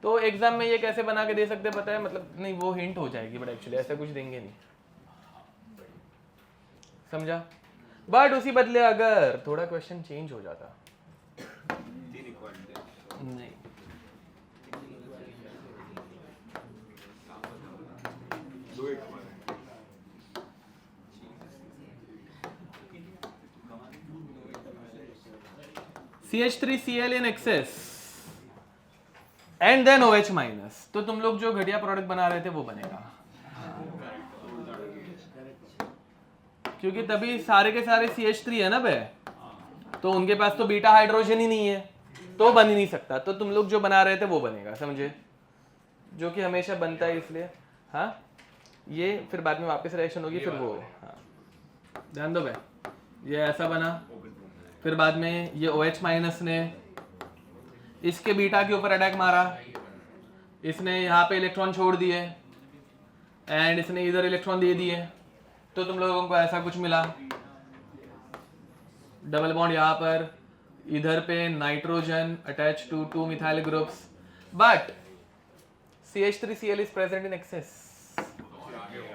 तो एग्जाम में ये कैसे बना के दे सकते हैं पता है? मतलब नहीं वो हिंट हो जाएगी, बट एक्चुअली ऐसा कुछ देंगे नहीं, समझा? बट उसी बदले अगर थोड़ा क्वेश्चन चेंज हो जाता, नहीं CH3Cl in excess and then OH minus, तो तुम लोग जो घटिया प्रोडक्ट बना रहे थे वो बनेगा, क्योंकि तभी सारे के सारे CH3 है ना बे, तो उनके पास तो बीटा हाइड्रोजन ही नहीं है, तो बन ही नहीं सकता। तो तुम लोग जो बना रहे थे वो बनेगा, समझे? जो कि हमेशा बनता है, इसलिए हाँ ये फिर बाद में वापस रिएक्शन होगी, फिर वो हाँ ध्यान दो भाई, ये ऐसा बना, फिर बाद में ये OH माइनस ने इसके बीटा के ऊपर अटैक मारा, इसने यहाँ पे इलेक्ट्रॉन छोड़ दिए एंड इसने इधर इलेक्ट्रॉन दे दिए, तो तुम लोगों को ऐसा कुछ मिला, डबल बॉन्ड यहाँ पर, इधर पे nitrogen attach to 2 methyl groups, but CH3Cl is present in excess,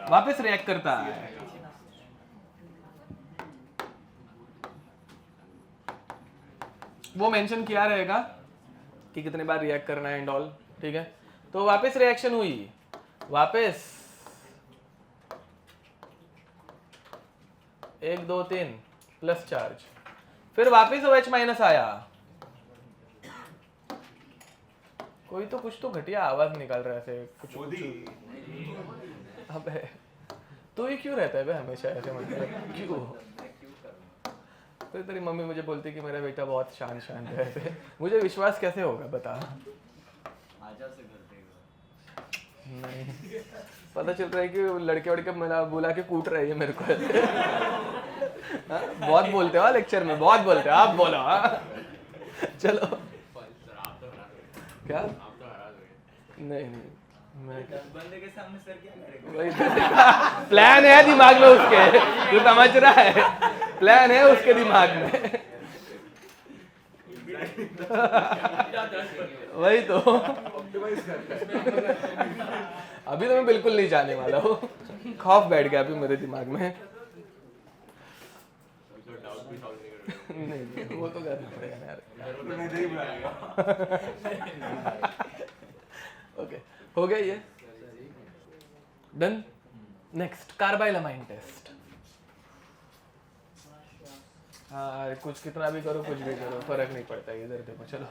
वापस रिएक्ट करता है। वो मेंशन किया रहेगा कि कितने बार रिएक्ट करना है एंड ऑल, ठीक है। तो वापस रिएक्शन हुई, वापस 1 2 3 प्लस चार्ज, फिर वापस OH माइनस आया, कोई तो कुछ तो घटिया आवाज निकाल रहा है ऐसे कुछ अबे तो ये क्यों रहता है बे हमेशा ऐसे, मतलब क्यों? फिर तेरी मम्मी मुझे बोलती कि मेरा बेटा बहुत शांत शांत है ऐसे, मुझे विश्वास कैसे होगा बता? नहीं, पता चल रहा है कि लड़के वड़के बुला के कूट रहे हैं मेरे को ऐसे। हाँ, बहुत बोलते हो लेक्चर में, बहुत बोलते हो आप, बोलो हाँ। चलो क्या? नहीं मैं बंदे के सामने सर क्या करेगा? वही प्लान है दिमाग में उसके, तू समझ रहा है, प्लान है उसके दिमाग में। वही तो, अभी तो मैं बिल्कुल नहीं जाने वाला हूँ, खौफ बैठ गया अभी मेरे दिमाग में। नहीं वो तो करना पड़ेगा यार। ओके हो गया ये डन। Next कार्बाइलमाइन test. हाँ कुछ कितना भी करो कुछ भी करो फर्क नहीं पड़ता, इधर देखो चलो।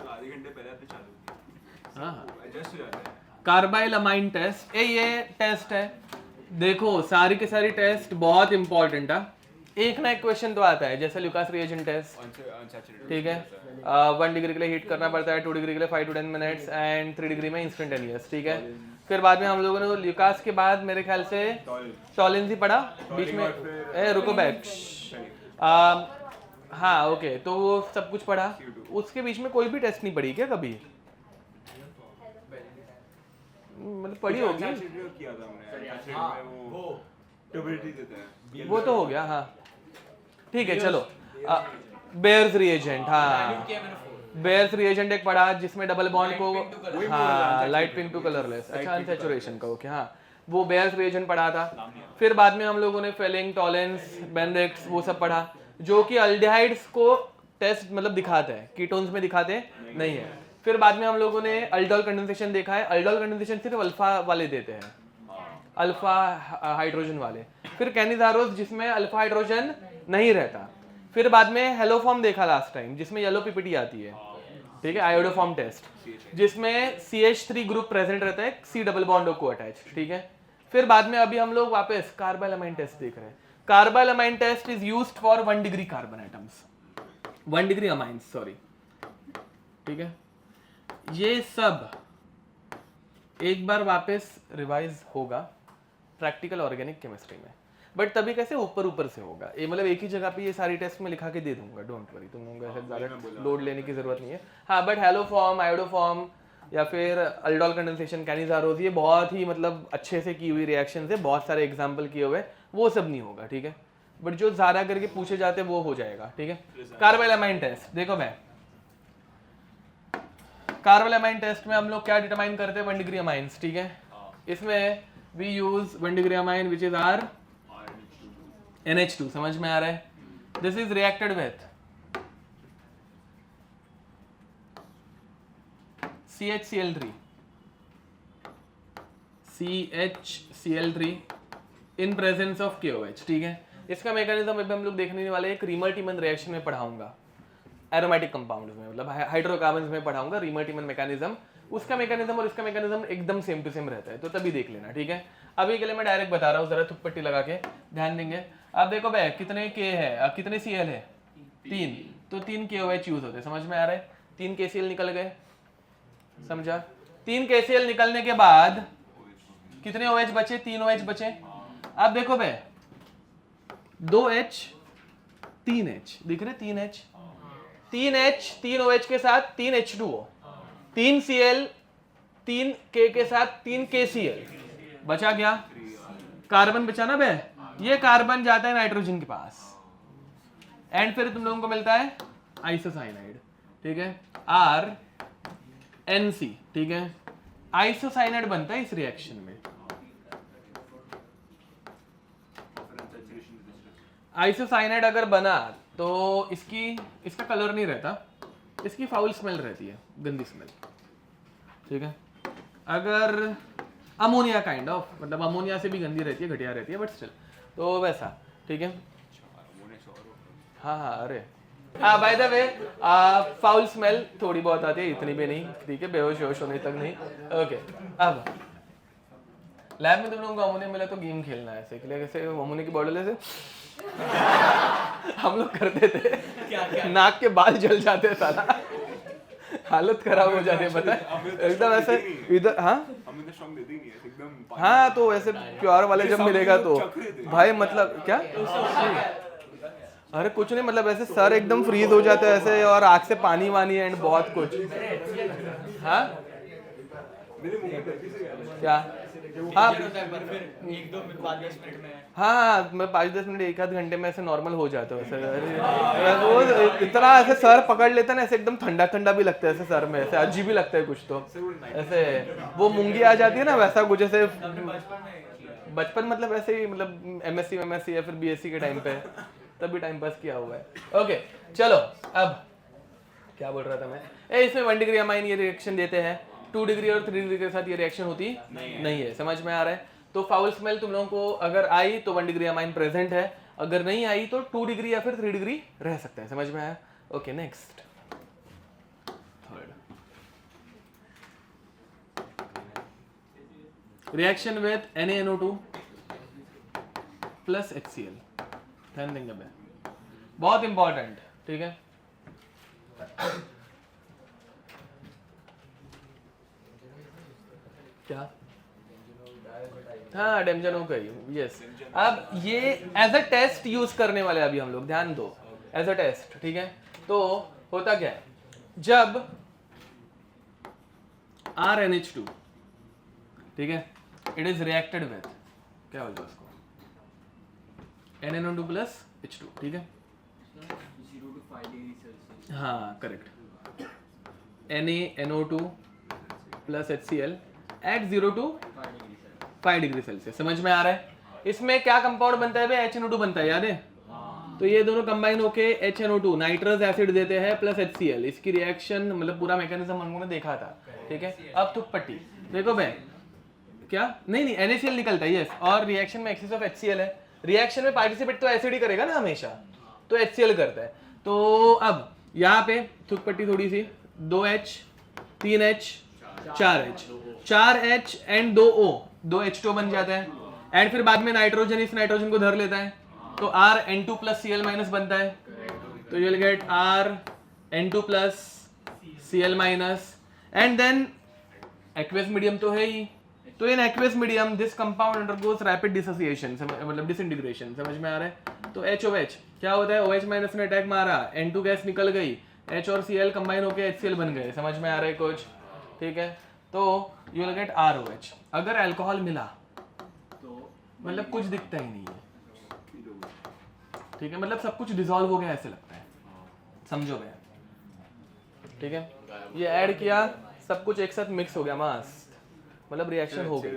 आधे घंटे पहले आपने चालू हाँ एडजस्ट हो जाता है। कार्बाइलमाइन टेस्ट, ये टेस्ट है। देखो सारी के सारी टेस्ट बहुत इंपॉर्टेंट है, एक ना एक क्वेश्चन तो आता है, जैसे ल्यूकास रिएजेंट टेस्ट, ठीक है। 1 डिग्री के लिए हीट करना पड़ता है, 2 डिग्री के लिए 5 to 10 मिनट्स एंड 3 डिग्री में इंस्टेंटेनियस, ठीक है। फिर बाद में हम लोगों ने ल्यूकास के बाद मेरे ख्याल से टॉलेंस ही पढ़ा बीच में, रुको बैक, हाँ ओके, तो वो सब कुछ पढ़ा, उसके बीच में कोई भी टेस्ट नहीं पढ़ी क्या कभी? मतलब पढ़ी होगी, किया था हमने वो ट्यूबिलिटी देते हैं, वो तो हो गया हाँ ठीक है चलो। बेयर्स रिएजेंट, हाँ बेयर्स रिएजेंट एक पढ़ा जिसमें डबल बॉन्ड को, हाँ लाइट पिंक टू कलरलेस, अच्छा अनसैचुरेशन का ओके, हाँ वो बेयर्स रिएजेंट पढ़ा था। फिर बाद में हम लोगों ने फेलिंग, टॉलेंस, बेंडेक्स वो सब पढ़ा, जो कि अल्डिहाइड्स को टेस्ट मतलब दिखाते हैं, कीटोन्स में दिखाते नहीं है। फिर बाद में हम लोगों ने अल्डोल कंडेंसेशन देखा है, अल्डोल कंडेंसेशन सिर्फ अल्फा वाले देते हैं, अल्फा हाइड्रोजन वाले। फिर कैनिजारोस जिसमें अल्फा हाइड्रोजन नहीं रहता। फिर बाद में हेलोफॉर्म देखा लास्ट टाइम जिसमें येलो पीपीटी आती है, ठीक है, आयोडोफॉर्म टेस्ट जिसमें CH3 ग्रुप प्रेजेंट रहता है, C डबल बॉन्ड को अटैच, ठीक है। फिर बाद में अभी हम लोग वापस कार्बाइलमाइन टेस्ट देख रहे हैं। Carbylamine test is used for 1 degree carbon atoms, 1 degree amines sorry, ठीक है। ये सब एक बार वापस रिवाइज होगा प्रैक्टिकल ऑर्गेनिक केमिस्ट्री में, बट तभी कैसे ऊपर ऊपर से होगा ये, मतलब एक ही जगह पे ये सारी टेस्ट में लिखा के दे दूंगा, डोंट वरी, तुम लोगों को ऐसे ज़्यादा लोड लेने की जरूरत नहीं है। हाँ बट हेलोफॉर्म, आयोडोफॉर्म या फिर अल्डोल कंडेंसेशन, कैनिजारोस, ये बहुत ही मतलब अच्छे से की हुई रिएक्शन है, बहुत सारे एग्जाम्पल किए हुए, वो सब नहीं होगा, ठीक है। बट जो ज़्यादा करके पूछे जाते हैं वो हो जाएगा, ठीक है। कार्बाइलमाइन टेस्ट देखो मैं, कार्बाइलमाइन टेस्ट में हम लोग क्या डिटरमाइन करते हैं, 1 डिग्री अमाइंस, ठीक है। इसमें we use 1 degree amine which is R NH2, समझ में आ रहा है। This is reacted with CHCl3 in presence of KOH, ठीक है। इसका मैकेनिज्म अभी हम लोग देखने वाले एक रीमर-टीमन रिएक्शन में पढ़ाऊंगा, एरोमेटिक कंपाउंड्स में, मतलब हाइड्रोकार्बन्स में पढ़ाऊंगा रीमर-टीमन मैकेनिज्म। उसका मैकेनिज्म और इसका मैकेनिज्म एकदम सेम टू सेम रहता है, तो तभी देख लेना, ठीक है। अभी के लिए मैं डायरेक्ट बता रहा हूँ, जरा थुपपट्टी लगा के ध्यान देंगे। अब देखो भाई कितने K है, कितने Cl है, 3, तो 3 KOH यूज होते हैं, समझ में आ रहा है। 3 KCl निकल गए, समझा? 3 KCl निकलने के बाद कितने OH बचे? 3 OH बचे। अब देखो बे 2H 3H दिख रहे? 3H 3H 3 OH के साथ 3 H2O 3 Cl 3 K के साथ 3 KCl बचा क्या? कार्बन बचा ना बे, ये कार्बन जाता है नाइट्रोजन के पास एंड फिर तुम लोगों को मिलता है आइसोसाइनाइड, ठीक है, RNC, ठीक है। आइसोसाइनाइड बनता है इस रिएक्शन में। आइसोसाइनाइड अगर बना तो इसका कलर नहीं रहता, इसकी फाउल स्मेल रहती है, गंदी स्मेल, ठीक है। अगर अमोनिया काइंड ऑफ, मतलब अमोनिया से भी गंदी रहती है, घटिया रहती है, बट स्टिल तो वैसा, ठीक है। हाँ अरे हाँ, by the way foul smell थोड़ी बहुत आती है, इतनी भी नहीं, ठीक है, बेहोश होश होने तक नहीं। ओके, अब लैब में तुम लोगों को अमोनिया मिला तो गेम खेलना है ऐसे, कैसे अमोनिया की बॉटल ऐसे हम लोग करते थे, नाक के बाल जल जाते साला, हालत खराब हो जाती है, पता है एकदम ऐसे इधर। हाँ तो ऐसे प्योर वाले जब मिलेगा तो भाई मतलब क्या, अरे कुछ नहीं, मतलब ऐसे सर एकदम फ्रीज हो जाता है ऐसे, और आँख से पानी वानी एंड बहुत कुछ। हाँ क्या? हाँ हाँ, मैं 5-10 मिनट 1-आध घंटे में ऐसे नॉर्मल हो जाता है ऐसे। वो इतना ऐसे सर पकड़ लेता है ना ऐसे, एकदम ठंडा ठंडा भी लगता है ऐसे सर में, ऐसे अजीब भी लगता है कुछ, तो ऐसे वो मूंगी आ जाती है ना वैसा कुछ, ऐसे बचपन मतलब ऐसे ही, मतलब MSc या फिर BSc के टाइम पे तभी टाइम पास किया हुआ है। ओके चलो, अब क्या बोल रहा था मैं, इसमें 1 डिग्री अमाइन ये रिएक्शन देते हैं, 2 डिग्री और 3 डिग्री के साथ ये रिएक्शन होती नहीं है। समझ में आ रहा है? तो फाउल स्मेल तुम लोगों को अगर आई तो 1 डिग्री अमाइन प्रेजेंट है, अगर नहीं आई तो 2 डिग्री या फिर 3 डिग्री रह सकता है। समझ में आया? Okay next, third reaction with NaNO2 plus HCl। ध्यान देंगे मैं, बहुत इंपॉर्टेंट, ठीक है। क्या? हाँ डेमजनो का ही, यस। अब ये एज अ टेस्ट यूज करने वाले अभी हम लोग, ध्यान दो, एज अ टेस्ट, ठीक है। तो होता क्या है, जब RNH2, ठीक है, इट इज रिएक्टेड विद, क्या बोलते हैं उसको, NaNO2 प्लस H2, ठीक है। 0 to 5 डिग्री सेल्सियस। हाँ correct, NaNO2 plus HCl at 0 to 5 degree Celsius. समझ में आ रहा है? इसमें क्या कंपाउंड बनता है बे? HNO2 बनता है, याद है? तो ये दोनों कंबाइन होके HNO2 नाइट्रस एसिड देते हैं प्लस HCl। इसकी रिएक्शन मतलब पूरा मैकेनिज्म हम लोगों ने देखा था, ठीक है। अब तुक पट्टी देखो बे, क्या नहीं NaCl निकलता है, यस, और रिएक्शन में एक्सेस ऑफ HCl है। रिएक्शन में पार्टिसिपेट तो एसिड ही करेगा ना हमेशा, तो HCl करता है। तो अब यहाँ पे थुक पट्टी थोड़ी सी, 2H 3H 4H 4H and 2O 2H2 बन जाता है, एंड फिर बाद में नाइट्रोजन इस नाइट्रोजन को धर लेता है, तो RN2 प्लस Cl माइनस बनता है, तो you will get RN2 plus Cl minus, and then aqueous medium तो है ही, तो in aqueous medium this compound undergoes rapid dissociation, मतलब डिसइंटीग्रेशन। समझ में आ रहा है? तो HOH क्या होता है, OH माइनस ने अटैक मारा, N2 गैस निकल गई, H और Cl कंबाइन होकर HCl बन गए। समझ में आ रहा है कुछ? ठीक है, तो यू विल गेट ROH। अगर अल्कोहल मिला तो मतलब कुछ दिखता ही नहीं है, ठीक है, मतलब सब कुछ डिसॉल्व हो गया ऐसे लगता है, समझो भैया, ठीक है। ये ऐड किया, सब कुछ एक साथ मिक्स हो गया, मस्त, मतलब रिएक्शन हो गई।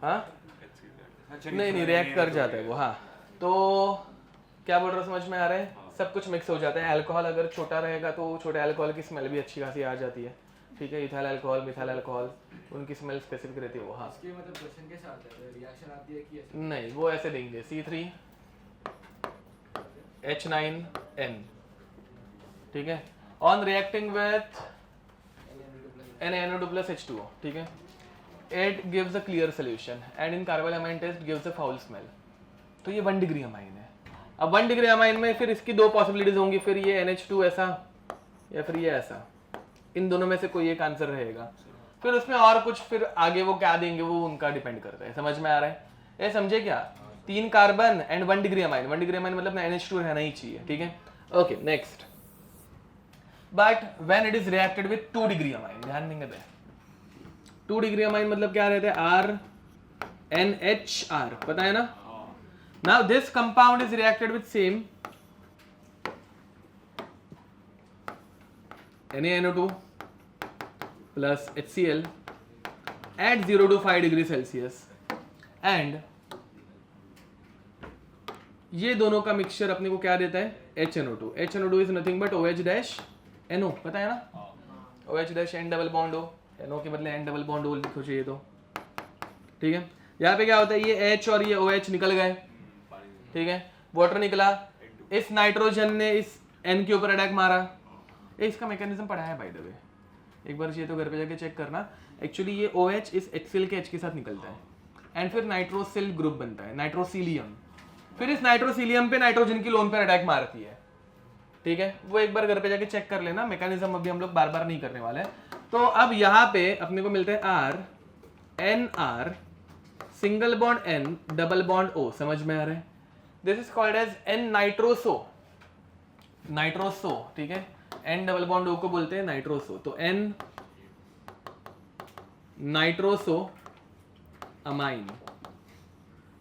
हाँ नहीं रिएक्ट कर जाता है वो। हाँ तो क्या बोल रहा हूँ, समझ में आ रहा है? सब कुछ मिक्स हो जाता है। अल्कोहल अगर छोटा रहेगा तो छोटे अल्कोहल की स्मेल भी अच्छी खासी आ जाती है, ठीक है। इथाइल अल्कोहल, मिथाइल अल्कोहल, उनकी स्मेल स्पेसिफिक रहती है वो। हाँ इसके मतलब क्वेश्चन के साथ है, रिएक्शन आती है कि ऐसे? नहीं, वो ऐसे देंगे C3 H9N, ठीक है, on reacting with NaNO2 plus H2O, ठीक है, it gives a clear solution and in carbylamine test gives a foul smell। तो ये 1 डिग्री अमाइन है। अब 1 डिग्री अमाइन में फिर इसकी दो पॉसिबिलिटीज होंगी, फिर ये NH2 ऐसा या फिर ये ऐसा, इन दोनों में से कोई एक आंसर रहेगा, फिर उसमें और कुछ फिर आगे वो क्या देंगे वो उनका डिपेंड करता है। समझ में आ रहा है? ये समझे क्या? 3 carbon and 1 degree amine. 1 degree amine मतलब NH2 रहना ही चाहिए, ठीक है। Okay next, but when it is reacted with 2 degree amine, ध्यान देंगे 2 डिग्री अमाइन मतलब क्या रहता है? RNHR, पता है ना? Now this compound is reacted with same NaNO2 plus HCl at 0 to 5 degree Celsius and ये दोनों का मिक्सचर अपने को क्या देता है? HNO2. HNO2 is nothing but OH dash NO, पता है ना? OH dash N double bond O, NO के बदले N डबल बॉन्ड O लिखो चाहिए तो, ठीक है। यहाँ पे क्या होता है? ये H और ये OH निकल गए, ठीक है, वाटर निकला, इस नाइट्रोजन ने इस N के ऊपर अटैक मारा। इसका मैकेनिज्म पढ़ा है बाय द वे, एक बार ये तो घर पे जाके चेक करना। एक्चुअली ये OH इस HCl के H के साथ निकलता है एंड फिर नाइट्रोसिल ग्रुप बनता है, नाइट्रोसिलियम। फिर इस नाइट्रोसिलियम पे नाइट्रोजन की लोन पर अटैक मारती है, ठीक है। वो एक बार घर पे जाके चेक कर लेना, मैकेनिज्म अभी हम लोग बार बार नहीं करने वाले हैं। तो अब यहाँ पे अपने को मिलता है RNR single bond N double bond O, समझ में आ रहा है? This is called as N nitroso, nitroso, ठीक है। N डबल बॉन्ड O को बोलते हैं नाइट्रोसो। तो N नाइट्रोसो अमाइन,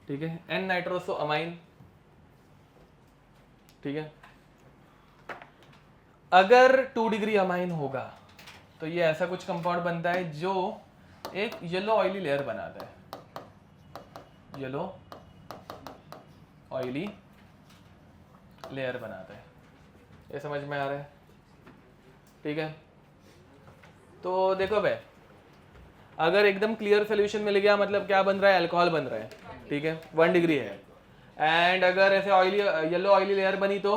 ठीक है, N नाइट्रोसो अमाइन, ठीक है। अगर 2 डिग्री अमाइन होगा तो ये ऐसा कुछ कंपाउंड बनता है जो एक येलो ऑयली लेयर बनाता है, येलो ऑयली लेयर बनाता है। ये समझ में आ रहा है? ठीक है। तो देखो भाई, अगर एकदम क्लियर सोल्यूशन मिल गया मतलब क्या बन रहा है? अल्कोहल बन रहा है, ठीक है, 1 डिग्री है। एंड अगर ऐसे ऑयली येलो ऑयली लेयर बनी तो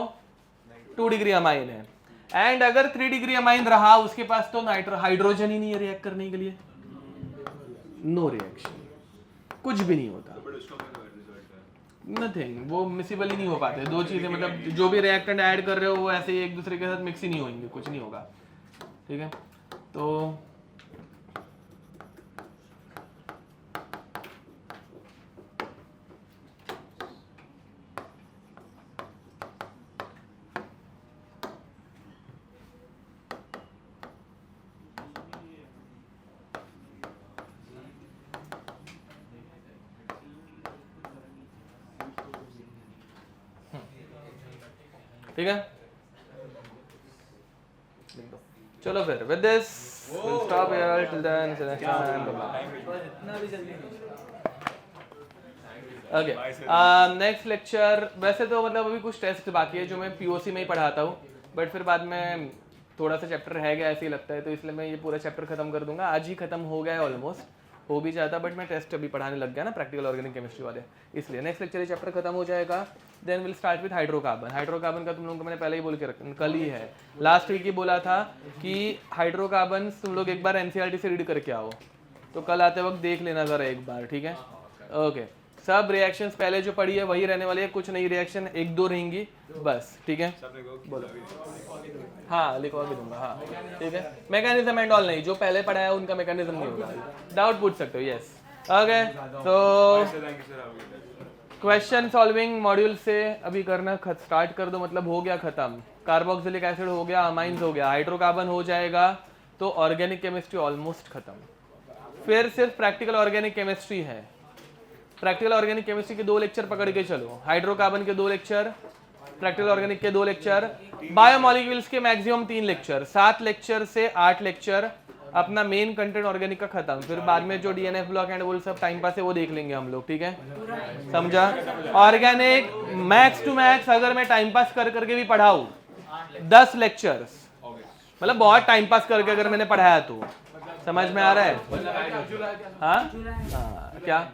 2 डिग्री अमाइन है। एंड अगर 3 डिग्री अमाइन रहा उसके पास तो हाइड्रोजन ही नहीं है रिएक्ट करने के लिए, नो रिएक्शन, कुछ भी नहीं होता, नथिंग, वो मिसिबल ही नहीं हो पाते। दो चीजें मतलब जो भी रिएक्टेंट ऐड कर रहे हो वो ऐसे ही एक दूसरे के साथ मिक्स ही नहीं होंगे, कुछ नहीं होगा, ठीक है। तो ठीक है, चलो फिर with this we'll stop here till then, till next time, okay. Next lecture, वैसे तो मतलब अभी कुछ टेस्ट बाकी है जो मैं POC में ही पढ़ाता हूँ, बट फिर बाद में थोड़ा सा चैप्टर रह गया ऐसे ही लगता है, तो इसलिए मैं ये पूरा चैप्टर खत्म कर दूंगा। आज ही खत्म हो गया है ऑलमोस्ट, हो भी जाता, बट मैं टेस्ट अभी पढ़ाने लग गया ना प्रैक्टिकल ऑर्गेनिक केमिस्ट्री वाले, इसलिए नेक्स्ट लेक्चर ये चैप्टर खत्म हो जाएगा। Then will start with hydrocarbon. Hydrocarbon का तुम लोगों को मैंने पहले ही बोल के रखा, कल ही है, लास्ट वीक ही बोला था कि हाइड्रोकार्बन तुम लोग एक बार NCERT से रीड करके आओ, तो कल आते वक्त देख लेना जरा एक बार, ठीक है। ओके, सब रिएक्शंस पहले जो पढ़ी है वही रहने वाली है, कुछ नई रिएक्शन 1-2 रहेंगी बस, ठीक है। बोलो। हाँ लिखवा भी दूंगा, हाँ ठीक है। मैकेनिज्म एंड ऑल नहीं, जो पहले पढ़ा है उनका मैकेनिज्म नहीं होगा, डाउट पूछ सकते हो, यस। ओके, तो क्वेश्चन सॉल्विंग मॉड्यूल से अभी करना स्टार्ट कर दो, मतलब हो गया खत्म। कार्बोक्सिलिक एसिड हो गया, अमाइंस हो गया, हाइड्रोकार्बन हो जाएगा, तो ऑर्गेनिक केमिस्ट्री ऑलमोस्ट खत्म। फिर सिर्फ प्रैक्टिकल ऑर्गेनिक केमिस्ट्री है। प्रैक्टिकल ऑर्गेनिक केमिस्ट्री के 2 लेक्चर पकड़ के चलो, हाइड्रोकार्बन के 2 लेक्चर, प्रैक्टिकल ऑर्गेनिक के 2 लेक्चर, बायोमॉलिक्यूल्स के मैक्सिमम 3 लेक्चर, 7 लेक्चर से 8 लेक्चर, अपना मेन कंटेंट ऑर्गेनिक का खत्म। फिर बाद में जो DNF ब्लॉक एंड वो सब टाइम पास है वो देख लेंगे हम लोग, ठीक है, समझा। ऑर्गेनिक मैक्स टू मैक्स अगर मैं टाइम पास कर करके भी पढ़ाऊँ 10 लेक्चर्स, मतलब बहुत टाइम पास करके अगर मैंने पढ़ाया तो, समझ में आ रहा है? हाँ क्या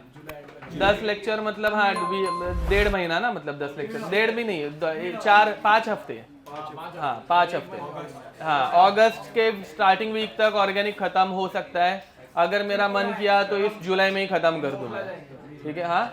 10 लेक्चर मतलब, हाँ 1.5 महीना ना, मतलब 10 लेक्चर 1.5 भी नहीं, 4-5 हफ्ते, हाँ 5 हफ्ते, हाँ अगस्त के स्टार्टिंग वीक तक ऑर्गेनिक खत्म हो सकता है, अगर मेरा मन किया तो इस जुलाई में ही खत्म कर दूंगा, ठीक है। हाँ